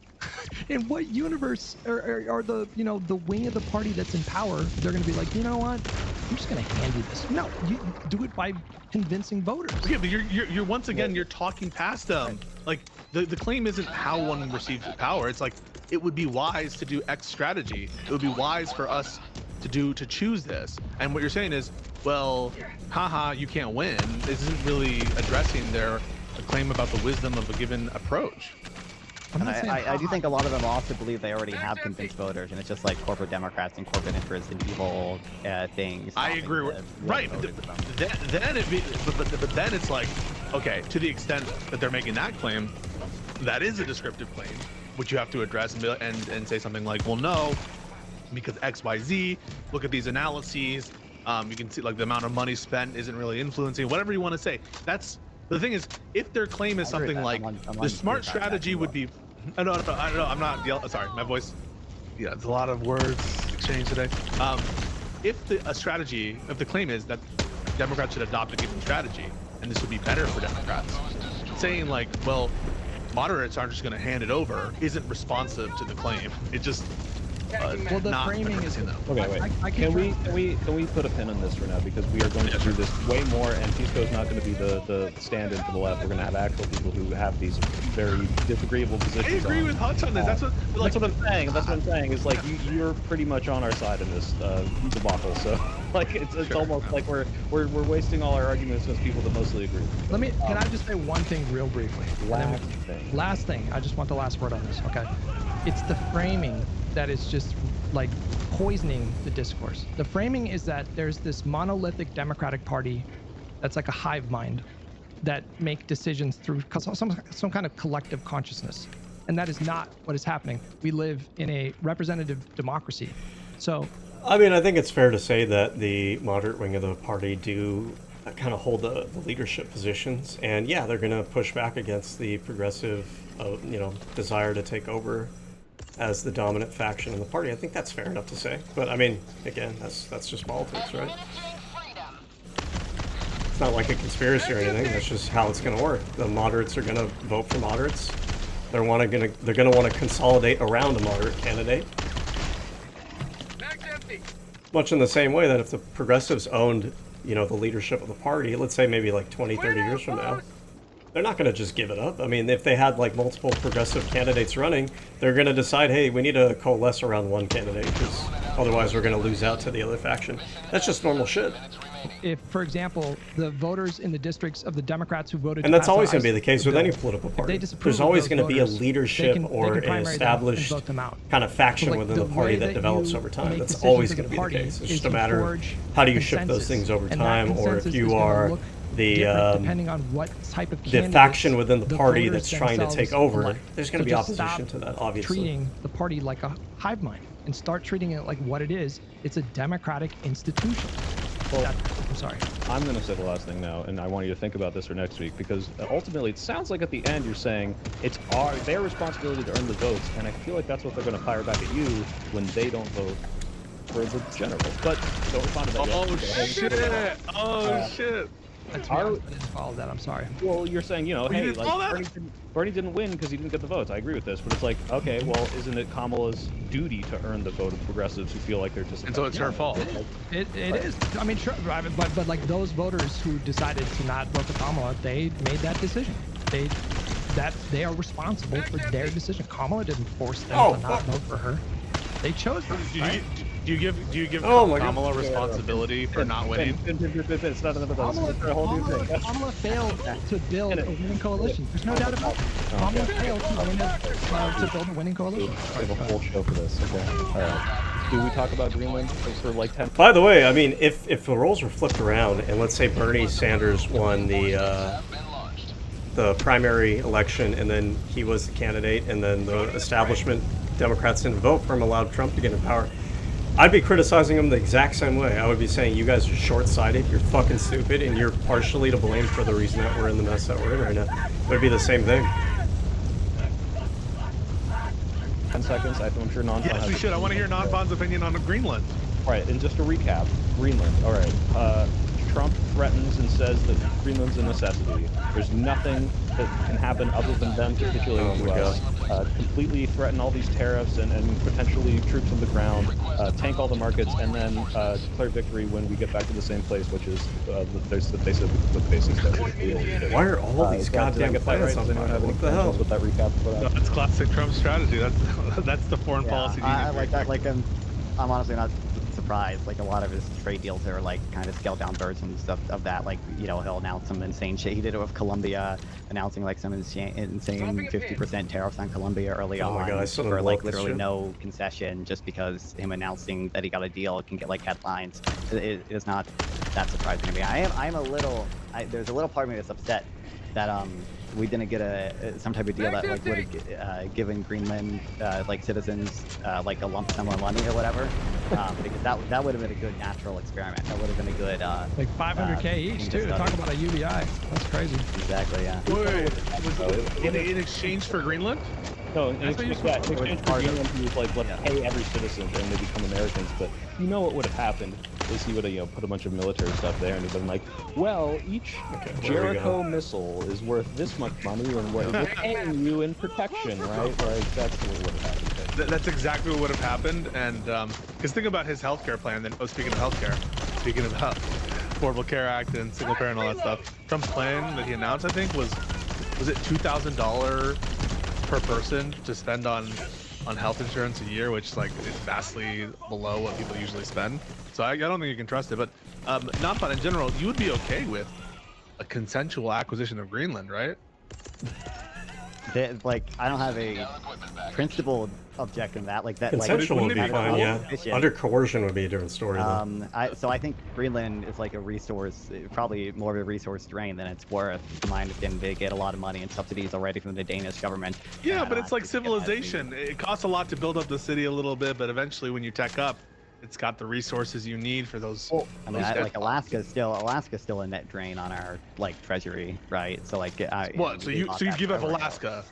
In what universe are the, you know, the wing of the party that's in power, they're going to be like, you know what? I'm just going to hand you this. No, you do it by convincing voters. Yeah, but you're once again, you're talking past them. Like the claim isn't how one receives power. It's like, it would be wise to do X strategy. It would be wise for us to choose this. And what you're saying is, well, haha, you can't win. This isn't really addressing their claim about the wisdom of a given approach. And I do think a lot of them also believe they already have convinced voters, and it's just like corporate Democrats and corporate interests and evil things. I agree with right. But then it's like, okay, to the extent that they're making that claim, that is a descriptive claim, which you have to address and say something like, well, no, because XYZ. Look at these analyses. You can see like the amount of money spent isn't really influencing. Whatever you want to say. That's the thing is, if their claim is something like the smart strategy would be. No, I'm not yelling. Sorry, my voice. Yeah, it's a lot of words exchanged today. If the claim is that Democrats should adopt a given strategy, and this would be better for Democrats, saying like, well, moderates aren't just going to hand it over, isn't responsive to the claim. It just well, the framing is okay. Wait, can we put a pin on this for now, because we are going to do this way more, and Pisco is not going to be the stand-in for the left. We're going to have actual people who have these very disagreeable positions. I agree with Hutch on this. That's what I'm saying. That's what I'm saying. Is like you're pretty much on our side in this debacle. So like it's almost like we're wasting all our arguments against people that mostly agree. Can I just say one thing real briefly? Last thing. I just want the last word on this. Okay. It's the framing that is just like poisoning the discourse. The framing is that there's this monolithic Democratic Party that's like a hive mind that make decisions through some kind of collective consciousness. And that is not what is happening. We live in a representative democracy. So I mean, I think it's fair to say that the moderate wing of the party do kind of hold the leadership positions, and yeah, they're going to push back against the progressive, desire to take over as the dominant faction in the party. I think that's fair enough to say. But I mean, again, that's just politics, right? It's not like a conspiracy or anything. That's just how it's going to work. The moderates are going to vote for moderates. They're going to want to consolidate around a moderate candidate. Much in the same way that if the progressives owned, the leadership of the party, let's say maybe like 20, 30 years from now, they're not going to just give it up. I mean, if they had like multiple progressive candidates running, they're going to decide, hey, we need to coalesce around one candidate because otherwise we're going to lose out to the other faction. That's just normal shit. If, for example, the voters in the districts of the Democrats who voted, and that's always going to be the case with any political party. There's always going to be a leadership or an established kind of faction within the party that develops over time. That's always going to be the case. It's just a matter of how do you shift those things over time, or if you are depending on what type of the faction within the party that's trying to take over, there's going to be opposition to that, obviously. Treating the party like a hive mind and start treating it like what it is. It's a democratic institution. Well, I'm sorry. I'm going to say the last thing now, and I want you to think about this for next week, because ultimately it sounds like at the end you're saying it's their responsibility to earn the votes, and I feel like that's what they're going to fire back at you when they don't vote for the general. But don't respond to that yet. Shit! That's I didn't follow that. I'm sorry. Well, you're saying, hey, like Bernie didn't win because he didn't get the votes. I agree with this, but it's like, okay, well, isn't it Kamala's duty to earn the vote of progressives who feel like they're just? And so it's her fault. It is. I mean, sure, but like those voters who decided to not vote for Kamala, they made that decision. They are responsible for their decision. Kamala didn't force them to not vote for her. They chose her. Right? Do you give Kamala responsibility for not winning? It's not another Kamala failed to build a winning coalition. There's no doubt about it. Kamala failed to build a winning coalition. I have a whole show for this. Okay. All right. Do we talk about Greenland for like 10? By the way, I mean, if the roles were flipped around, and let's say Bernie Sanders won the primary election, and then he was the candidate, and then the establishment Democrats didn't vote for him, allowed Trump to get in power, I'd be criticizing him the exact same way. I would be saying, you guys are short-sighted, you're fucking stupid, and you're partially to blame for the reason that we're in the mess that we're in right now. It would be the same thing. 10 seconds. I'm sure Non-Fon Yes, we should. I want to hear Non-Fon's opinion on Greenland. Right, and just to recap, Greenland. All right. Trump threatens and says that Greenland's a necessity. There's nothing that can happen other than them capitulating to us. Completely threaten all these tariffs and potentially troops on the ground, tank all the markets, and then declare victory when we get back to the same place, which is the basis that Why are all these goddamn plans on fire? What the hell? With that recap? No, that's classic Trump strategy. That's the foreign policy. I like that. Like I'm honestly not surprised. Like a lot of his trade deals are like kind of scaled down versions of that. Like he'll announce some insane shit. He did it with Colombia, announcing like some insane 50% tariffs on Colombia early on for like literally no concession, just because him announcing that he got a deal can get like headlines. It is not that surprising to me. I'm a little. There's a little part of me that's upset that we didn't get some type of deal that like would have given Greenland like citizens like a lump sum of money or whatever, because that would have been a good natural experiment. That would have been a good like 500K each too. Talk about a UBI. That's crazy. Exactly. Yeah. Wait, in exchange for Greenland? No, in exchange for Greenland, he was like, let's pay every citizen and they become Americans. But you know what would have happened is he would have put a bunch of military stuff there and he'd been like, well, each Jericho missile is worth this much money and we're paying you in protection, right? Like that's what would have happened. That's exactly what would have happened. And because think about his healthcare plan. Then speaking of healthcare, speaking about Affordable Care Act and single parent and all that stuff, Trump's plan that he announced, I think, was it $2,000 per person to spend on health insurance a year, which like is vastly below what people usually spend. So I don't think you can trust it. But Non-Fon in general, you would be okay with a consensual acquisition of Greenland, right? Like I don't have a principled object in that. Like that. Consensual like, would be fine, yeah. Under coercion would be a different story. So I think Greenland is like a resource, probably more of a resource drain than it's worth. To my understanding, they get a lot of money and subsidies already from the Danish government. Yeah, but it's like civilization. It costs a lot to build up the city a little bit, but eventually when you tech up, It's got the resources you need for those. Well, I mean, those like Alaska's still a net drain on our like treasury, right? So like, what? So you give up Alaska?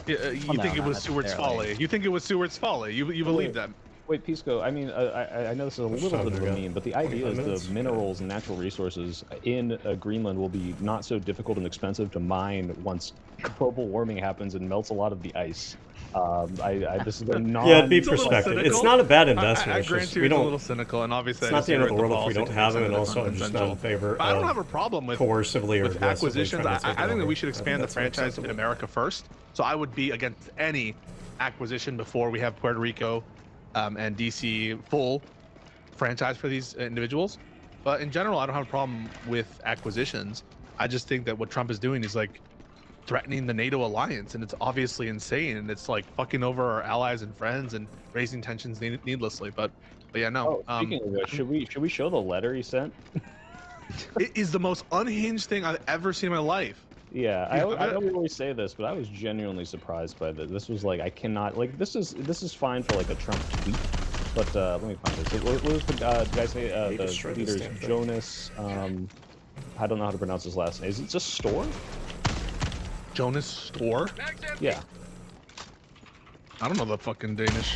You think it was Seward's folly? You think it was Seward's folly? You believe that? Wait, Pisco, I mean, I know this is a little bit of a meme, but the idea is the minerals and natural resources in Greenland will be not so difficult and expensive to mine once global warming happens and melts a lot of the ice. This is a non... Yeah, it'd be perspective. It's not a bad investment. I grant you, it's a little cynical, and obviously it's not the end of the world if we don't have them, and also I'm just not in favor of I don't have a problem with coercively or acquisitions. I think that we should I think expand the that's franchise acceptable. in America first. So I would be against any acquisition before we have Puerto Rico and DC full franchise for these individuals. But in general, I don't have a problem with acquisitions. I just think that what Trump is doing is like threatening the NATO alliance, and it's obviously insane, and it's like fucking over our allies and friends and raising tensions needlessly. But yeah, no. Speaking of which, should we show the letter he sent? It is the most unhinged thing I've ever seen in my life. Yeah, I know we always say this, but I was genuinely surprised by this. This was like, I cannot, like, this is fine for like a Trump tweet, but let me find this. What was the guy say? The leader's Jonas. I don't know how to pronounce his last name. Is it just Store? Jonas Store? Yeah. I don't know the fucking Danish.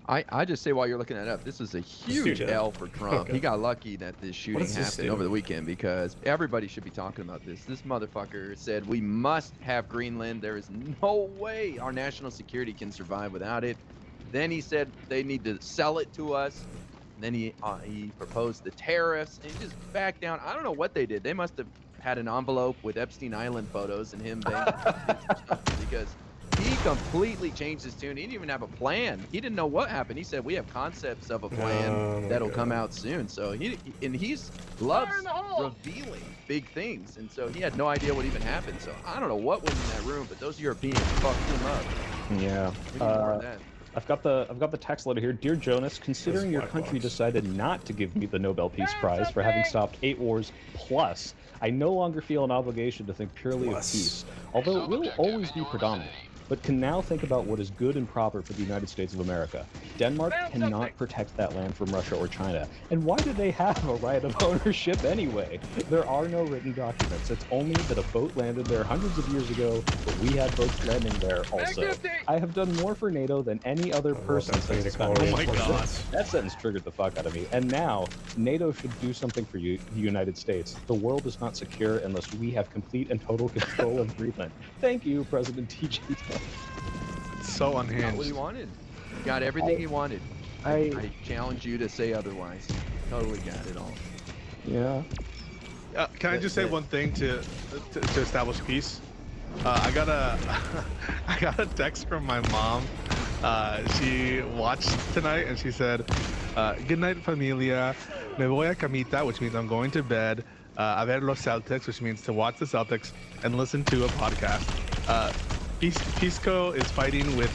I just say while you're looking that up, this is a huge L for Trump. Okay. He got lucky that this shooting happened over the weekend because everybody should be talking about this. This motherfucker said we must have Greenland. There is no way our national security can survive without it. Then he said they need to sell it to us. And then he proposed the tariffs and he just backed down. I don't know what they did. They must have had an envelope with Epstein Island photos and him because he completely changed his tune. He didn't even have a plan. He didn't know what happened. He said we have concepts of a plan that'll come out soon. So he's loves revealing big things, and so he had no idea what even happened. So I don't know what went in that room, but those Europeans fucked him up. Yeah. We need more of that. I've got the text letter here. Dear Jonas, considering your country decided not to give me the Nobel Peace Prize for having stopped 8 wars plus, I no longer feel an obligation to think purely of peace, although it will always be predominant, but can now think about what is good and proper for the United States of America. Denmark cannot protect that land from Russia or China. And why do they have a right of ownership anyway? There are no written documents. It's only that a boat landed there hundreds of years ago, but we had boats landing there also. I have done more for NATO than any other person since its founding. Oh my God. That sentence triggered the fuck out of me. And now, NATO should do something for you, the United States. The world is not secure unless we have complete and total control of Greenland. Thank you, President TJ. So unhinged. Got what he wanted. Got everything he wanted. I challenge you to say otherwise. Totally got it all. Yeah. Can I just say one thing to establish peace? I got a text from my mom. She watched tonight and she said, "Good night, familia. Me voy a camita," which means I'm going to bed. A ver los Celtics, which means to watch the Celtics and listen to a podcast. Pisco is fighting with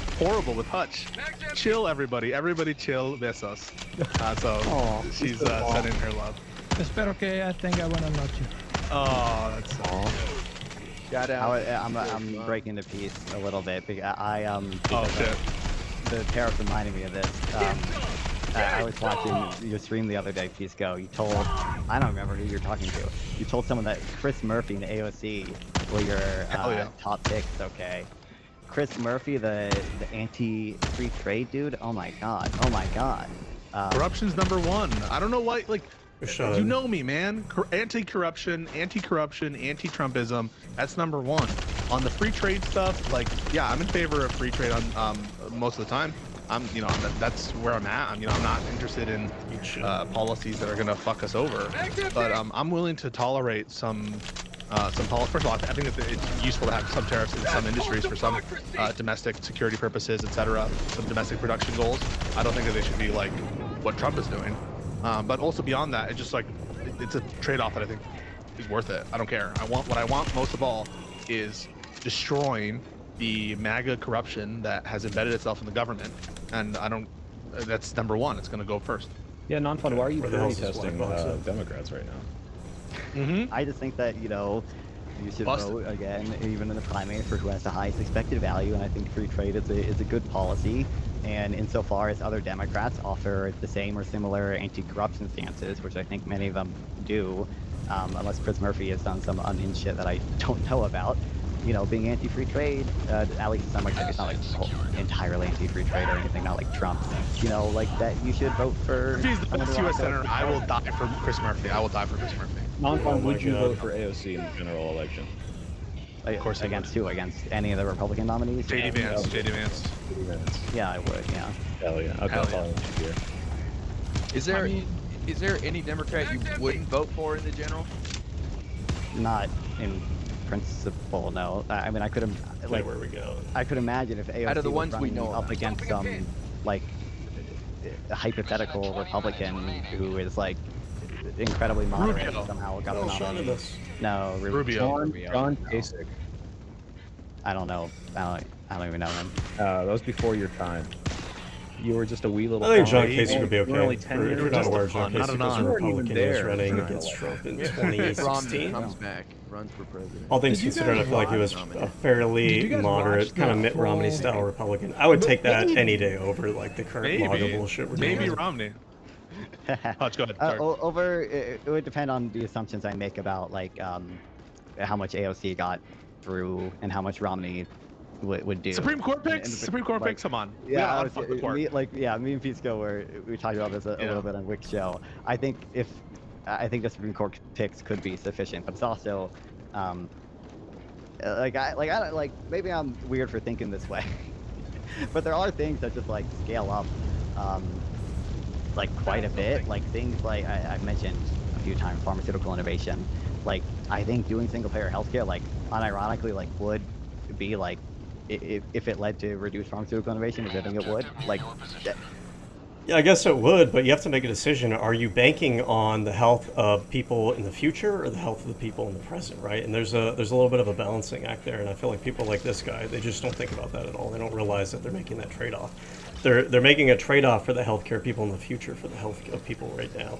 Hutch. Chill, everybody. Everybody chill. Besos. So she's sending her love. Espero que tenga buena noche. Oh, that's so. Shout out. I'm breaking the piece a little bit because Oh shit. The tariff reminded me of this. I was watching your stream the other day, Pisco. You told, I don't remember who you're talking to. You told someone that Chris Murphy in AOC were your top picks. Okay. Chris Murphy, the anti-free trade dude. Oh my god. Oh my god. Corruption's #1. I don't know why. Like, you know me, man. Anti-corruption, anti-Trumpism. That's #1. On the free trade stuff, like, yeah, I'm in favor of free trade on most of the time. That's where I'm at. I'm not interested in policies that are gonna fuck us over. But I'm willing to tolerate some policy. First of all, I think that it's useful to have some tariffs in some industries for some domestic security purposes, etc. Some domestic production goals. I don't think that they should be like what Trump is doing. But also beyond that, it's just like it's a trade-off that I think is worth it. I don't care. What I want most of all is destroying the MAGA corruption that has embedded itself in the government, and that's #1. It's going to go first. Yeah, non-fun. Why are you party testing Democrats right now? I just think that, you should vote again, even in the primary, for who has the highest expected value, and I think free trade is a good policy. And insofar as other Democrats offer the same or similar anti-corruption stances, which I think many of them do, unless Chris Murphy has done some unhinged shit that I don't know about, you know, being anti-free trade, at least to some extent, it's not like entirely anti-free trade or anything, not like Trump. You know, like that you should vote for. If he's the best U.S. senator, I will die for Chris Murphy. I will die for Chris Murphy. Non-farm, would you vote for AOC in the general election? Of course, against who? Against any of the Republican nominees? JD Vance. JD Vance. Yeah, I would. Yeah. Hell yeah. Okay. Hell yeah. Here. Is there any Democrat you wouldn't vote for in the general? Not in principle, no. I mean, I could like where we go. I could imagine if AOC Out of the was ones we running know up about. against some like a hypothetical Republican who is like incredibly moderate Rubio. and somehow got Oh, a shot at nominee. us. No, Rubio. John Kasich. I don't know. I don't even know him. That was before your time. You were just a wee little. I think John pawn. Kasich would be You okay. were only 10 If years you're not old. aware, John not Kasich an was a honor. Republican who was there. running Yeah. against Trump in Romney 2016. comes back, runs for president. All things Did you considered, I guys feel like he was watch- a Did fairly you guys moderate, watch kind of the Mitt Romney full- style Republican. I would take that Maybe- any day over like the current MAGA bullshit we're doing. Maybe Romney. Hutch, go ahead. Sorry. It would depend on the assumptions I make about like how much AOC got through and how much Romney would do. Supreme Court picks. And- Supreme Court like, picks. Come on. Yeah, we gotta unfuck the court. me and Pisco we talked about this a little bit on Wick's show. I think the Supreme Court picks could be sufficient, but it's also maybe I'm weird for thinking this way, but there are things that just like scale up like quite a bit, like things like I've mentioned a few times, pharmaceutical innovation. Like I think doing single payer healthcare, like unironically, like would be like if it led to reduced pharmaceutical innovation, which I think it would, like. Yeah, I guess it would, but you have to make a decision. Are you banking on the health of people in the future or the health of the people in the present, right? And there's a little bit of a balancing act there, and I feel like people like this guy, they just don't think about that at all. They don't realize that they're making that trade-off. They're making a trade-off for the healthcare people in the future for the health of people right now.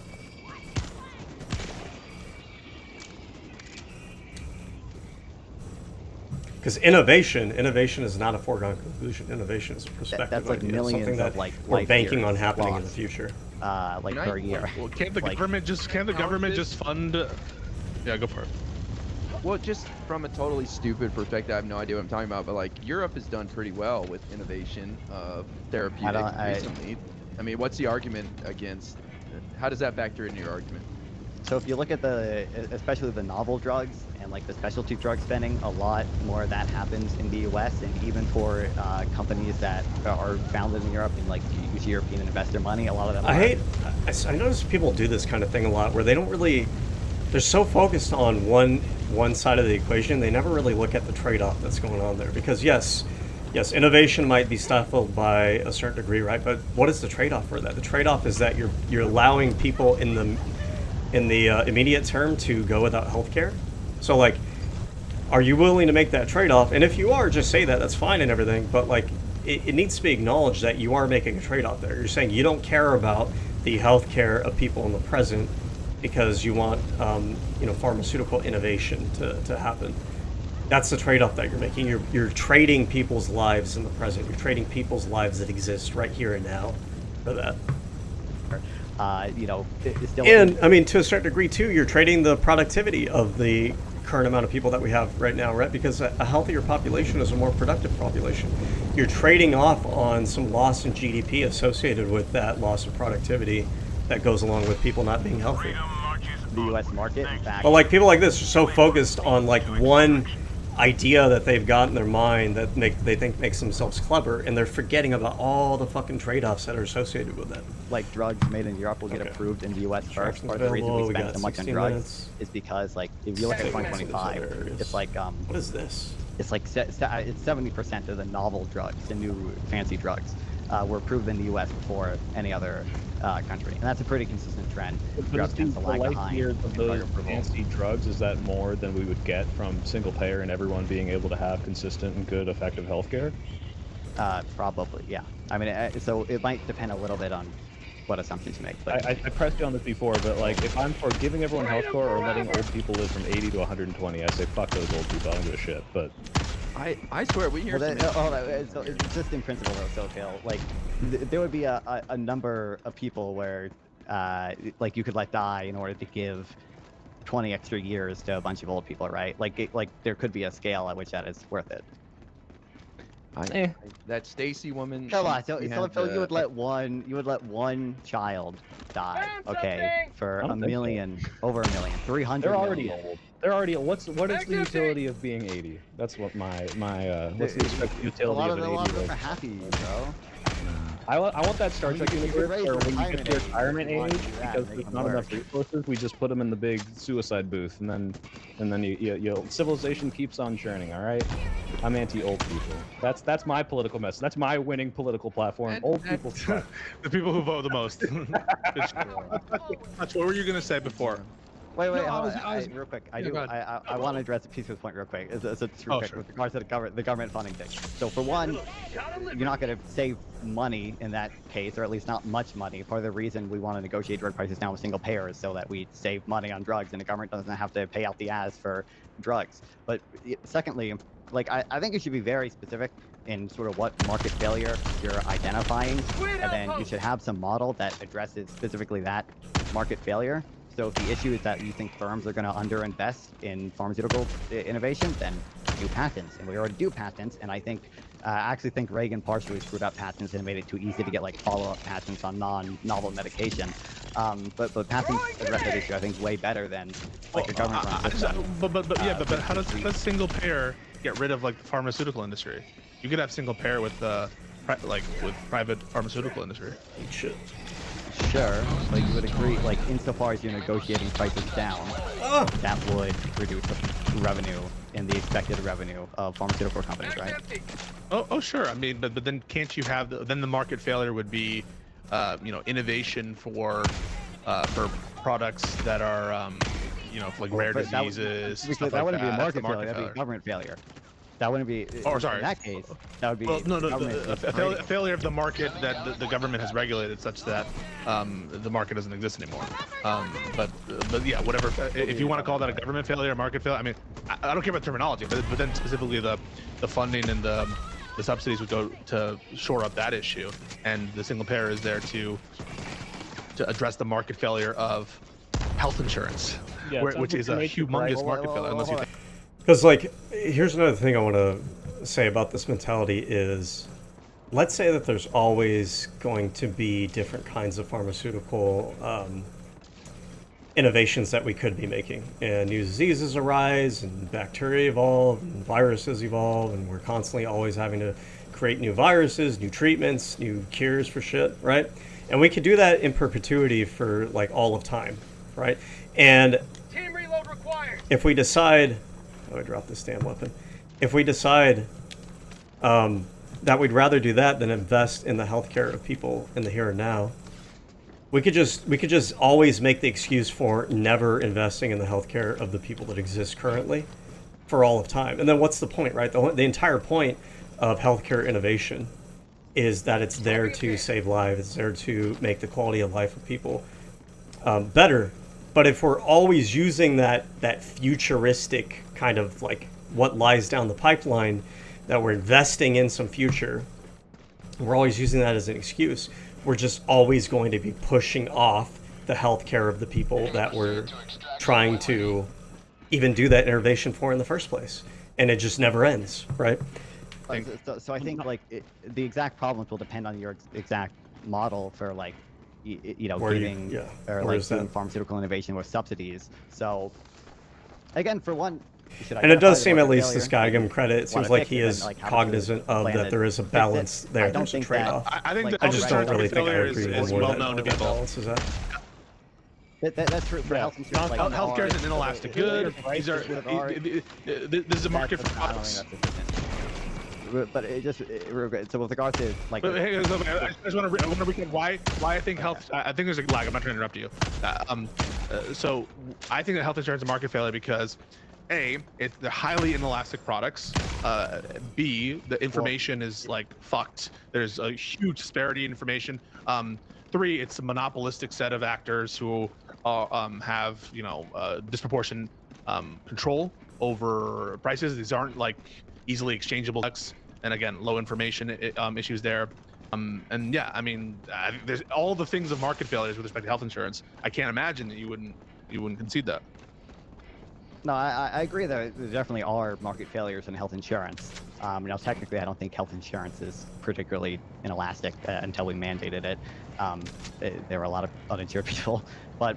Because innovation is not a foregone conclusion. Innovation is a prospective That's like idea, millions something that of like we're life banking years on happening in the lost, future. like per year. Well, can't the Like- government just fund? Yeah, go for it. Well, just from a totally stupid perspective, I have no idea what I'm talking about, but like Europe has done pretty well with innovation of therapeutics recently. I mean, what's the argument against? How does that factor into your argument? So if you look at especially the novel drugs and like the specialty drug spending, a lot more of that happens in the U.S. and even for companies that are founded in Europe and like use European investor money, a lot of them. I notice people do this kind of thing a lot where they don't really, they're so focused on one side of the equation, they never really look at the trade-off that's going on there. Because yes, innovation might be stifled by a certain degree, right? But what is the trade-off for that? The trade-off is that you're allowing people in the immediate term to go without health care. So like, are you willing to make that trade-off? And if you are, just say that, that's fine and everything, but like, it needs to be acknowledged that you are making a trade-off there. You're saying you don't care about the health care of people in the present because you want pharmaceutical innovation to happen. That's the trade-off that you're making. You're trading people's lives in the present. You're trading people's lives that exist right here and now for that. It's still. And I mean, to a certain degree too, you're trading the productivity of the current amount of people that we have right now, right? Because a healthier population is a more productive population. You're trading off on some loss in GDP associated with that loss of productivity that goes along with people not being healthy. The U.S. market, in fact. But like people like this are so focused on like one idea that they've got in their mind that they think makes themselves clever, and they're forgetting about all the fucking trade-offs that are associated with that. Like drugs made in Europe will get approved in the U.S. first. Part of the reason we spend so much on drugs is because, like, if you look at 2025, it's like what is this? It's like it's 70% of the novel drugs, the new fancy drugs, were approved in the U.S. before any other country, and that's a pretty consistent trend. But Europe tends to lag life behind years of in drug those approval. fancy drugs, is that more than we would get from single payer and everyone being able to have consistent and good, effective healthcare? Probably, yeah. I mean, so it might depend a little bit on what assumptions you make. But I pressed you on this before, but like, if I'm for giving everyone healthcare or letting old people live from 80 to 120, I say fuck those old people. I don't give a shit. But I swear we hear some. It's just in principle though, Phil. Like, there would be a number of people where, like, you could let die in order to give 20 extra years to a bunch of old people, right? Like there could be a scale at which that is worth it. That Stacy woman. Come on, so Phil, you would let one child die, okay, for I a don't think so. million, over a million, 300 They're already million. old. They're already. What is the utility of being 80? That's what what's the expected utility of an 80? A lot of them are happy, bro. I want that Star Trek You could universe raise where when you get retirement to age, retirement if you wanted age, to do that, because make there's them not enough work. resources, we just put them in the big suicide booth, and then you civilization keeps on churning. All right, I'm anti-old people. That's my political message. That's my winning political platform. Old people suck. The people who vote the most. Hutch, what were you gonna say before? Wait, No, hold I was- on. Real quick. yeah, go ahead. I want to address a piece of this point real quick. It's just real quick Sure. with regards to the government funding thing. So for one, you're not going to save money in that case, or at least not much money. Part of the reason we want to negotiate drug prices now with single payer is so that we save money on drugs and the government doesn't have to pay out the ass for drugs. But secondly, like I think you should be very specific in sort of what market failure you're identifying, and then you should have some model that addresses specifically that market failure. So if the issue is that you think firms are going to underinvest in pharmaceutical innovation, then do patents. And we already do patents. And I actually think Reagan partially screwed up patents and made it too easy to get like follow-up patents on non-novel medication. But patents address that issue, I think, way better than like a government-run system. But how does single payer get rid of like the pharmaceutical industry? You could have single payer with with private pharmaceutical industry. Shit. Sure, but you would agree, like, insofar as you're negotiating prices down, that would reduce the revenue and the expected revenue of pharmaceutical companies, right? Oh, sure. I mean, but then can't you have then the market failure would be, innovation for products that are, like rare diseases. That wouldn't be a market failure. That'd be a government failure. That wouldn't be. Oh, sorry. In that case, that would be. Well, no, a failure of the market that the government has regulated such that the market doesn't exist anymore. But yeah, whatever. If you want to call that a government failure, a market failure, I mean, I don't care about terminology, but then specifically the funding and the subsidies would go to shore up that issue, and the single payer is there to address the market failure of health insurance, which is a humongous market failure. Unless you think. Because, like, here's another thing I want to say about this mentality is, let's say that there's always going to be different kinds of pharmaceutical innovations that we could be making. And new diseases arise, and bacteria evolve, and viruses evolve, and we're constantly always having to create new viruses, new treatments, new cures for shit, right? And we could do that in perpetuity for, like, all of time, right? And Team reload required. if we decide... Oh, I dropped this damn weapon. If we decide that we'd rather do that than invest in the healthcare of people in the here and now, we could just always make the excuse for never investing in the healthcare of the people that exist currently for all of time. And then what's the point, right? The entire point of healthcare innovation is that it's there to save lives. It's there to make the quality of life of people better. But if we're always using that futuristic kind of like what lies down the pipeline, that we're investing in some future, we're always using that as an excuse, we're just always going to be pushing off the healthcare of the people that we're trying to even do that innovation for in the first place. And it just never ends, right? So I think like the exact problems will depend on your exact model for like doing pharmaceutical innovation with subsidies. So again, for one, and it does seem, at least this guy, give him credit, it seems like he is cognizant of that there is a balance there. There's a trade-off. I think I just don't really think I agree is well known to be balance is that. That's true for health insurance. Like healthcare is an inelastic good. This is a market for products. But it just so with regards to like. But hey, I just want to recap why I think health. I think there's a lag. I'm not trying to interrupt you. So I think that health insurance is a market failure because, A, they're highly inelastic products. B, the information is like fucked. There's a huge disparity in information. 3, it's a monopolistic set of actors who have disproportionate control over prices. These aren't like easily exchangeable products, and again, low information issues there. And yeah, I mean, there's all the things of market failures with respect to health insurance. I can't imagine that you wouldn't concede that. No, I agree that there definitely are market failures in health insurance. Technically, I don't think health insurance is particularly inelastic until we mandated it. There were a lot of uninsured people, but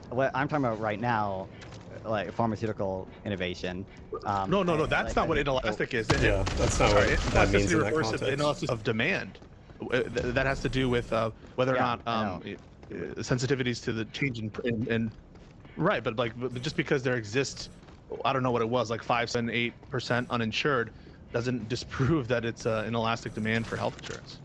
what I'm talking about right now, like pharmaceutical innovation. No, that's not what inelastic is. Yeah, that's not what that means in that refers to context. the inelasticity of demand. That has to do with whether or not sensitivities to the change in right, but just because there exists, I don't know what it was, like 5, 7, 8% uninsured, doesn't disprove that it's an inelastic demand for health insurance.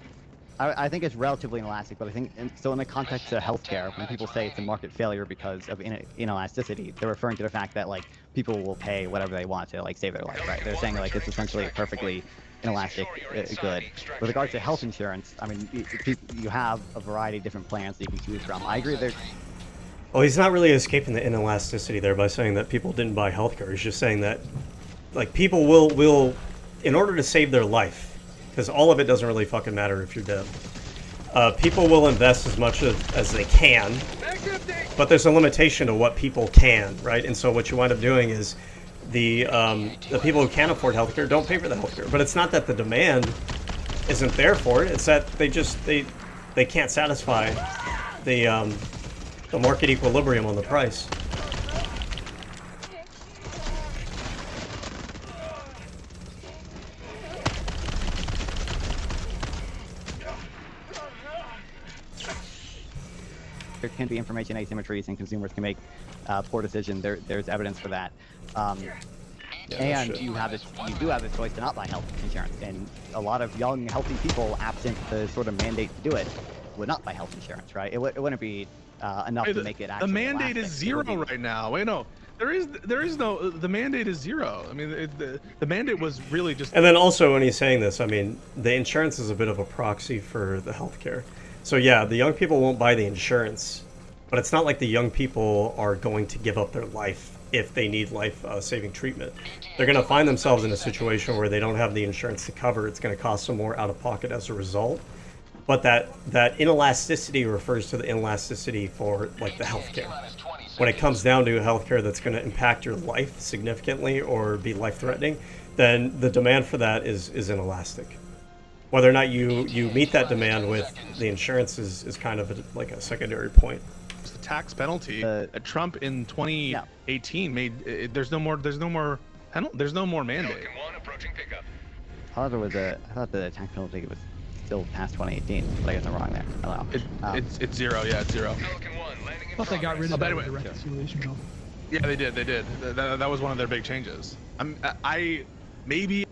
I think it's relatively inelastic, but I think in the context of healthcare, when people say it's a market failure because of inelasticity, they're referring to the fact that like people will pay whatever they want to like save their life, right? They're saying like it's essentially a perfectly inelastic good. With regards to health insurance, I mean, you have a variety of different plans that you can choose from. I agree there. Well, he's not really escaping the inelasticity there by saying that people didn't buy healthcare. He's just saying that, like, people will, in order to save their life, because all of it doesn't really fucking matter if you're dead. People will invest as much as they can, but there's a limitation to what people can, right? And so what you wind up doing is the people who can't afford healthcare don't pay for the healthcare. But it's not that the demand isn't there for it. It's that they can't satisfy the market equilibrium on the price. There can be information asymmetries, and consumers can make poor decisions. There's evidence for that. And you do have the choice to not buy health insurance. And a lot of young, healthy people, absent the sort of mandate to do it, would not buy health insurance, right? It wouldn't be enough to make it actually the mandate elastic. is zero right now. Wait, no. There is no, the mandate is zero. I mean, the mandate was really just... And then also when he's saying this, I mean, the insurance is a bit of a proxy for the healthcare. So yeah, the young people won't buy the insurance, but it's not like the young people are going to give up their life if they need life-saving treatment. They're going to find themselves in a situation where they don't have the insurance to cover. It's going to cost them more out of pocket as a result. But that inelasticity refers to the inelasticity for like the healthcare. When it comes down to healthcare that's going to impact your life significantly or be life-threatening, then the demand for that is inelastic. Whether or not you meet that demand with the insurance is kind of like a secondary point. The tax penalty that Trump in 2018 made. There's no more mandate. I thought the tax penalty was still past 2018, but I guess I'm wrong there. Hello. It's zero. Yeah, it's zero. I thought they got rid of that with the reconciliation bill. Yeah, they did. That was one of their big changes. Maybe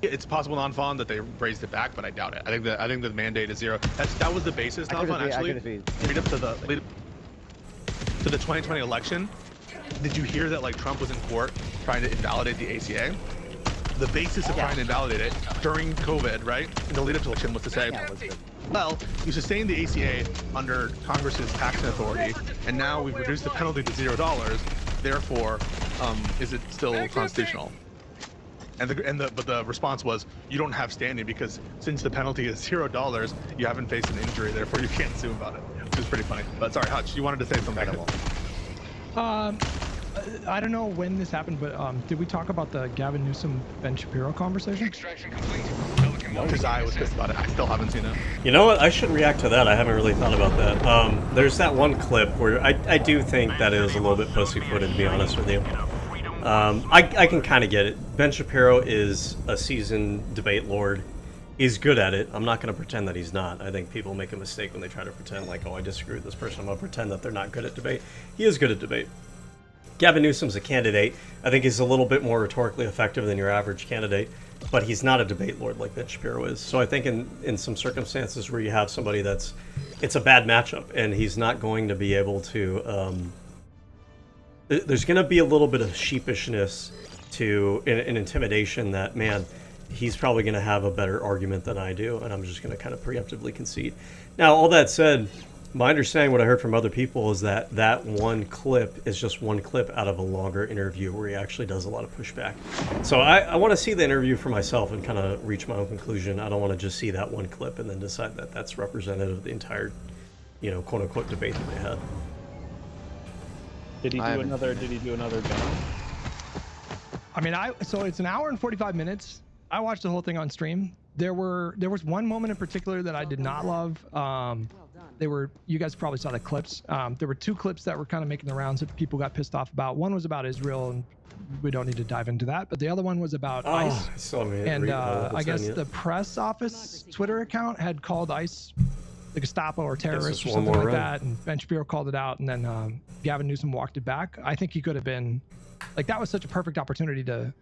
it's possible non-fun that they raised it back, but I doubt it. I think the mandate is zero. That was the basis non-fun actually. Lead up to the 2020 election. Did you hear that like Trump was in court trying to invalidate the ACA? The basis of trying to invalidate it during COVID, right? In the lead-up to election was to say, well, you sustained the ACA under Congress's taxing authority, and now we've reduced the penalty to $0. Therefore, is it still constitutional? But the response was, you don't have standing because since the penalty is $0, you haven't faced an injury, therefore you can't sue about it. Which is pretty funny. But sorry, Hutch, you wanted to say something. I don't know when this happened, but did we talk about the Gavin Newsom Ben Shapiro conversation? Because I was pissed about it. I still haven't seen it. You know what? I should react to that. I haven't really thought about that. There's that one clip where I do think that it is a little bit pussyfooted, to be honest with you. I can kind of get it. Ben Shapiro is a seasoned debate lord. He's good at it. I'm not going to pretend that he's not. I think people make a mistake when they try to pretend like, oh, I disagree with this person. I'm going to pretend that they're not good at debate. He is good at debate. Gavin Newsom's a candidate. I think he's a little bit more rhetorically effective than your average candidate, but he's not a debate lord like Ben Shapiro is. So I think in some circumstances where you have somebody it's a bad matchup, and he's not going to be able to, there's going to be a little bit of sheepishness to an intimidation that, man, he's probably going to have a better argument than I do, and I'm just going to kind of preemptively concede. Now, all that said, My understanding, what I heard from other people, is that that one clip is just one clip out of a longer interview where he actually does a lot of pushback. So I want to see the interview for myself and kind of reach my own conclusion. I don't want to just see that one clip and then decide that that's representative of the entire, you know, quote unquote debate that they had. Did he do another demo? I mean, so it's an hour and 45 minutes. I watched the whole thing on stream. There was one moment in particular that I did not love. You guys probably saw the clips. There were two clips that were kind of making the rounds that people got pissed off about. One was about Israel, and we don't need to dive into that. But the other one was about ICE. I guess the press office Twitter account had called ICE the Gestapo or terrorists or something like that, and Ben Shapiro called it out, and then Gavin Newsom walked it back. I think he could have been, like, that was such a perfect opportunity to,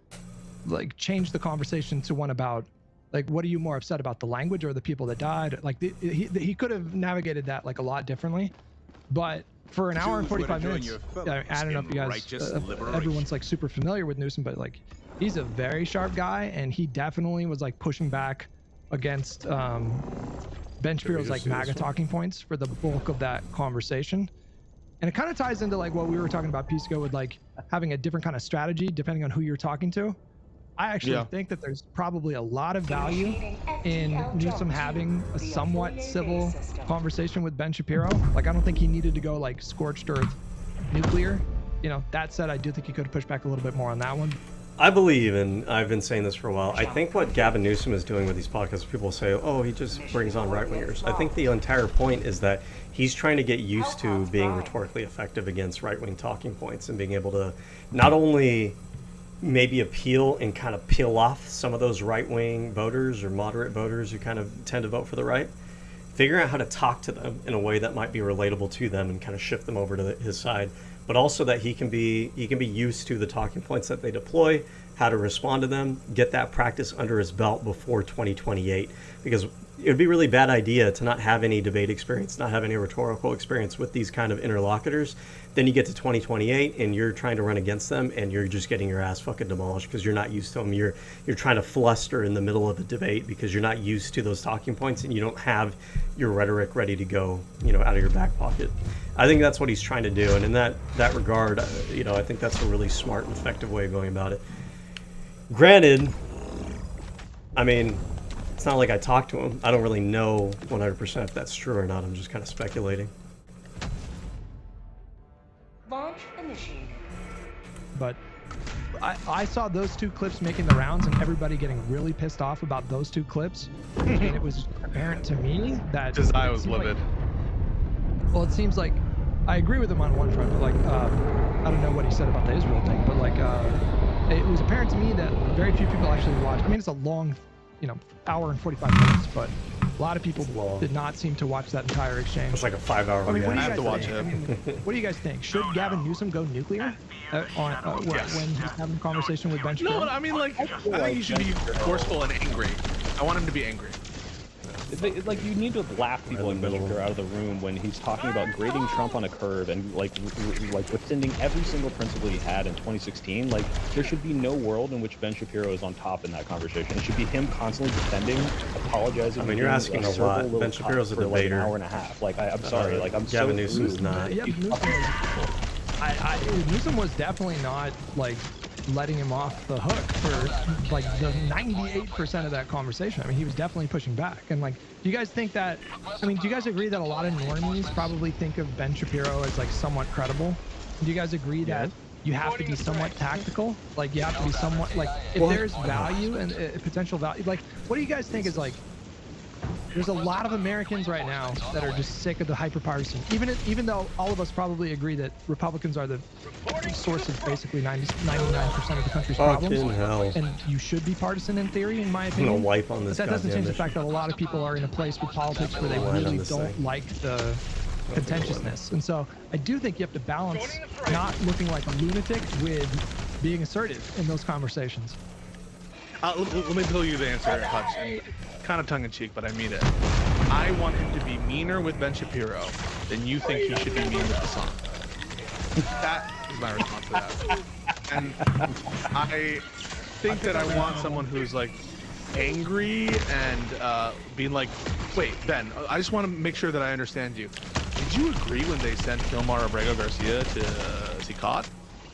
like, change the conversation to one about, like, what are you more upset about, the language or the people that died? Like, he could have navigated that, like, a lot differently. But for an hour and 45 minutes, I don't know if you guys, everyone's, like, super familiar with Newsom, but, like, he's a very sharp guy, and he definitely was, like, pushing back against Ben Shapiro's, like, MAGA talking points for the bulk of that conversation. And it kind of ties into, like, what we were talking about, Pisco, with, like, having a different kind of strategy depending on who you're talking to. I actually think that there's probably a lot of value in Newsom having a somewhat civil conversation with Ben Shapiro. Like, I don't think he needed to go, like, scorched earth nuclear. You know, that said, I do think he could have pushed back a little bit more on that one. I believe, and I've been saying this for a while, I think what Gavin Newsom is doing with these podcasts, people say, oh, he just brings on right-wingers. I think the entire point is that he's trying to get used to being rhetorically effective against right-wing talking points and being able to not only maybe appeal and kind of peel off some of those right-wing voters or moderate voters who kind of tend to vote for the right, figuring out how to talk to them in a way that might be relatable to them and kind of shift them over to his side, but also that he can be used to the talking points that they deploy, how to respond to them, get that practice under his belt before 2028, because it would be a really bad idea to not have any debate experience, not have any rhetorical experience with these kind of interlocutors. Then you get to 2028 and you're trying to run against them and you're just getting your ass fucking demolished because you're not used to them. You're trying to fluster in the middle of a debate because you're not used to those talking points and you don't have your rhetoric ready to go, you know, out of your back pocket. I think that's what he's trying to do, and in that regard, you know, I think that's a really smart and effective way of going about it. Granted, I mean, it's not like I talked to him. I don't really know 100% if that's true or not. I'm just kind of speculating. Launch initiated. But I saw those two clips making the rounds and everybody getting really pissed off about those two clips. And it was apparent to me that his eye was livid. Well, it seems like I agree with him on one front, but, like, I don't know what he said about the Israel thing, but, like, it was apparent to me that very few people actually watched. I mean, it's a long, you know, hour and 45 minutes, but a lot of people did not seem to watch that entire exchange. It's like a 5-hour. I mean, I have to watch it. I mean, what do you guys think? Should Gavin Newsom go nuclear when he's having a conversation with Ben Shapiro? No, I mean, like, I think he should be forceful and angry. I want him to be angry. Like, you need to laugh people in Shapiro out of the room when he's talking about grading Trump on a curve and like rescinding every single principle he had in 2016. Like, there should be no world in which Ben Shapiro is on top in that conversation. It should be him constantly defending, apologizing. I mean, you're asking a lot. Ben Shapiro's a debater. Like an hour and a half. Like, I'm sorry. Like, I'm Gavin Newsom's not. Yeah, Newsom was definitely not, like, letting him off the hook for, like, the 98% of that conversation. I mean, he was definitely pushing back. And, like, do you guys think that, I mean, do you guys agree that a lot of normies probably think of Ben Shapiro as, like, somewhat credible? Do you guys agree that you have to be somewhat tactical? Like, you have to be somewhat, like, if there's value and potential value, like, what do you guys think is, like, there's a lot of Americans right now that are just sick of the hyperpartisan. Even though all of us probably agree that Republicans are the source of basically 99% of the country's problems. Fucking hell. And you should be partisan in theory, in my opinion. I'm gonna wipe on this. But that doesn't change the fact that a lot of people are in a place with politics where they really don't like the contentiousness. And so I do think you have to balance not looking like a lunatic with being assertive in those conversations. Let me tell you the answer, Hutch. Kind of tongue-in-cheek, but I mean it. I want him to be meaner with Ben Shapiro than you think he should be mean with the song. That is my response to that. And I think that I want someone who's, like, angry and being like, wait, Ben, I just want to make sure that I understand you. did you agree when they sent Filmar Abrego Garcia to see caught?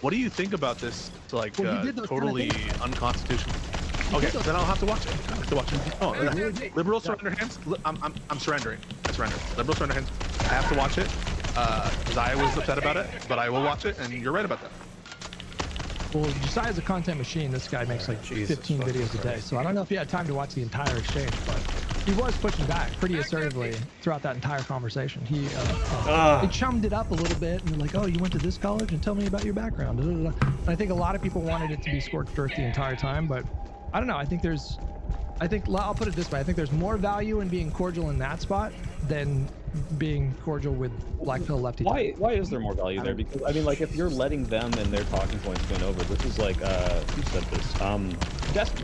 What do you think about this? Like totally unconstitutional. Okay, then I'll have to watch it. I have to watch it. Oh, liberals surrender hands. I'm surrendering. I surrender. Liberals surrender hands. I have to watch it because I was upset about it, but I will watch it, and you're right about that. Well, Josiah's a content machine. This guy makes like 15 videos a day, so I don't know if he had time to watch the entire exchange, but he was pushing back pretty assertively throughout that entire conversation. He chummed it up a little bit and like, oh, you went to this college and tell me about your background. And I think a lot of people wanted it to be scorched earth the entire time, but I don't know. I think I'll put it this way. I think there's more value in being cordial in that spot than being cordial with black pill lefty. Why is there more value there? Because I mean, like, if you're letting them and their talking points going over, this is like who said this?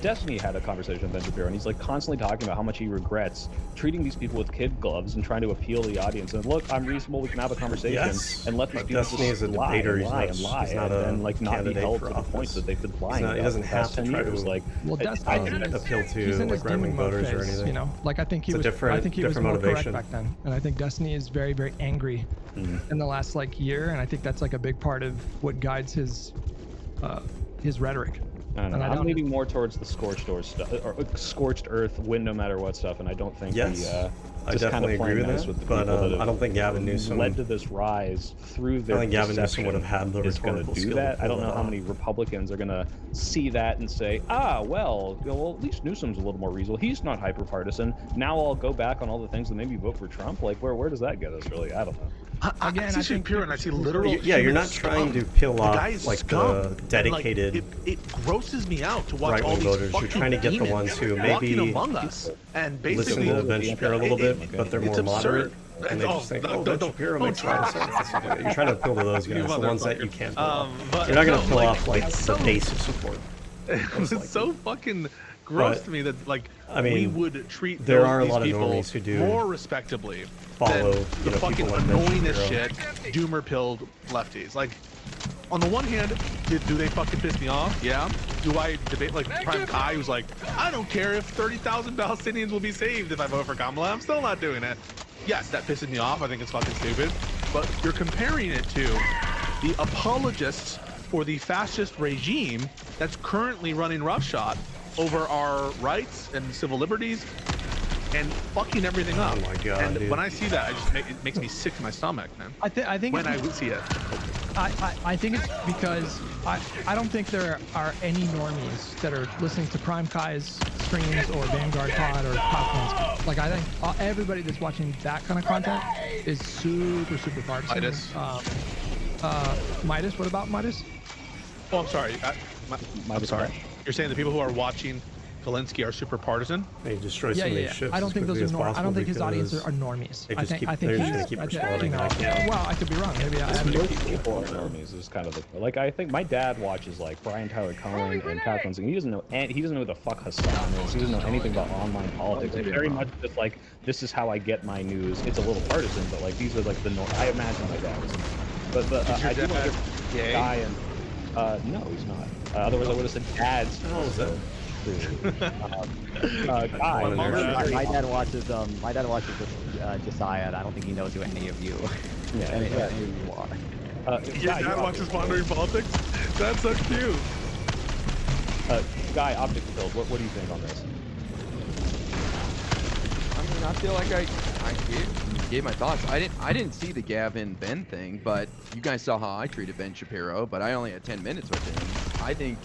Destiny had a conversation with Ben Shapiro, and he's like constantly talking about how much he regrets treating these people with kid gloves and trying to appeal to the audience. And look, I'm reasonable. We can have a conversation and let these people Destiny is a debater. lie and like not be held to the points that they've been lying. He doesn't have to try to like. Well, Destiny appeal to like right-wing voters or anything. You know, like I think he was more correct back then, and I think Destiny is very, very angry in the last like year, and I think that's like a big part of what guides his rhetoric. I don't know. I'm leaning more towards the scorched earth stuff, or scorched earth, win no matter what stuff, and I don't think I definitely agree with that, but I don't think Gavin Newsom led to this rise through their. I think Gavin Newsom would have had the rhetorical skill. That. I don't know how many Republicans are going to see that and say, well, at least Newsom's a little more reasonable. He's not hyper partisan. Now I'll go back on all the things that made me vote for Trump. Like, where does that get us? Really, I don't know. Again, I see Shapiro and I see literal. Yeah, you're not trying to peel off like the dedicated. Like, it grosses me out to watch all these voters. You're trying to get the ones who maybe among us and listen to Ben Shapiro a little bit, but they're more moderate, and they just think, Ben Shapiro makes a lot of sense. You're trying to appeal to those guys, the ones that you can't pull off. You're not going to pull off like the base of support. It's so fucking gross to me that like we would treat there are a these lot of people normies who do more respectably follow than the fucking annoying as shit doomer pilled lefties. Like on the one hand, do they fucking piss me off? Yeah. Do I debate like Prime Kai who's like, I don't care if 30,000 Palestinians will be saved if I vote for Kamala. I'm still not doing it. Yes, that pisses me off. I think it's fucking stupid. But you're comparing it to the apologists for the fascist regime that's currently running roughshod over our rights and civil liberties and fucking everything up. Oh my god! And dude. when I see that, it makes me sick to my stomach, man. I think when I see it. I think it's because I don't think there are any normies that are listening to Prime Kai's streams or Vanguard Pod or Popcorn's. Like I think everybody that's watching that kind of content is super partisan. Midas, what about Midas? Oh, I'm sorry. I'm sorry. You're saying the people who are watching Zelensky are super partisan? They destroy so many ships. I don't think those are I don't think his audience are normies. I think they're just gonna keep responding. Well, I could be wrong. Maybe I have people are normies is kind of the like. I think my dad watches like Brian Tyler Cohen and Pat Johnson. He doesn't know who the fuck Hassan is. He doesn't know anything about online politics. It's very much just like this is how I get my news. It's a little partisan, but like these are like the I imagine my dad was. But I do wonder guy and no, he's not. Otherwise I would have said dads. How is that? Guy. My dad watches Josiah, and I don't think he knows who any of you, any of you are. Your dad watches Pondering Politics? That's so cute. Guy, optic build. What do you think on this? I mean, I feel like I gave my thoughts. I didn't see the Gavin Ben thing, but you guys saw how I treated Ben Shapiro, but I only had 10 minutes with him. I think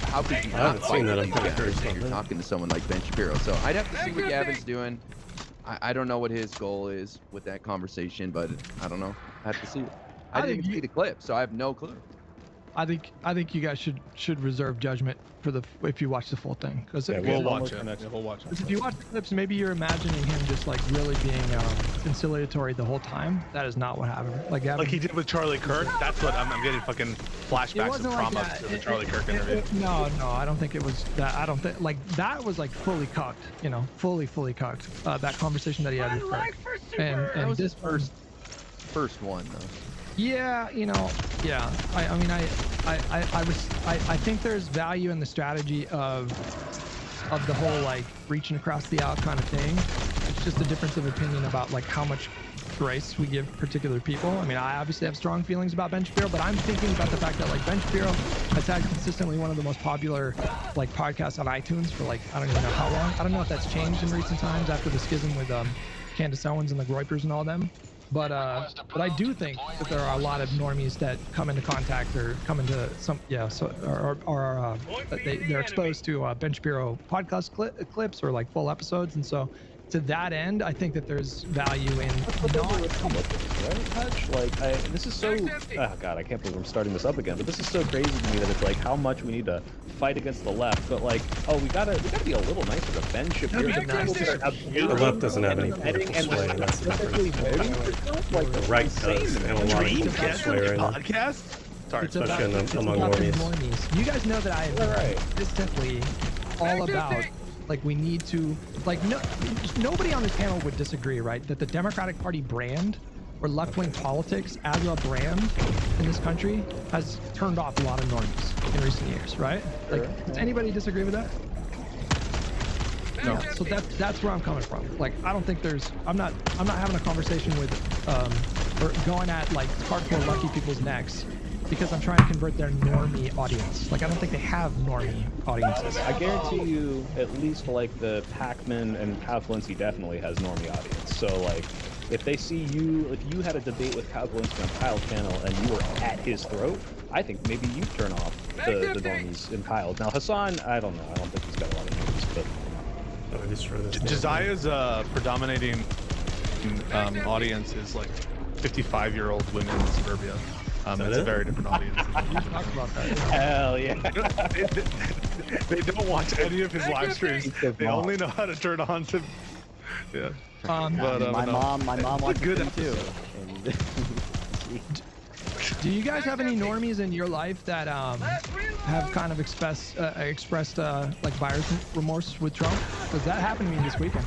how could you not fight with Gavin if you're talking to someone like Ben Shapiro? So I'd have to see what Gavin's doing. I don't know what his goal is with that conversation, but I don't know. I have to see it. I didn't even see the clip, so I have no clue. I think you guys should reserve judgment for if you watch the full thing, because we'll watch it. We'll watch it. If you watch the clips, maybe you're imagining him just like really being conciliatory the whole time. That is not what happened. Like he did with Charlie Kirk. That's what I'm getting fucking flashbacks and trauma to the Charlie Kirk interview. No, I don't think it was that. I don't think like that was like fully cucked. You know, fully cucked. That conversation that he had with Kirk. And this first one though. Yeah, yeah. I mean, I think there's value in the strategy of the whole like reaching across the aisle kind of thing. just a difference of opinion about like how much grace we give particular people. I mean, I obviously have strong feelings about Ben Shapiro, but I'm thinking about the fact that like Ben Shapiro has had consistently one of the most popular like podcasts on iTunes for like, I don't even know how long. I don't know if that's changed in recent times after the schism with Candace Owens and the Groypers and all them. But I do think that there are a lot of normies that come into contact or come into some, they're exposed to Ben Shapiro podcast clips or like full episodes. And so to that end, I think that there's value in Hutch? Like, this is so, oh God, I can't believe I'm starting this up again, but this is so crazy to me that it's like how much we need to fight against the left, but like, oh, we gotta be a little nicer to Ben Shapiro. The left doesn't have any political sway. That's the difference. Like, the right does have a lot of political sway right now. Podcast? Sorry, especially among normies. You guys know that I am consistently all about, like, we need to, like, nobody on this panel would disagree, right? That the Democratic Party brand or left-wing politics as a brand in this country has turned off a lot of normies in recent years, right? Like, does anybody disagree with that? No. Yeah, so that's where I'm coming from. Like, I don't think there's, I'm not having a conversation with, or going at like hardcore lucky people's necks because I'm trying to convert their normie audience. Like, I don't think they have normie audiences. I guarantee you, at least like the Pac-Man and Kyle Flincy definitely has normie audience. So like, if they see you, if you had a debate with Kyle Flincy on Kyle's channel and you were at his throat, I think maybe you turn off the normies in Kyle. Now Hassan, I don't know. I don't think he's got a lot of normies, but. Josiah's predominating audience is like 55-year-old women in suburbia. It's a very different audience. Talk about that. Hell yeah. They don't watch any of his live streams. They only know how to turn on to. Yeah. My mom watches them too. Do you guys have any normies in your life that have kind of expressed like buyer's remorse with Trump? Because that happened to me this weekend.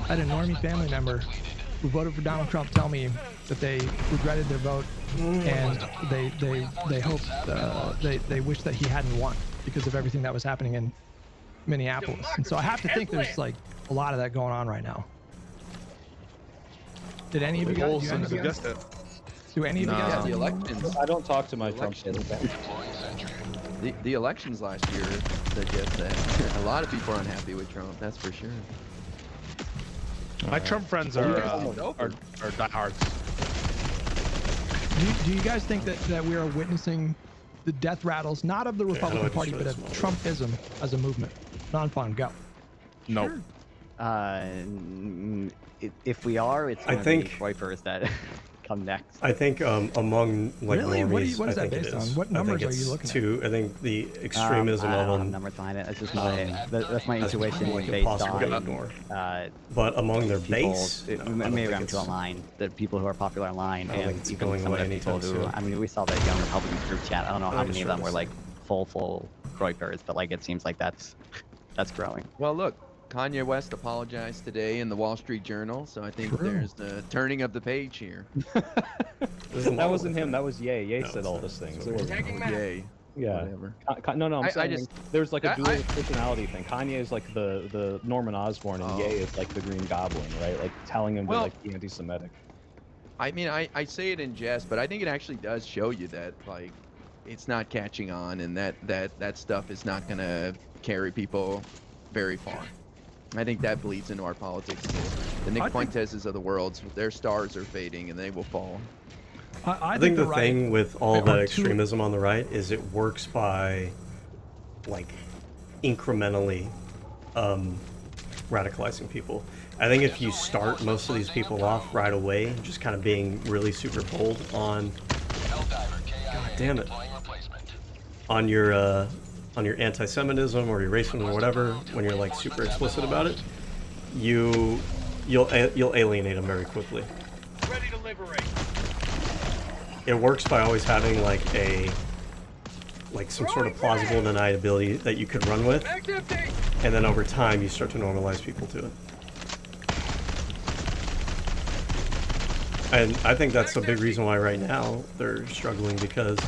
I had a normie family member who voted for Donald Trump tell me that they regretted their vote and they hoped they wish that he hadn't won because of everything that was happening in Minneapolis. And so I have to think there's like a lot of that going on right now. Did any of you guys? Do any of you guys? The elections. I don't talk to my Trump fans. The elections last year suggest that a lot of people are unhappy with Trump. That's for sure. My Trump friends are diehards. Do you guys think that we are witnessing the death rattles, not of the Republican Party, but of Trumpism as a movement? Non-fun, go. No. Sure. If we are, it's going to be Groypers that come next. I think among like normies, what is that based on? What numbers are you looking at? I think the extremism of them. Numbers behind it. That's just that's my intuition based on. But among their people, base, maybe I'm too online. The people who are popular online, and it's even going some of away the people anytime who, soon. I mean, we saw the Young Republicans group chat. I don't know how many of them were like full Groypers, but like it seems like that's growing. Well, look. Kanye West apologized today in the Wall Street Journal, so I think there's the turning of the page here. That wasn't him. That was Ye. Ye said all those things. It wasn't Ye. Yeah. Whatever. No, I'm saying there's like a dual personality thing. Kanye is like the Norman Osborn, and Ye is like the Green Goblin, right? Like telling him to like be anti-Semitic. I mean, I say it in jest, but I think it actually does show you that like it's not catching on, and that stuff is not gonna carry people very far. I think that bleeds into our politics too. The Nick Fuenteses of the world, their stars are fading and they will fall. I think the thing with all the extremism on the right is it works by like incrementally radicalizing people. I think if you start most of these people off right away, just kind of being really super bold on, God damn it, on your anti-Semitism or your racism or whatever, when you're like super explicit about it, you'll alienate them very quickly. Ready to liberate. It works by always having like some sort of plausible deniability that you could run with, and then over time you start to normalize people to it. And I think that's a big reason why right now they're struggling, because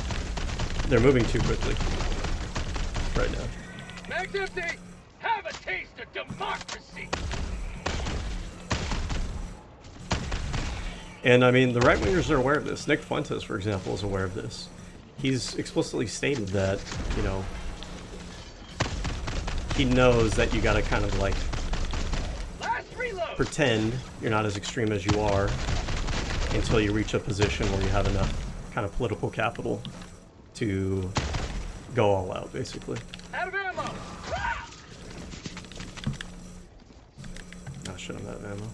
they're moving too quickly. Right now. Max empty! Have a taste of democracy! And I mean, the right-wingers are aware of this. Nick Fuentes, for example, is aware of this. He's explicitly stated that, you know, he knows that you gotta kind of like pretend you're not as extreme as you are until you reach a position where you have enough kind of political capital to go all out, basically. Out of ammo! Oh shit, I'm out of ammo.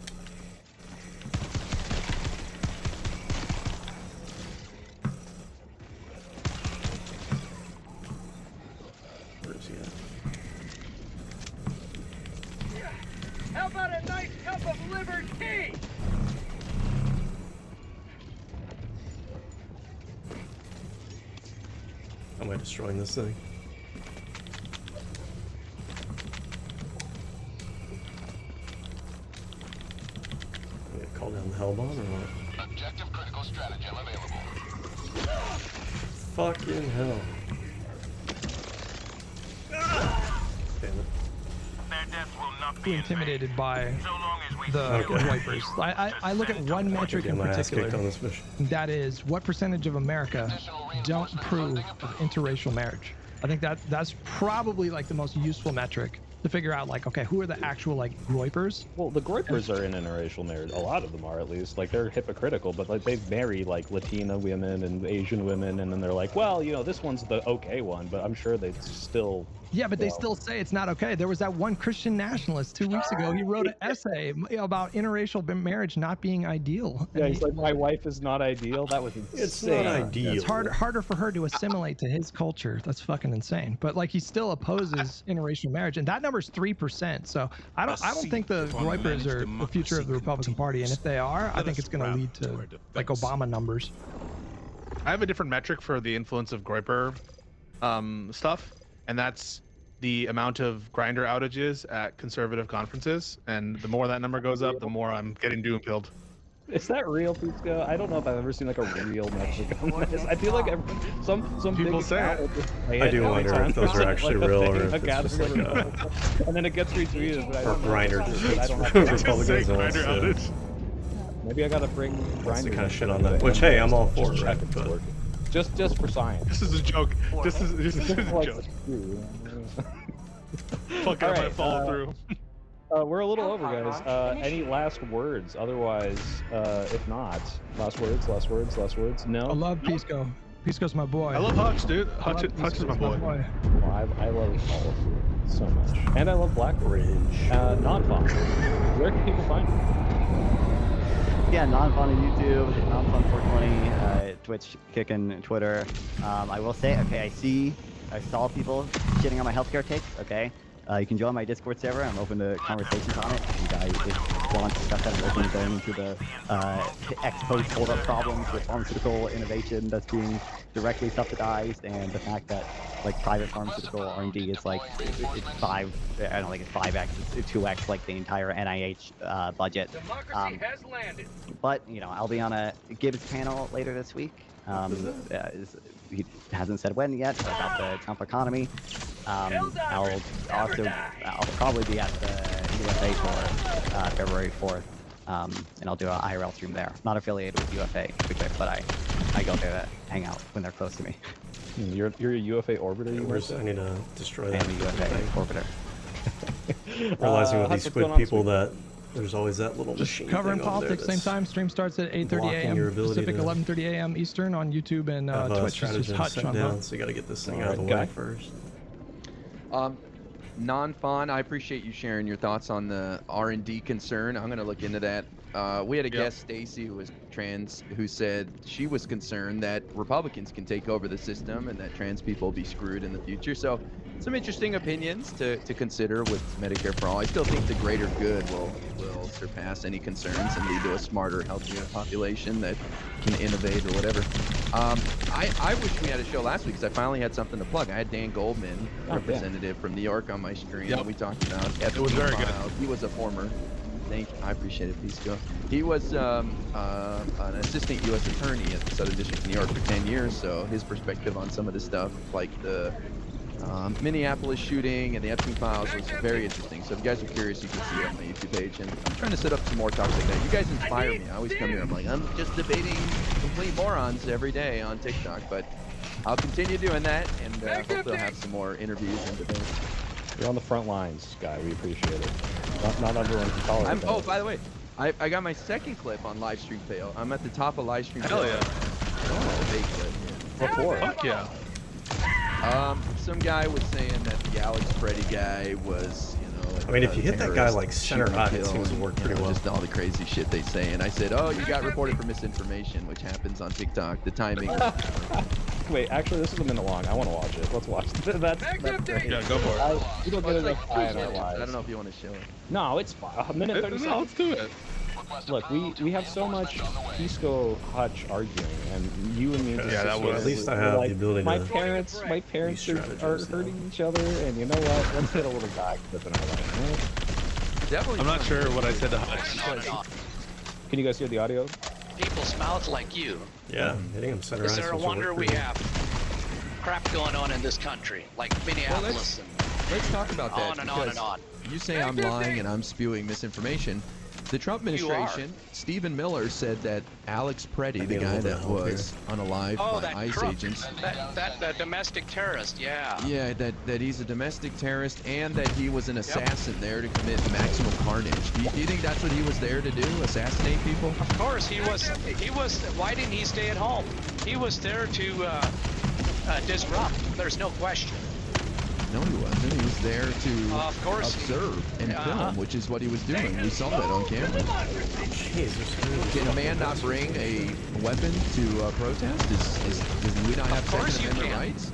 Where is he at? How about a nice cup of liver tea? Am I destroying this thing? I'm gonna call down the hell bomb or what? Objective critical stratagem available. Fucking hell. Damn it. Their death will not Too intimidated by so long as we the wipers. I look at one metric Get in my ass kicked particular. on this mission. That is, what percentage of America don't approve of interracial marriage? I think that's probably like the most useful metric to figure out, like, okay, who are the actual like groypers? Well, the groypers are in interracial marriage. A lot of them are, at least. Like, they're hypocritical, but like they marry like Latina women and Asian women, and then they're like, well, you know, this one's the okay one, but I'm sure they still. Yeah, but they still say it's not okay. There was that one Christian nationalist 2 weeks ago. He wrote an essay about interracial marriage not being ideal. Yeah, he's like, my wife is not ideal. That was insane. It's not ideal. It's harder for her to assimilate to his culture. That's fucking insane. But like, he still opposes interracial marriage, and that number's 3%. So I don't think the groypers are the future of the Republican Party. And if they are, I think it's going to lead to like Obama numbers. I have a different metric for the influence of groyper stuff, and that's the amount of grinder outages at conservative conferences. And the more that number goes up, the more I'm getting doom pilled. Is that real, Pisco? I don't know if I've ever seen like a real metric on this. I feel like some people big say account it. will just say I it do every wonder time if those there's, are actually like, a real thing, or a if it's just gathering like of people. And then it gets retweeted, but I or don't know. grinder I don't have Republicans Grinder wants to outage. Maybe I gotta bring grinder kind of shit on that. Which, hey, I'm all for it, right? But just for science. This is a joke. This is a Like, joke. screw. Fuck, I All might right, follow through. We're a little over, guys. Any last words? Otherwise, if not, last words. No. I love Pisco. Pisco's my boy. I love Hutch, dude. Hutch is my boy. Well, I love all of you so much, and I love Blackbridge. Non-fun. Where can people find you? Yeah, non-fun on YouTube, non-fun 420, Twitch, kicking, Twitter. I will say, okay, I saw people shitting on my healthcare takes, okay? You can join my Discord server. I'm open to conversations on it. If you guys want to discuss that, I'm open to going into the ex-post hold-up problems with pharmaceutical innovation that's being directly subsidized, and the fact that like private pharmaceutical R&D is like it's 5. I don't think it's 5x. It's 2x like the entire NIH budget. Democracy has landed. But you know, I'll be on a Gibbs panel later this week. He hasn't said when yet, but about the Trump economy. I'll probably be at the UFA tour February 4th, and I'll do an IRL stream there. Not affiliated with UFA, but I go there to hang out when they're close to me. You're a UFA orbiter. I need to destroy I that. am a UFA orbiter. Realizing with Hutch, these what's squid going on people this that there's always that little machine Covering thing over there politics, same that's time. Stream starts at 8:30 blocking a.m. your ability Pacific, to 11:30 a.m. Eastern on YouTube and have Twitch. This is strategies Hutch set on down, Hutch. so you got to get this thing All out of the right, way guy. first. Non-fun, I appreciate you sharing your thoughts on the R&D concern. I'm going to look into that. We had a guest, Stacy, who was trans, who said she was concerned that Republicans can take over the system and that trans people will be screwed in the future. So some interesting opinions to consider with Medicare for all. I still think the greater good will surpass any concerns and lead to a smarter, healthier population that can innovate or whatever. I wish we had a show last week because I finally had something to plug. I had Dan Goldman, representative from New York, on my stream. Yep. We talked about It was very good. He was a former. I appreciate it, Pisco. He was an assistant U.S. attorney at the Southern District of New York for 10 years, so his perspective on some of this stuff, like the Minneapolis shooting and the Epstein files was very interesting. So if you guys are curious, you can see it on my YouTube page. And I'm trying to set up some more talks like that. You guys inspire me. I always come here. I'm like, I'm just debating complete morons every day on TikTok, but I'll continue doing that, and hopefully I'll have some more interviews and debates. You're on the front lines, Guy. We appreciate it. Not everyone can tolerate that. Oh, by the way, I got my second clip on Livestream Fail. I'm at the top of Livestream Fail. Hell yeah. Oh, big clip. What for? Fuck yeah. Some guy was saying that the Alex Preddy guy was, I mean, if you hit that guy terrorist, like center shooting high, to it kill, seems to and, work pretty well. Just all the crazy shit they say. And I said, oh, you got reported for misinformation, which happens on TikTok. The timing. Wait, actually, this is a minute long. I want to watch it. Let's watch it. That's great. Yeah, go for it. We don't get enough time in our lives. I don't know if you want to show it. No, it's fine. A minute 30 No, seconds. let's do it. Look, we have so much Pisco Hutch arguing, and you and me just Yeah, that was- At least I have like, the ability my to parents are hurting each other, and you know what? Let's get a little guy clip in our life. Right? Definitely. I'm not sure what I said to Hutch. Can you guys hear the audio? People's mouths like you. Yeah, hitting him center Is ice there a seems to work wonder we pretty well. have crap going on in this country, like Minneapolis Let's talk about that. on and on and on? You say I'm lying and I'm spewing misinformation. The Trump administration, Stephen Miller said that Alex Preddy, the guy that was unalived by that ICE crook, agents, that domestic terrorist, yeah. yeah, that he's a domestic terrorist and that he was an assassin there to commit maximum carnage. Do you think that's what he was there to do? Assassinate people? Of course, he was. Why didn't he stay at home? He was there to disrupt. There's no question. No, he wasn't. He was there to Of course observe and film, which is what he was doing. We saw that on camera. Can a man not bring a weapon to protest? Does we not have Second Amendment rights?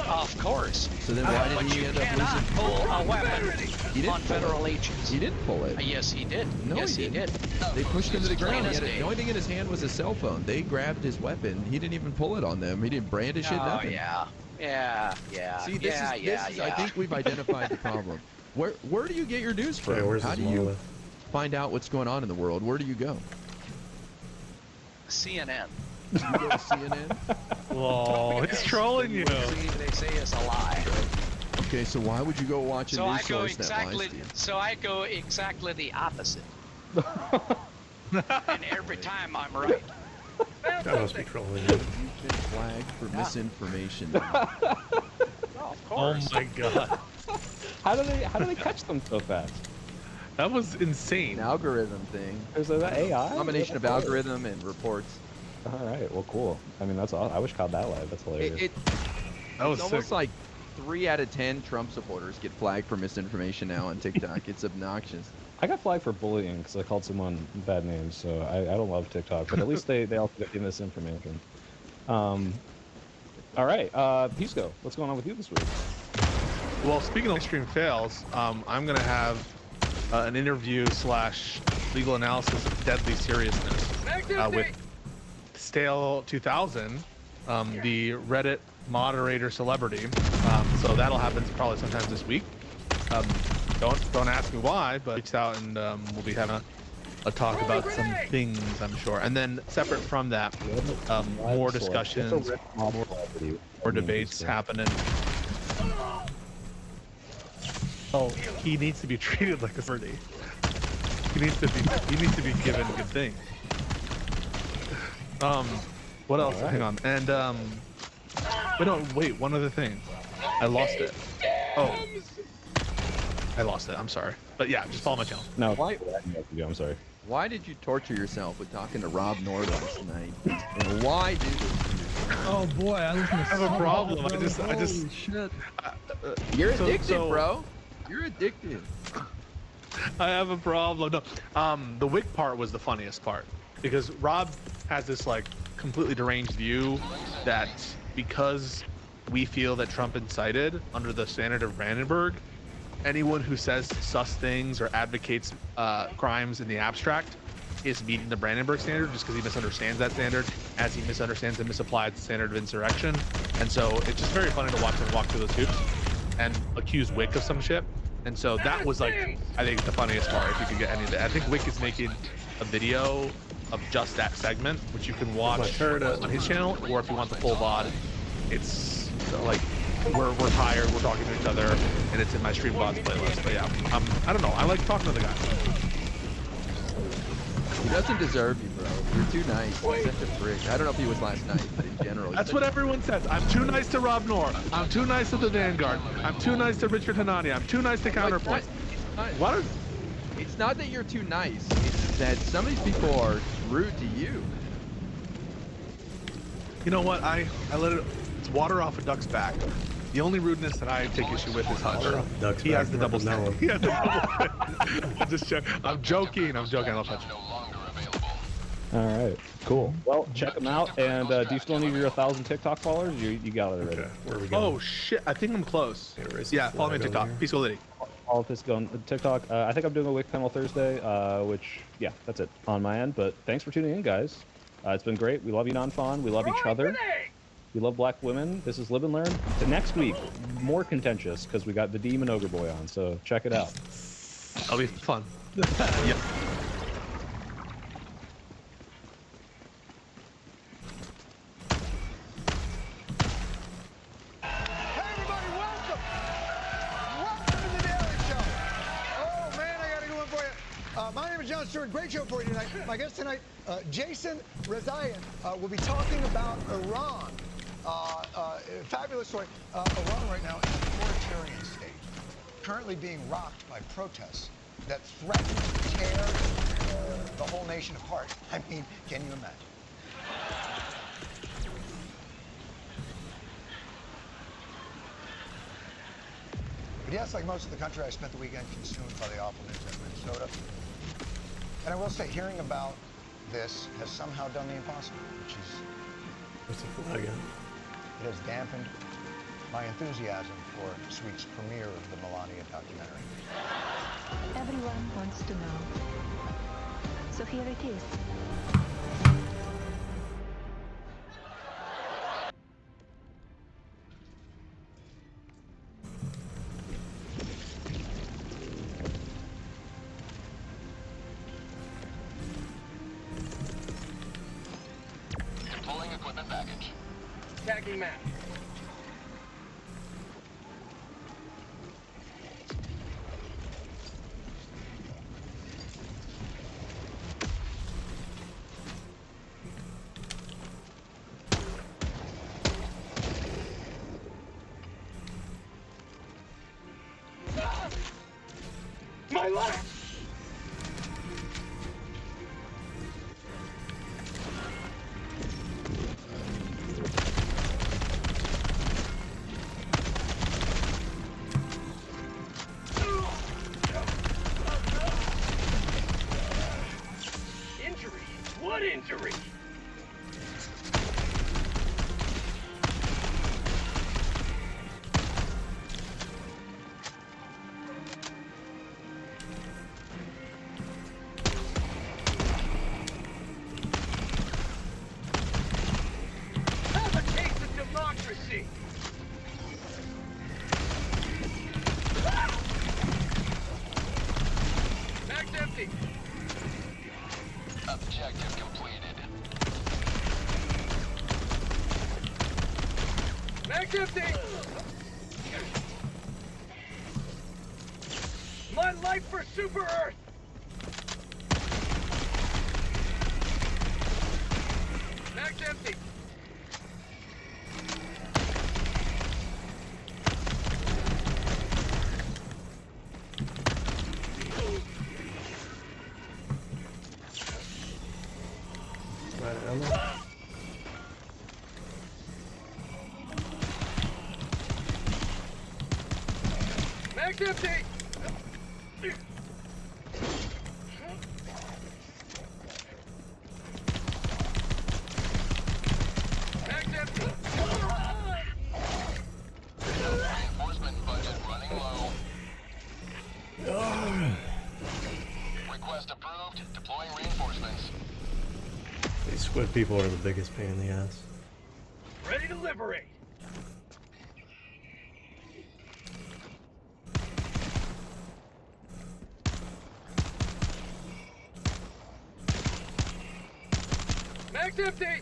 Of course. So then why did but he you end up cannot losing? pull a weapon He didn't on pull federal it. agents. He didn't pull it. Yes, he did. No, yes, he he didn't. did. They pushed him to the ground. Plain as The day. only thing in his hand was a cell phone. They grabbed his weapon. He didn't even pull it on them. He didn't brandish it, Oh nothing. yeah. See, this is I think we've identified the problem. Where do you get your news from? Okay, where's How this do you monolith? find out what's going on in the world? Where do you go? CNN. You go to CNN? Whoa, he's trolling you. They say it's a lie. Okay, so why would you go watch a So I news go source that lies to you? exactly the opposite. And every time I'm right. That must be trolling you. You've been flagged for misinformation. Of Oh course. my god. How do they catch them so fast? That was An insane. algorithm thing. Is that AI? Combination of algorithm and reports. All right. Well, cool. I mean, that's all. I wish caught that live. That's hilarious. That was It's almost sick. like 3 out of 10 Trump supporters get flagged for misinformation now on TikTok. It's obnoxious. I got flagged for bullying because I called someone bad names, so I don't love TikTok, but at least they also get the misinformation. All right, Pisco, what's going on with you this week? Well, speaking of extreme fails, I'm gonna have an interview / legal analysis of deadly seriousness with Stale 2000, the Reddit moderator celebrity. So that'll happen probably sometime this week. Don't ask me why, but reach out and we'll be having a talk about some things, I'm sure. And then separate from that, more discussions, more debates happening. Oh, he needs to be treated like a celebrity. He needs to be given good things. What else? Hang on. And wait, one other thing. I lost it. Oh. I lost it. I'm sorry. But yeah, just follow my channel. No, Why- I'm sorry. Why did you torture yourself with talking to Rob Nord last night? And why do this? Oh boy, I listen to I have a problem. I just shit. You're So- addicted, so- bro. You're addicted. I have a problem. No, the wig part was the funniest part because Rob has this like completely deranged view that because we feel that Trump incited under the standard of Brandenburg, anyone who says sus things or advocates crimes in the abstract is meeting the Brandenburg standard just because he misunderstands that standard as he misunderstands and misapplies the standard of insurrection. And so it's just very funny to watch him walk through those hoops and accuse Wick of some shit. And so that was like, I think the funniest part, if you could get any of it. I think Wick is making a video of just that segment, which you can watch on his channel, or if you want the full VOD, it's like we're tired, we're talking to each other, and it's in my Streambots playlist. But yeah, I don't know. I like talking to the guy. He doesn't deserve you, bro. You're too nice. He's such a prick. I don't know if he was last night, but in general. That's what everyone says. I'm too nice to Rob Nor. I'm too nice to the Vanguard. I'm too nice to Richard Hanani. I'm too nice to Counterpoint. What? It's not that you're too nice. It's that some of these people are rude to you. You know what? I let it. It's water off a duck's back. The only rudeness that I take issue with is Hutch. He has the double standard. He has the double I'm joking. I love Hutch. All right, cool. Well, check them out. And do you still need your 1,000 TikTok followers? You got it already. Okay, where are we going? Oh shit! I think I'm close. Yeah, follow me on TikTok. Pisco Liddy. All of this going TikTok. I think I'm doing a Wake panel Thursday, which, yeah, that's it on my end. But thanks for tuning in, guys. It's been great. We love you, Non-Fawn. We love each other. We love black women. This is Live and Learn. Next week, more contentious because we got the Demon Ogre Boy on. So check it out. That'll be fun. Yeah. Great show for you tonight. My guest tonight, Jason Rezaian, will be talking about Iran. Fabulous story. Iran right now is an authoritarian state, currently being rocked by protests that threaten to tear the whole nation apart. I mean, can you imagine? But yes, like most of the country, I spent the weekend consumed by the awful news out of Minnesota. And I will say, hearing about this has somehow done the impossible, which is... What's the flag again? It has dampened my enthusiasm for this week's premiere of the Melania documentary. Everyone wants to know. So here it is. Tagging map. My life! What injury? Have a taste of democracy. Mag's empty. Objective completed. Mag's empty! My life for Super Earth! Mag's empty! Mag's empty! Mag's empty! Reinforcement budget running low. Request approved. Deploying reinforcements. These squid people are the biggest pain in the ass. Ready to liberate. Mag's empty!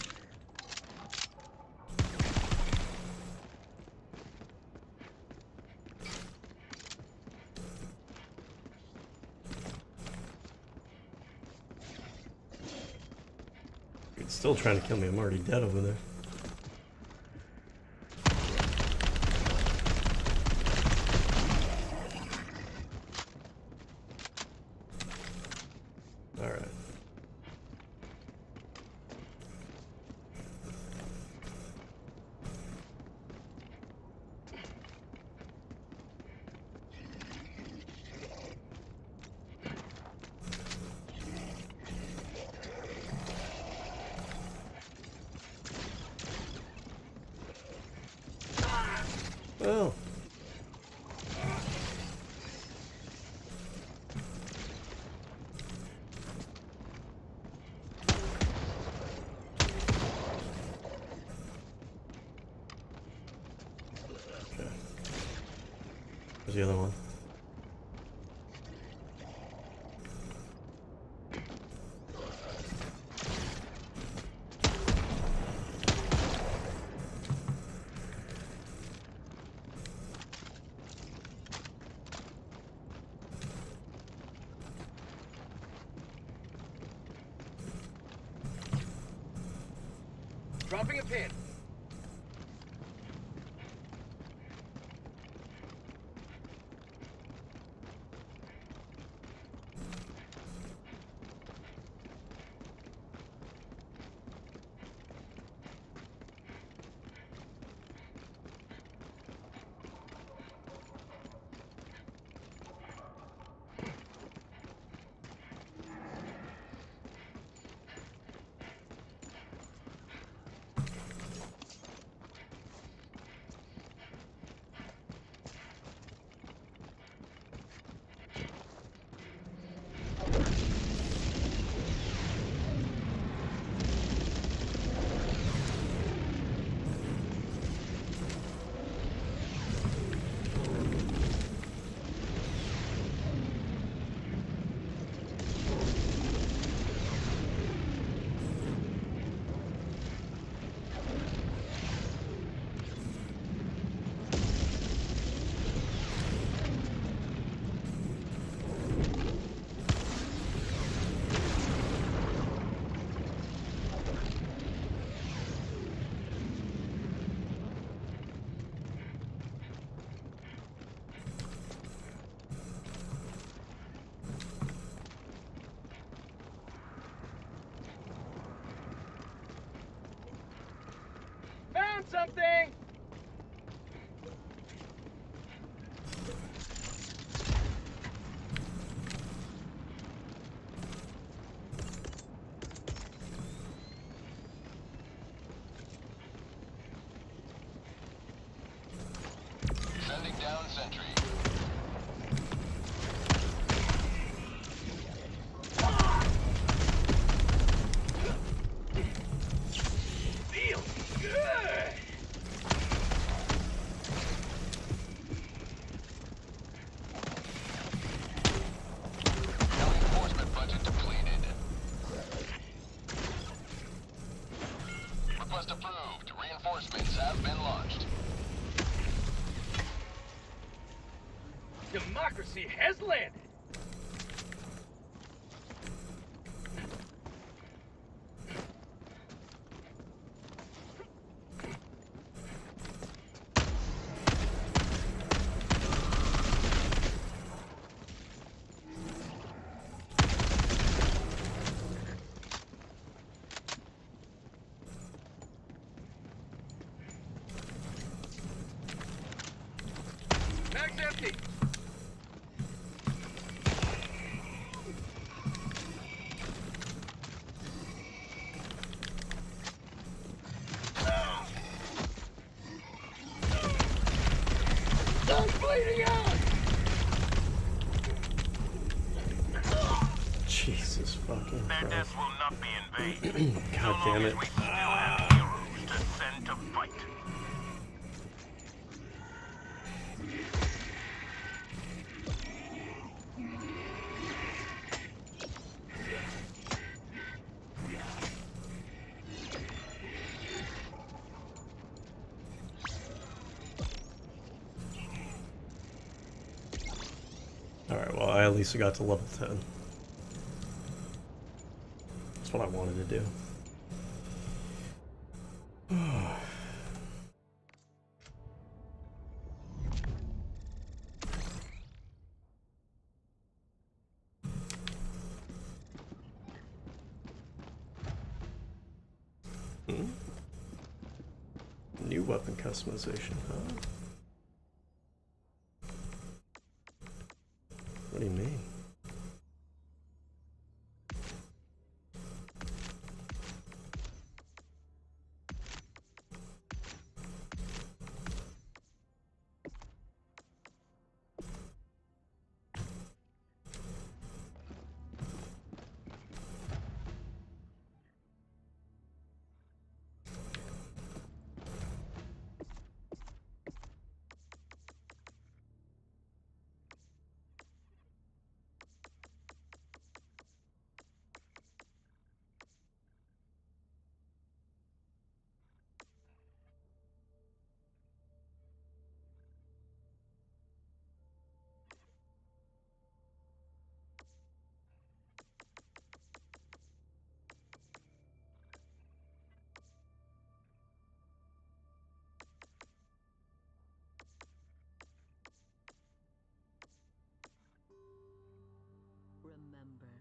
Still trying to kill me. I'm already dead over there. All right. Oh. Okay. Where's the other one? Dropping a pin. Found something! Sending down sentry. Feels good! Reinforcement budget depleted. Request approved. Reinforcements have been launched. Democracy has landed. Mag's empty. I'm bleeding out. Jesus fucking Their Christ. death will not be in vain. God damn it. We still have heroes to send to fight. Alright, well, I at least got to level 10. That's what I wanted to do. New weapon customization, huh? What do you mean? Remember,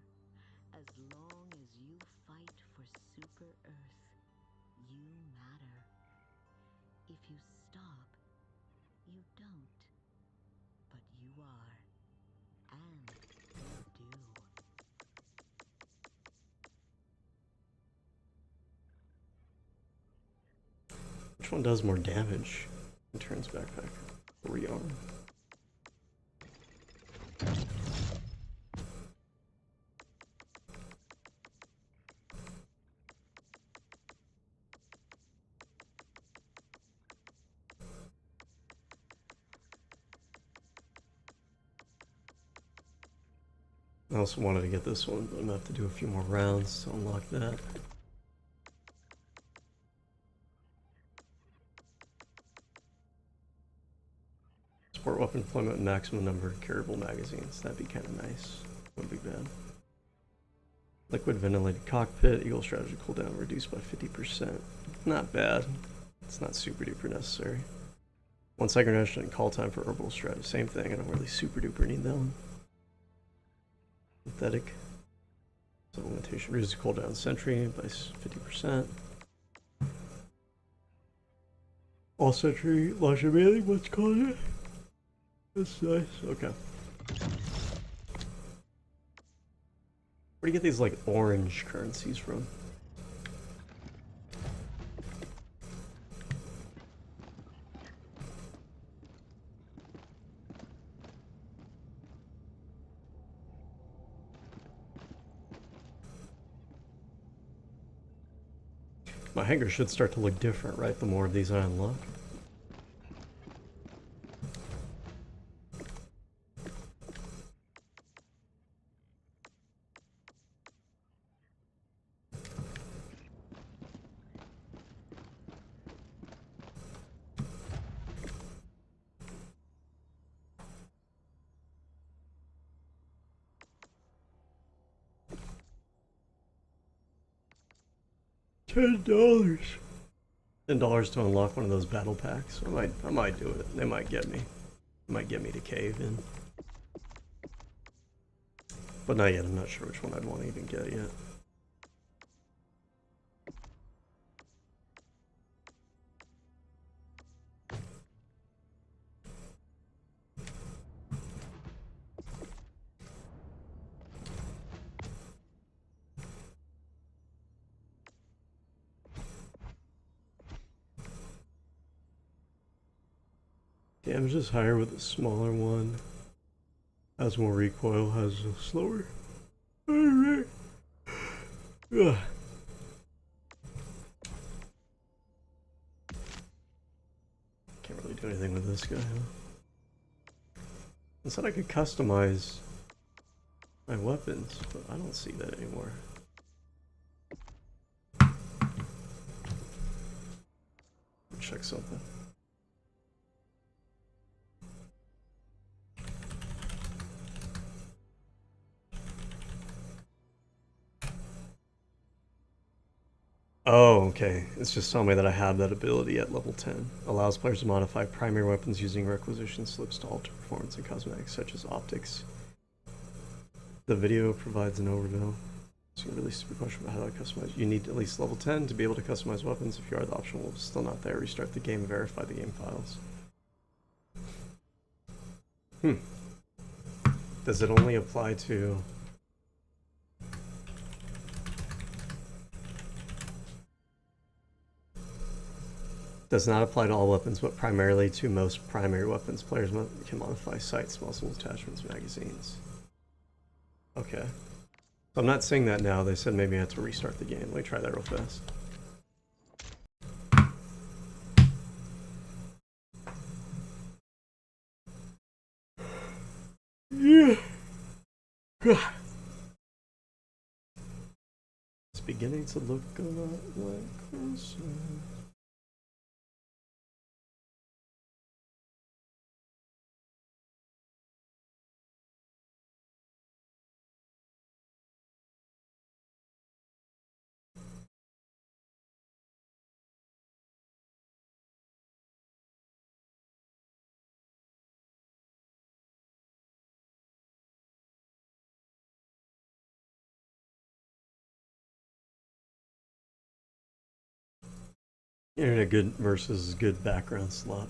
as long as you fight for Super Earth, you matter. If you stop, you don't. But you are. And you do. Which one does more damage? In turns backpack. Rearm. I also wanted to get this one, but I'm gonna have to do a few more rounds to unlock that. Support weapon deployment with maximum number of carryable magazines. That'd be kind of nice. Wouldn't be bad. Liquid ventilated cockpit. Eagle strategy cooldown reduced by 50%. Not bad. It's not super duper necessary. 1 second reduction in call time for herbal strategy. Same thing. I don't really super duper need that one. Synthetic. Supplementation reduces cooldown sentry by 50%. All sentry launch immediately once called it. That's nice. Okay. Where do you get these like orange currencies from? My hangar should start to look different, right? The more of these I unlock. $10. $10 to unlock one of those battle packs. I might do it. They might get me. They might get me to cave in. But not yet. I'm not sure which one I'd want to even get yet. Damage is higher with a smaller one. Has more recoil, has a slower. Alright. Ugh. Can't really do anything with this guy, huh? I said I could customize my weapons, but I don't see that anymore. Check something. Oh, okay. It's just telling me that I have that ability at level 10. Allows players to modify primary weapons using requisition slips to alter performance and cosmetics such as optics. The video provides an overview. It's a really stupid question about how to customize. You need at least level 10 to be able to customize weapons. If you are, the option will still not there. Restart the game and verify the game files. Does it only apply to... Does not apply to all weapons, but primarily to most primary weapons. Players can modify sights, muzzles, attachments, magazines. Okay. So I'm not seeing that now. They said maybe I have to restart the game. Let me try that real fast. Yeah. It's beginning to look a lot like Christmas. Internet good versus good background slot.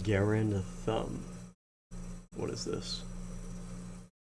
Garen Thumb. What is this?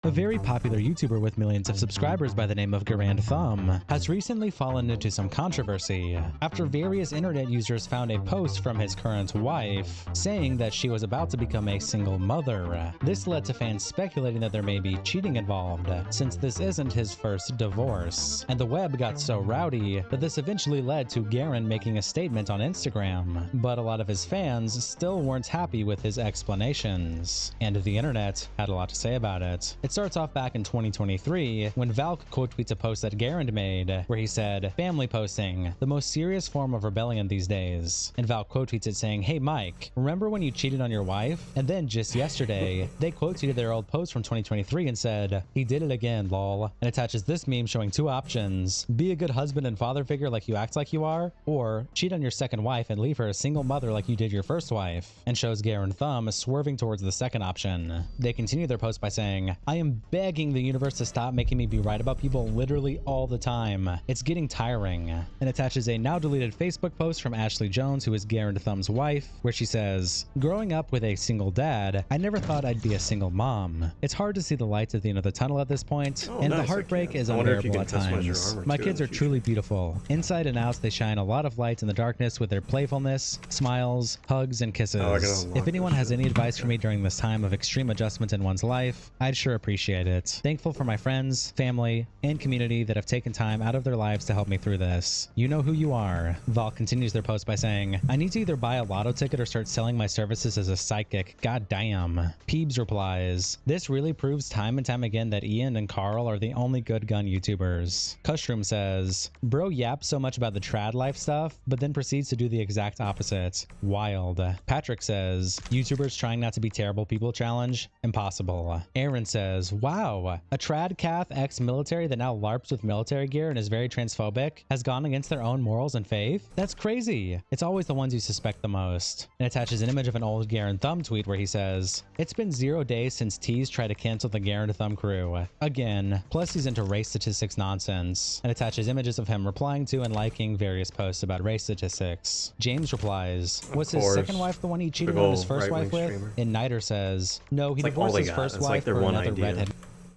A very popular YouTuber with millions of subscribers by the name of Garand Thumb has recently fallen into some controversy after various internet users found a post from his current wife saying that she was about to become a single mother. This led to fans speculating that there may be cheating involved, since this isn't his first divorce. And the web got so rowdy that this eventually led to Garen making a statement on Instagram, but a lot of his fans still weren't happy with his explanations, and the internet had a lot to say about it. It starts off back in 2023 when Valk quote tweets a post that Garand made where he said, "Family posting, the most serious form of rebellion these days." And Valk quote tweets it saying, "Hey Mike, remember when you cheated on your wife?" And then just yesterday, they quote tweeted their old post from 2023 and said, "He did it again, lol." And attaches this meme showing two options: be a good husband and father figure like you act like you are, or cheat on your second wife and leave her a single mother like you did your first wife. And shows Garen Thumb swerving towards the second option. They continue their post by saying, "I am begging the universe to stop making me be right about people literally all the time. It's getting tiring." And attaches a now deleted Facebook post from Ashley Jones, who is Garen Thumb's wife, where she says, "Growing up with a single dad, I never thought I'd be a single mom. It's hard to see the light at the end of the tunnel at this point, and the heartbreak is unbearable at times. My kids are truly beautiful. Inside and out, they shine a lot of light in the darkness with their playfulness, smiles, hugs, and kisses. If anyone has any advice for me during this time of extreme adjustment in one's life, I'd sure appreciate it. Thankful for my friends, family, and community that have taken time out of their lives to help me through this. You know who you are." Valk continues their post by saying, "I need to either buy a lotto ticket or start selling my services as a psychic. God damn." Peebs replies, "This really proves time and time again that Ian and Carl are the only good gun YouTubers." Cushroom says, "Bro yaps so much about the trad life stuff, but then proceeds to do the exact opposite. Wild." Patrick says, "YouTubers trying not to be terrible people challenge? Impossible." Aaron says, "Wow, a trad cath ex-military that now LARPs with military gear and is very transphobic has gone against their own morals and faith? That's crazy." It's always the ones you suspect the most. And attaches an image of an old Garen Thumb tweet where he says, "It's been 0 days since Tease tried to cancel the Garen Thumb crew. Again. Plus he's into race statistics nonsense." And attaches images of him replying to and liking various posts about race statistics. James replies, "Was his second wife the one he cheated on his first wife with?" Streamer. And Niter says, "No, he It's like divorced all they his got. first It's wife like their for one another idea. redhead."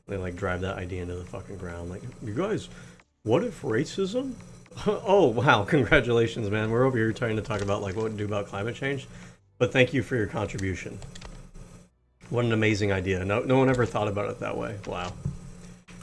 They like drive that idea into the fucking ground. Like, you guys, what if racism? Oh wow, congratulations, man. We're over here trying to talk about like what to do about climate change. But thank you for your contribution. What an amazing idea. No one ever thought about it that way. Wow.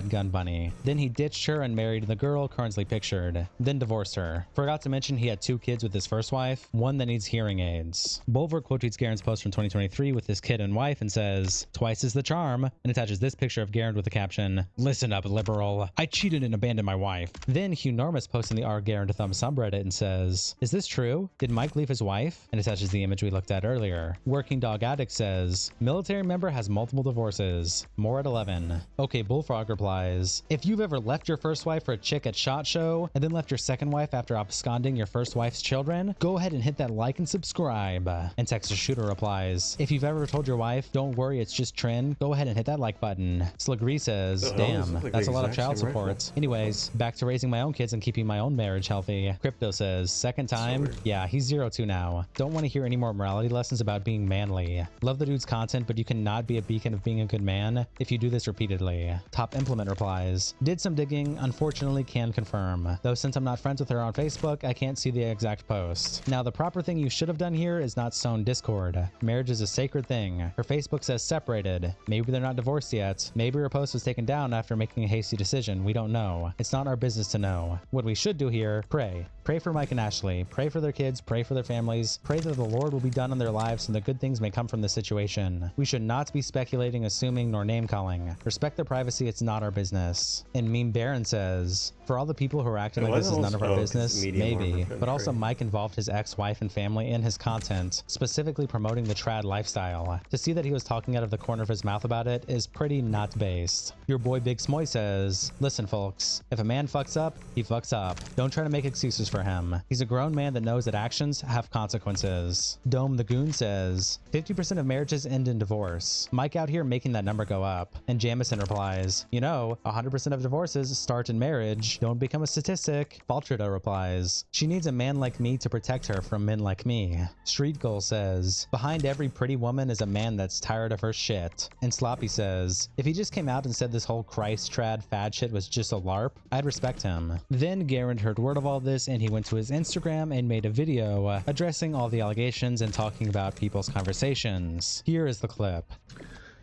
Gun Bunny. Then he ditched her and married the girl currently pictured, then divorced her. Forgot to mention he had 2 kids with his first wife, one that needs hearing aids. Bulwark quote tweets Garen's post from 2023 with his kid and wife and says, "Twice is the charm," and attaches this picture of Garen with the caption, "Listen up, liberal. I cheated and abandoned my wife." Then Hugh Normus posts in the R Garen to Thumb subreddit and says, "Is this true? Did Mike leave his wife?" and attaches the image we looked at earlier. Working Dog Addict says, "Military member has multiple divorces. More at 11. Okay, Bullfrog replies, "If you've ever left your first wife for a chick at SHOT Show and then left your second wife after absconding your first wife's children, go ahead and hit that like and subscribe." And Texas Shooter replies, "If you've ever told your wife, don't worry, it's just Trin, go ahead and hit that like button." Slagri says, "Damn, that's a lot of child support." Anyways, back to raising my own kids and keeping my own marriage healthy. Crypto says, "Second time? Yeah, he's 0-2 now. Don't want to hear any more morality lessons about being manly. Love the dude's content, but you cannot be a beacon of being a good man if you do this repeatedly." Top Implement replies, "Did some digging, unfortunately can confirm. Though since I'm not friends with her on Facebook, I can't see the exact post. Now the proper thing you should have done here is not sown discord. Marriage is a sacred thing. Her Facebook says separated. Maybe they're not divorced yet. Maybe her post was taken down after making a hasty decision. We don't know. It's not our business to know. What we should do here, pray. Pray for Mike and Ashley. Pray for their kids. Pray for their families. Pray that the Lord will be done in their lives and the good things may come from this situation. We should not be speculating, assuming, nor name calling. Respect their privacy. It's not our business." And Meme Baron says, "For all the people who are acting like this is none of our business, maybe, but also Mike involved his ex-wife and family in his content, specifically promoting the trad lifestyle. To see that he was talking out of the corner of his mouth about it is pretty not based." Your boy Big Smoy says, "Listen folks, if a man fucks up, he fucks up. Don't try to make excuses for him. He's a grown man that knows that actions have consequences." Dome the Goon says, 50% of marriages end in divorce. Mike out here making that number go up. And Jamison replies, 100% of divorces start in marriage. Don't become a statistic." Baltrida replies, "She needs a man like me to protect her from men like me." Street Goal says, "Behind every pretty woman is a man that's tired of her shit." And Sloppy says, "If he just came out and said this whole Christ trad fad shit was just a LARP, I'd respect him." Then Garen heard word of all this and he went to his Instagram and made a video addressing all the allegations and talking about people's conversations. Here is the clip.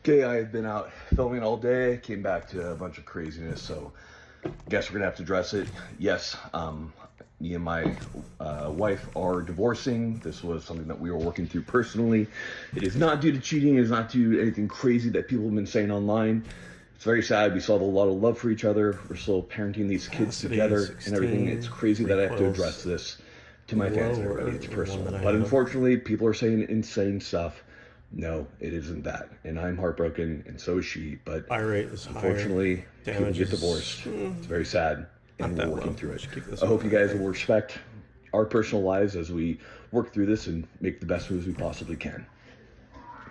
Okay, I had been out filming all day, came back to a bunch of craziness, so I guess we're gonna have to address it. Yes, me and my wife are divorcing. This was something that we were working through personally. It is not due to cheating, it is not due to anything crazy that people have been saying online. It's very sad. We still have a lot of love for each other. We're still parenting these kids together and everything. It's crazy that I have to address this to my fans and everybody. It's personal. But unfortunately, people are saying insane stuff. No, it isn't that. And I'm heartbroken, and so is she. But unfortunately, people get divorced. It's very sad, and we're working through it. I hope you guys will respect our personal lives as we work through this and make the best moves we possibly can.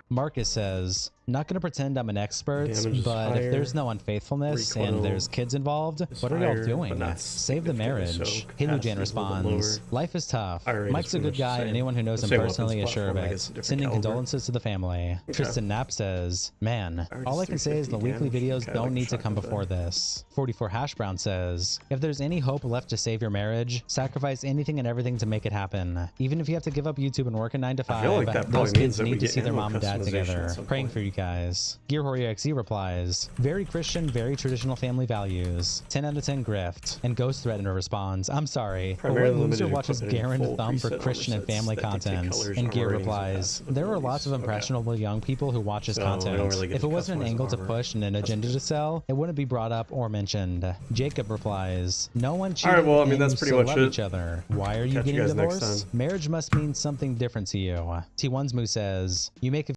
Marcus says, "Not gonna pretend I'm an expert, but if there's no unfaithfulness and there's kids involved, what are y'all doing? Save the marriage." Hilujan responds, "Life is tough. Mike's a good guy, and anyone who knows him personally is sure of it. Sending condolences to the family." Tristan Knapp says, "Man, all I can say is the weekly videos don't need to come before this." 44 Hashbrown says, "If there's any hope left to save your marriage, sacrifice anything and everything to make it happen. Even if you have to give up YouTube and work a 9 to 5, those kids need to see their mom and dad together. Praying for you guys." Gear Warrior XE replies, "Very Christian, very traditional family values. 10 out of 10 grift." And Ghost Threatener responds, "I'm sorry, but what loser watches Garen Thumb for Christian and family content?" And Gear replies, "There are lots of impressionable young people who watch his content. If it wasn't an angle to push and an agenda to sell, it wouldn't be brought up or mentioned." Jacob replies, "No one cheated and that's you pretty still much love it. each other. Why are you Catch you getting guys next divorced? time. Marriage must mean something different to you." T1's Moo says, "You make a